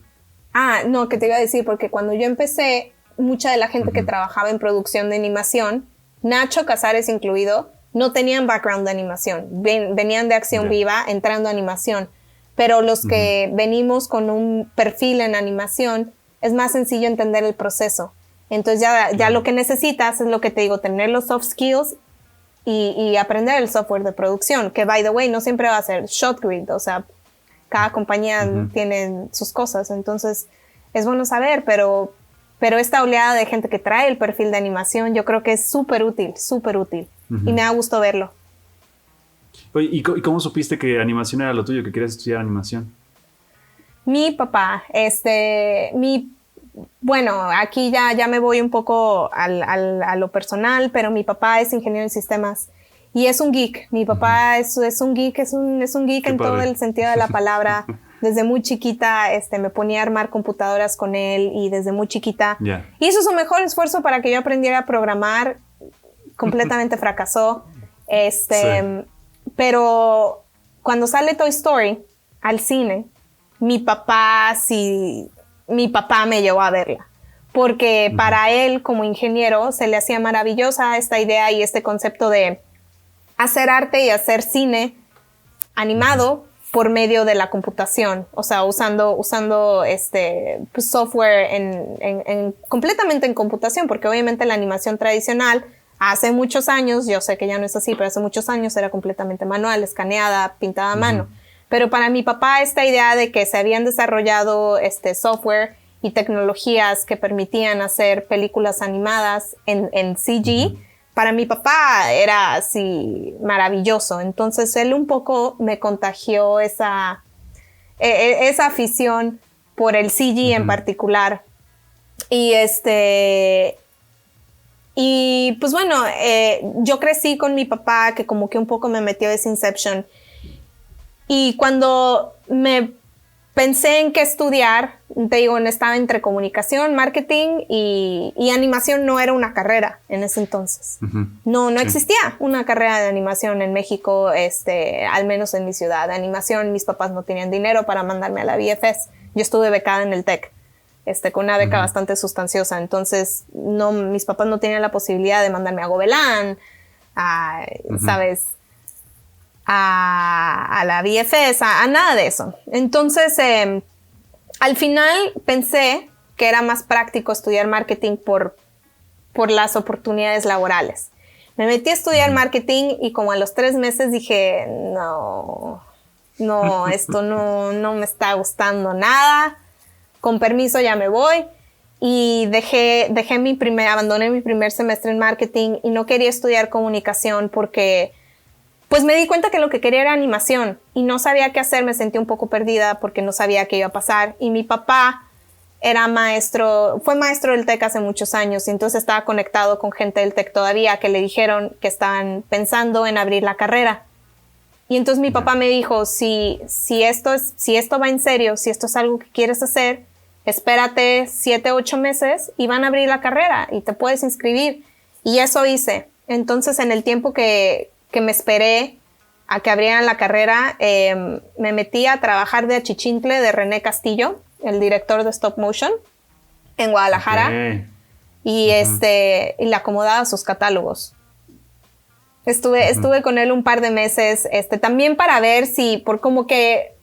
No, que te iba a decir, porque cuando yo empecé, mucha de la gente que trabajaba en producción de animación, Nacho Casares incluido, no tenían background de animación. Venían de acción viva, entrando a animación. Pero los que venimos con un perfil en animación, es más sencillo entender el proceso. Entonces ya lo que necesitas es lo que te digo, tener los soft skills y aprender el software de producción, que by the way no siempre va a ser ShotGrid, o sea, cada compañía tiene sus cosas, entonces es bueno saber, pero esta oleada de gente que trae el perfil de animación yo creo que es súper útil, y me da gusto verlo. Oye, ¿y cómo supiste que animación era lo tuyo, que querías estudiar animación? Mi papá, bueno, aquí ya me voy un poco a lo personal, pero mi papá es ingeniero en sistemas y es un geek. Mi papá es un geek, es un geek en todo el sentido de la palabra. Desde muy chiquita me ponía a armar computadoras con él y desde muy chiquita hizo su mejor esfuerzo para que yo aprendiera a programar. Completamente fracasó. Pero cuando sale Toy Story al cine, mi papá me llevó a verla, porque para él como ingeniero se le hacía maravillosa esta idea y este concepto de hacer arte y hacer cine animado por medio de la computación, o sea, usando pues software completamente en computación, porque obviamente la animación tradicional hace muchos años, yo sé que ya no es así, pero hace muchos años era completamente manual, escaneada, pintada a mano. Pero para mi papá esta idea de que se habían desarrollado software y tecnologías que permitían hacer películas animadas en CG, para mi papá era así maravilloso. Entonces él un poco me contagió esa afición por el CG en particular. Y pues bueno, yo crecí con mi papá que como que un poco me metió ese Inception. Y cuando me pensé en qué estudiar. Te digo, estaba entre comunicación, marketing y animación. No era una carrera en ese entonces. No existía una carrera de animación en México, al menos en mi ciudad. De animación, mis papás no tenían dinero para mandarme a la VFS. Yo estuve becada en el TEC, con una beca bastante sustanciosa. Entonces, mis papás no tenían la posibilidad de mandarme a Gobelán, ¿sabes? A la VFS, a nada de eso. Entonces, al final pensé que era más práctico estudiar marketing por las oportunidades laborales. Me metí a estudiar marketing y como a los 3 meses dije, no, esto no me está gustando nada. Con permiso, ya me voy. Y abandoné mi primer semestre en marketing y no quería estudiar comunicación porque pues me di cuenta que lo que quería era animación y no sabía qué hacer. Me sentí un poco perdida porque no sabía qué iba a pasar. Y mi papá fue maestro del TEC hace muchos años y entonces estaba conectado con gente del TEC todavía que le dijeron que estaban pensando en abrir la carrera. Y entonces mi papá me dijo, si esto va en serio, si esto es algo que quieres hacer, espérate 7, 8 meses y van a abrir la carrera y te puedes inscribir. Y eso hice. Entonces, en el tiempo que me esperé a que abrieran la carrera, me metí a trabajar de achichincle de René Castillo, el director de Stop Motion, en Guadalajara. Okay. Y le acomodaba sus catálogos. Estuve con él un par de meses, también para ver si, como que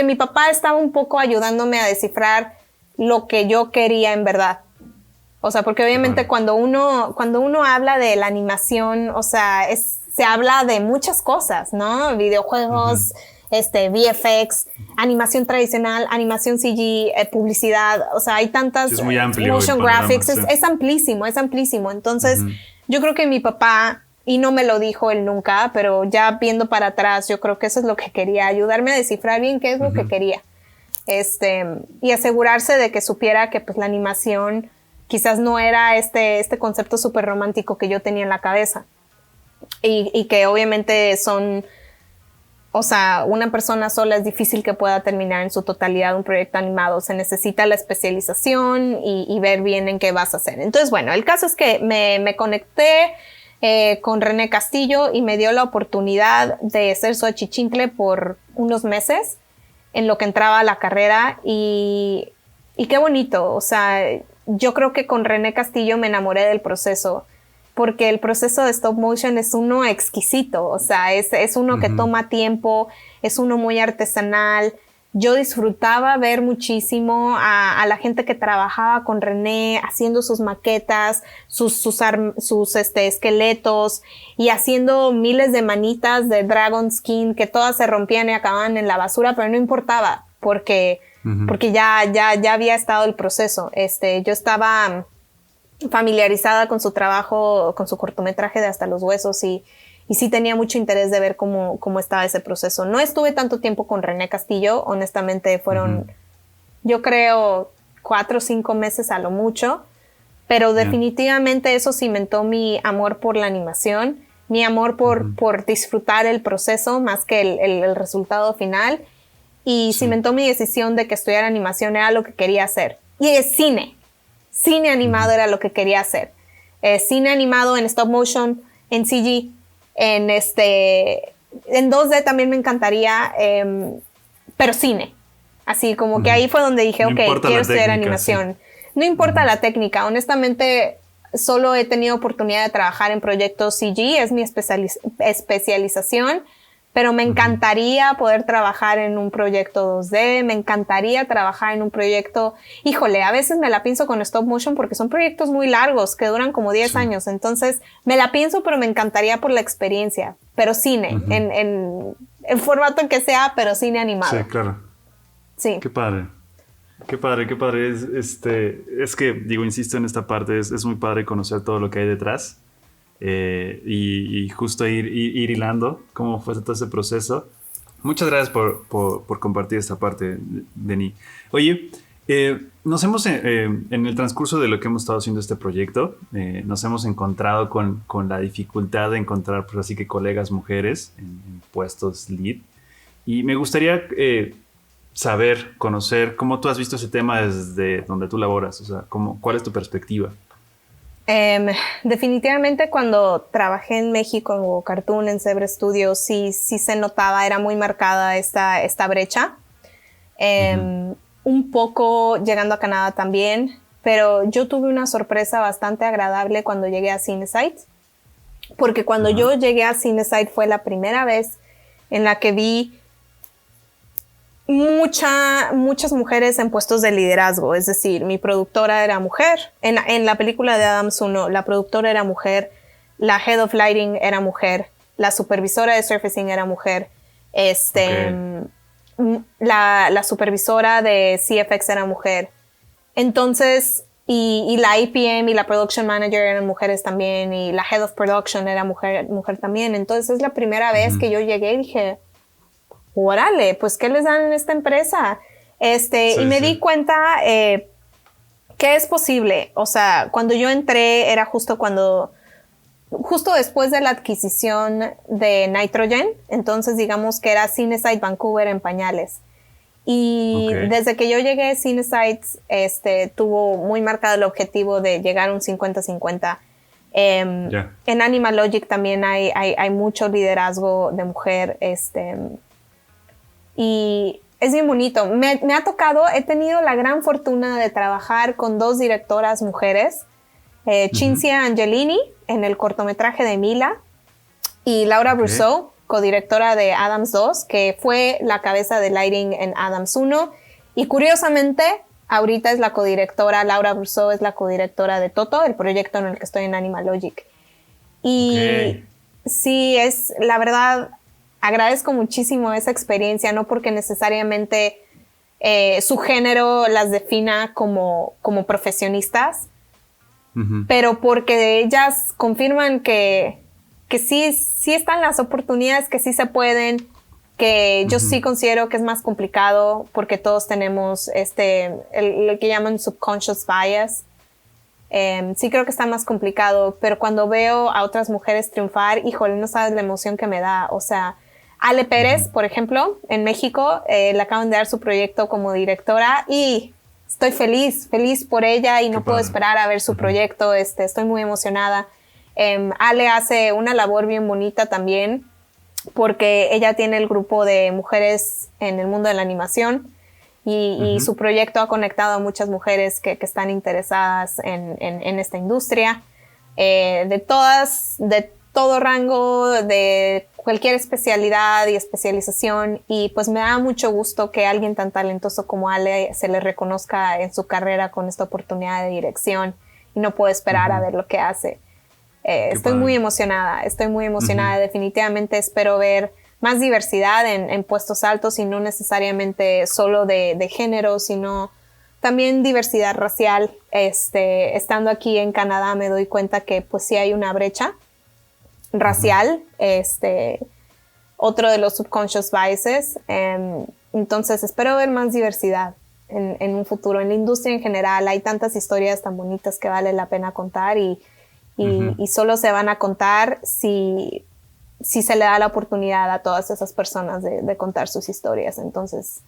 mi papá estaba un poco ayudándome a descifrar lo que yo quería en verdad. O sea, porque obviamente cuando uno habla de la animación, o sea, se habla de muchas cosas, ¿no? Videojuegos, VFX, animación tradicional, animación CG, publicidad, o sea, hay tantas, es muy amplio, motion graphics, es amplísimo. Entonces, yo creo que mi papá, y no me lo dijo él nunca, pero ya viendo para atrás, yo creo que eso es lo que quería, ayudarme a descifrar bien qué es lo que quería. Y asegurarse de que supiera que pues la animación quizás no era este concepto súper romántico que yo tenía en la cabeza. Y que obviamente o sea, una persona sola es difícil que pueda terminar en su totalidad un proyecto animado. Se necesita la especialización y ver bien en qué vas a hacer. Entonces, bueno, el caso es que me conecté con René Castillo y me dio la oportunidad de ser su achichincle por unos meses en lo que entraba a la carrera y qué bonito. O sea, yo creo que con René Castillo me enamoré del proceso, porque el proceso de stop motion es uno exquisito, o sea, es uno que toma tiempo, es uno muy artesanal. Yo disfrutaba ver muchísimo a la gente que trabajaba con René haciendo sus maquetas, sus esqueletos y haciendo miles de manitas de Dragon Skin que todas se rompían y acababan en la basura, pero no importaba porque ya había estado el proceso. Yo estaba familiarizada con su trabajo, con su cortometraje de Hasta los Huesos y sí tenía mucho interés de ver cómo estaba ese proceso. No estuve tanto tiempo con René Castillo, honestamente fueron, yo creo, 4 o 5 meses a lo mucho, pero definitivamente eso cimentó mi amor por la animación, mi amor por disfrutar el proceso más que el resultado final, y cimentó mi decisión de que estudiar animación era lo que quería hacer. Y es cine animado era lo que quería hacer. Cine animado en stop motion, en CG, en 2D también me encantaría, pero cine. Así como que ahí fue donde dije, ok, quiero estudiar animación. Sí. No importa la técnica, honestamente solo he tenido oportunidad de trabajar en proyectos CG, es mi especialización, pero me encantaría poder trabajar en un proyecto 2D, me encantaría trabajar en un proyecto, híjole, a veces me la pienso con stop motion porque son proyectos muy largos que duran como 10 años, entonces me la pienso, pero me encantaría por la experiencia, pero cine, en formato que sea, pero cine animado. Sí, claro. Sí. Qué padre. Es que, digo, insisto en esta parte, es muy padre conocer todo lo que hay detrás. Y justo ir hilando cómo fue todo ese proceso. Muchas gracias por compartir esta parte, Denis. Oye, nos hemos en el transcurso de lo que hemos estado haciendo este proyecto, nos hemos encontrado con la dificultad de encontrar, pues así que colegas mujeres en puestos lead, y me gustaría saber, conocer cómo tú has visto ese tema desde donde tú laboras, o sea, ¿cuál es tu perspectiva? Definitivamente cuando trabajé en México en Cartoon, en Zebra Studios, sí se notaba, era muy marcada esta brecha. Un poco llegando a Canadá también, pero yo tuve una sorpresa bastante agradable cuando llegué a Cinesite, porque cuando yo llegué a Cinesite fue la primera vez en la que vi muchas mujeres en puestos de liderazgo. Es decir, mi productora era mujer. En la película de Adams 1, la productora era mujer, la Head of Lighting era mujer, la supervisora de Surfacing era mujer, la supervisora de CFX era mujer. Entonces, y la APM y la Production Manager eran mujeres también, y la Head of Production era mujer también. Entonces, es la primera vez que yo llegué y dije, órale, pues ¿qué les dan en esta empresa? Y me di cuenta que es posible. O sea, cuando yo entré era justo después de la adquisición de Nitrogen. Entonces digamos que era Cinesite Vancouver en pañales. Y desde que yo llegué, Cinesite tuvo muy marcado el objetivo de llegar a un 50-50. En Animal Logic también hay mucho liderazgo de mujer. Y es bien bonito. Me ha tocado, he tenido la gran fortuna de trabajar con 2 directoras mujeres, Cinzia Angelini en el cortometraje de Mila y Laura Brousseau, codirectora de Adams 2, que fue la cabeza de lighting en Adams 1. Y curiosamente, ahorita es la codirectora, Laura Brousseau es la codirectora de Toto, el proyecto en el que estoy en Animal Logic. Y sí, es la verdad... Agradezco muchísimo esa experiencia, no porque necesariamente su género las defina como profesionistas, pero porque ellas confirman que sí están las oportunidades, que sí se pueden, que yo sí considero que es más complicado porque todos tenemos lo que llaman subconscious bias. Sí creo que está más complicado, pero cuando veo a otras mujeres triunfar, híjole, no sabes la emoción que me da. O sea, Ale Pérez, por ejemplo, en México, le acaban de dar su proyecto como directora y estoy feliz por ella y no puedo esperar a ver su proyecto. Estoy muy emocionada. Ale hace una labor bien bonita también porque ella tiene el grupo de mujeres en el mundo de la animación y su proyecto ha conectado a muchas mujeres que están interesadas en esta industria, de todo rango, de cualquier especialidad y especialización, y pues me da mucho gusto que alguien tan talentoso como Ale se le reconozca en su carrera con esta oportunidad de dirección y no puedo esperar a ver lo que hace. Estoy muy emocionada, definitivamente espero ver más diversidad en puestos altos y no necesariamente solo de género, sino también diversidad racial. Estando aquí en Canadá me doy cuenta que pues sí hay una brecha racial, otro de los subconscious biases. Entonces espero ver más diversidad en un futuro. En la industria en general hay tantas historias tan bonitas que vale la pena contar y solo se van a contar si se le da la oportunidad a todas esas personas de contar sus historias. Entonces,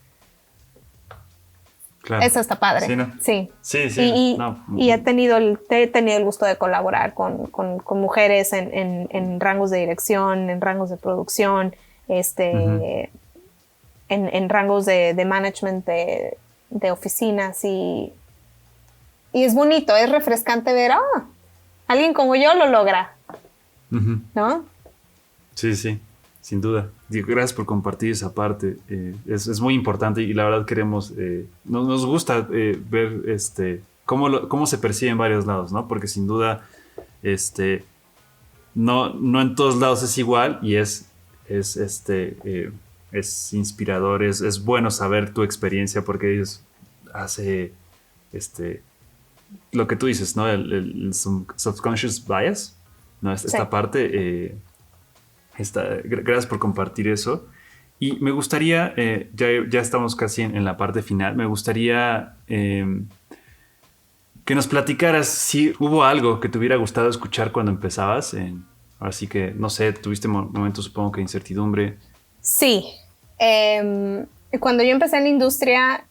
claro, eso está padre. Sí, ¿no? Sí. Y he tenido el gusto de colaborar con mujeres en rangos de dirección, en rangos de producción, en rangos de management de oficinas y es bonito, es refrescante ver, alguien como yo lo logra, ¿no? Sí, sin duda. Gracias por compartir esa parte. Es muy importante y la verdad queremos, nos gusta ver cómo se percibe en varios lados, ¿no? Porque sin duda no en todos lados es igual y es inspirador, es bueno saber tu experiencia porque ellos hace lo que tú dices, ¿no? El subconscious bias, ¿no? Esta parte. Gracias por compartir eso. Y me gustaría, ya estamos casi en la parte final, me gustaría que nos platicaras si hubo algo que te hubiera gustado escuchar cuando empezabas. Así que, no sé, tuviste momentos, supongo que de incertidumbre. Sí. Cuando yo empecé en la industria,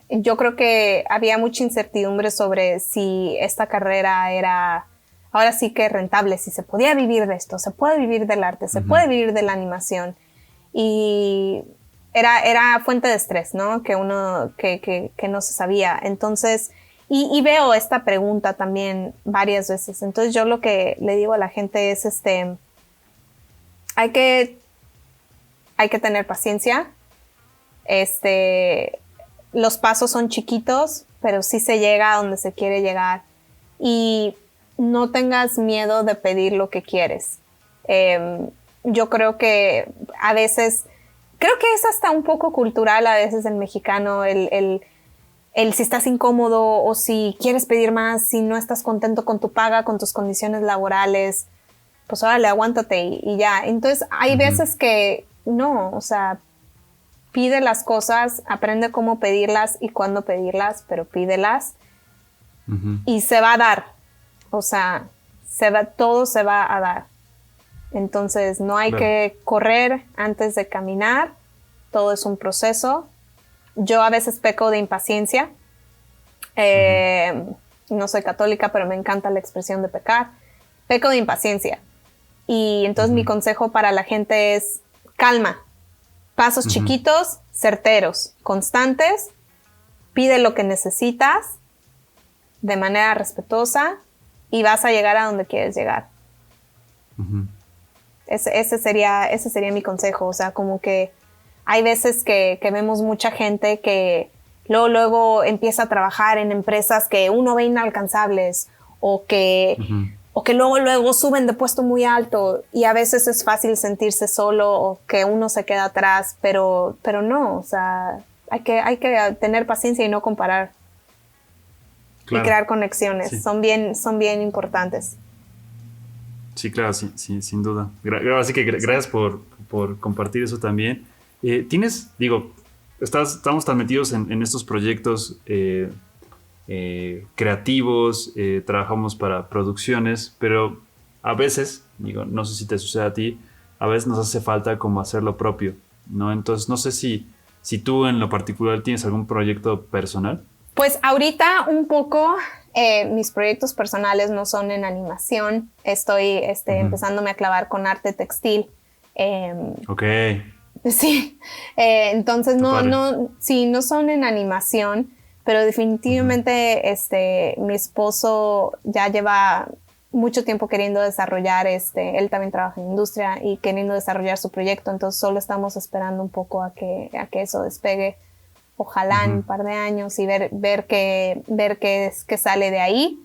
yo creo que había mucha incertidumbre sobre si esta carrera era ahora sí que rentable, si se podía vivir de esto, se puede vivir del arte, se puede vivir de la animación. Y era fuente de estrés, ¿no? Que uno que no se sabía. Entonces, y veo esta pregunta también varias veces. Entonces yo lo que le digo a la gente es hay que tener paciencia. Los pasos son chiquitos, pero sí se llega a donde se quiere llegar. Y no tengas miedo de pedir lo que quieres. Yo creo que a veces, creo que es hasta un poco cultural a veces el mexicano, el si estás incómodo o si quieres pedir más, si no estás contento con tu paga, con tus condiciones laborales, pues órale, aguántate y ya. Entonces hay veces que no, o sea, pide las cosas, aprende cómo pedirlas y cuándo pedirlas, pero pídelas y se va a dar. O sea, todo se va a dar. Entonces no hay que correr antes de caminar, todo es un proceso. Yo a veces peco de impaciencia. No soy católica, pero me encanta la expresión de pecar. Peco de impaciencia. Y entonces mi consejo para la gente es calma. Pasos chiquitos, certeros, constantes. Pide lo que necesitas de manera respetuosa y vas a llegar a donde quieres llegar. Ese sería mi consejo. O sea, como que hay veces que vemos mucha gente que luego empieza a trabajar en empresas que uno ve inalcanzables o que luego suben de puesto muy alto y a veces es fácil sentirse solo o que uno se queda atrás, pero no, o sea, hay que tener paciencia y no comparar. Claro. Y crear conexiones, sí. son bien importantes. Sí, claro, sí, sin duda. Así que gracias por compartir eso también. Estamos tan metidos en estos proyectos creativos, trabajamos para producciones, pero a veces, no sé si te sucede a ti, a veces nos hace falta como hacer lo propio, ¿no? Entonces, no sé si tú en lo particular tienes algún proyecto personal. Pues ahorita un poco mis proyectos personales no son en animación. Estoy empezándome a clavar con arte textil. Ok. Sí. Entonces no son en animación, pero definitivamente mi esposo ya lleva mucho tiempo queriendo desarrollar, él también trabaja en industria y queriendo desarrollar su proyecto, entonces solo estamos esperando un poco a que eso despegue. Ojalá en un par de años y ver qué sale de ahí.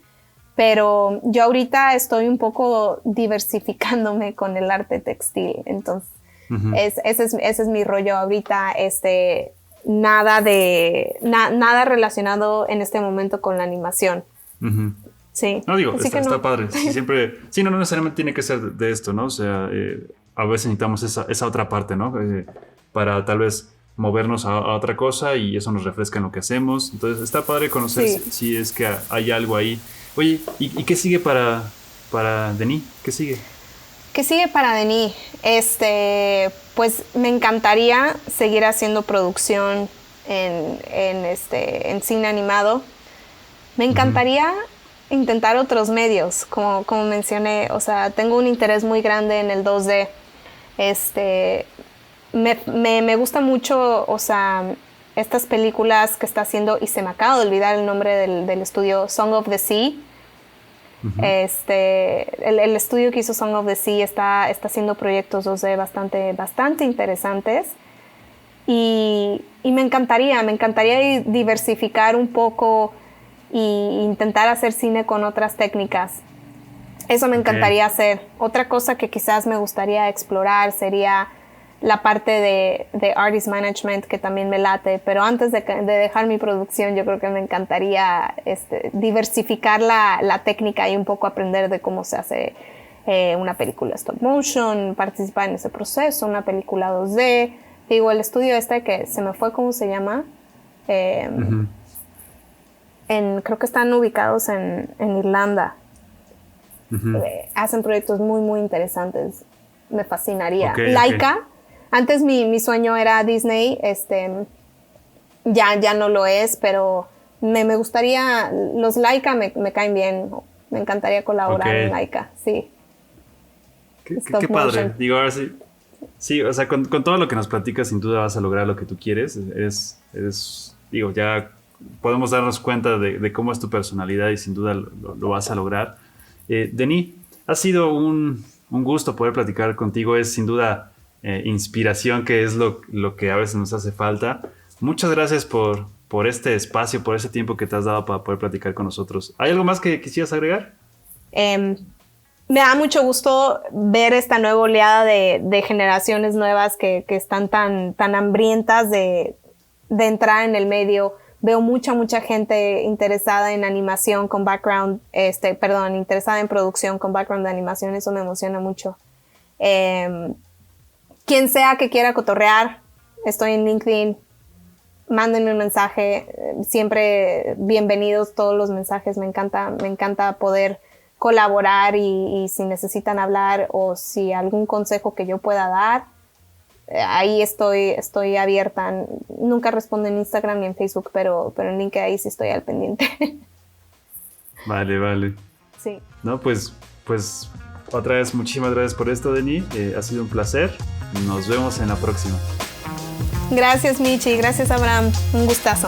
Pero yo ahorita estoy un poco diversificándome con el arte textil. Entonces, ese es mi rollo ahorita. Nada relacionado en este momento con la animación. Sí. No digo, está padre. No necesariamente tiene que ser de esto, ¿no? O sea, a veces necesitamos esa otra parte, ¿no? Para tal vez movernos a otra cosa y eso nos refresca en lo que hacemos. Entonces está padre conocer si es que hay algo ahí. Oye, ¿y qué sigue para Denis? ¿Qué sigue? ¿Qué sigue para Denis? Pues me encantaría seguir haciendo producción en cine animado. Me encantaría intentar otros medios, como mencioné. O sea, tengo un interés muy grande en el 2D. Me gusta mucho, o sea, estas películas que está haciendo, y se me acaba de olvidar el nombre del estudio, Song of the Sea. El estudio que hizo Song of the Sea está haciendo proyectos 2D bastante interesantes. Y me encantaría diversificar un poco e intentar hacer cine con otras técnicas. Eso me encantaría hacer. Otra cosa que quizás me gustaría explorar sería la parte de artist management, que también me late, pero antes de dejar mi producción yo creo que me encantaría diversificar la técnica y un poco aprender de cómo se hace una película stop motion, participar en ese proceso, una película 2D. Digo, el estudio que se me fue, ¿cómo se llama? Creo que están ubicados en Irlanda. Hacen proyectos muy interesantes. Me fascinaría. Okay. Laika Antes mi sueño era Disney, ya no lo es, pero me gustaría, los Laika me caen bien, me encantaría colaborar en Laika, sí. Qué padre, digo, ahora sí. Sí, o sea, con todo lo que nos platicas, sin duda vas a lograr lo que tú quieres. Digo, ya podemos darnos cuenta de cómo es tu personalidad y sin duda lo vas a lograr. Denis, ha sido un gusto poder platicar contigo. Es sin duda inspiración, que es lo que a veces nos hace falta. Muchas gracias por este espacio, por ese tiempo que te has dado para poder platicar con nosotros. ¿Hay algo más que quisieras agregar? Me da mucho gusto ver esta nueva oleada de generaciones nuevas que están tan hambrientas de entrar en el medio. Veo mucha gente interesada en animación con background, interesada en producción con background de animación. Eso me emociona mucho. Quien sea que quiera cotorrear, estoy en LinkedIn. Mándenme un mensaje. Siempre bienvenidos todos los mensajes. Me encanta poder colaborar y si necesitan hablar o si algún consejo que yo pueda dar, ahí estoy abierta. Nunca respondo en Instagram ni en Facebook, pero en LinkedIn ahí sí estoy al pendiente. Vale. Sí. No, pues otra vez muchísimas gracias por esto, Denis. Ha sido un placer. Nos vemos en la próxima. Gracias, Michi. Gracias, Abraham. Un gustazo.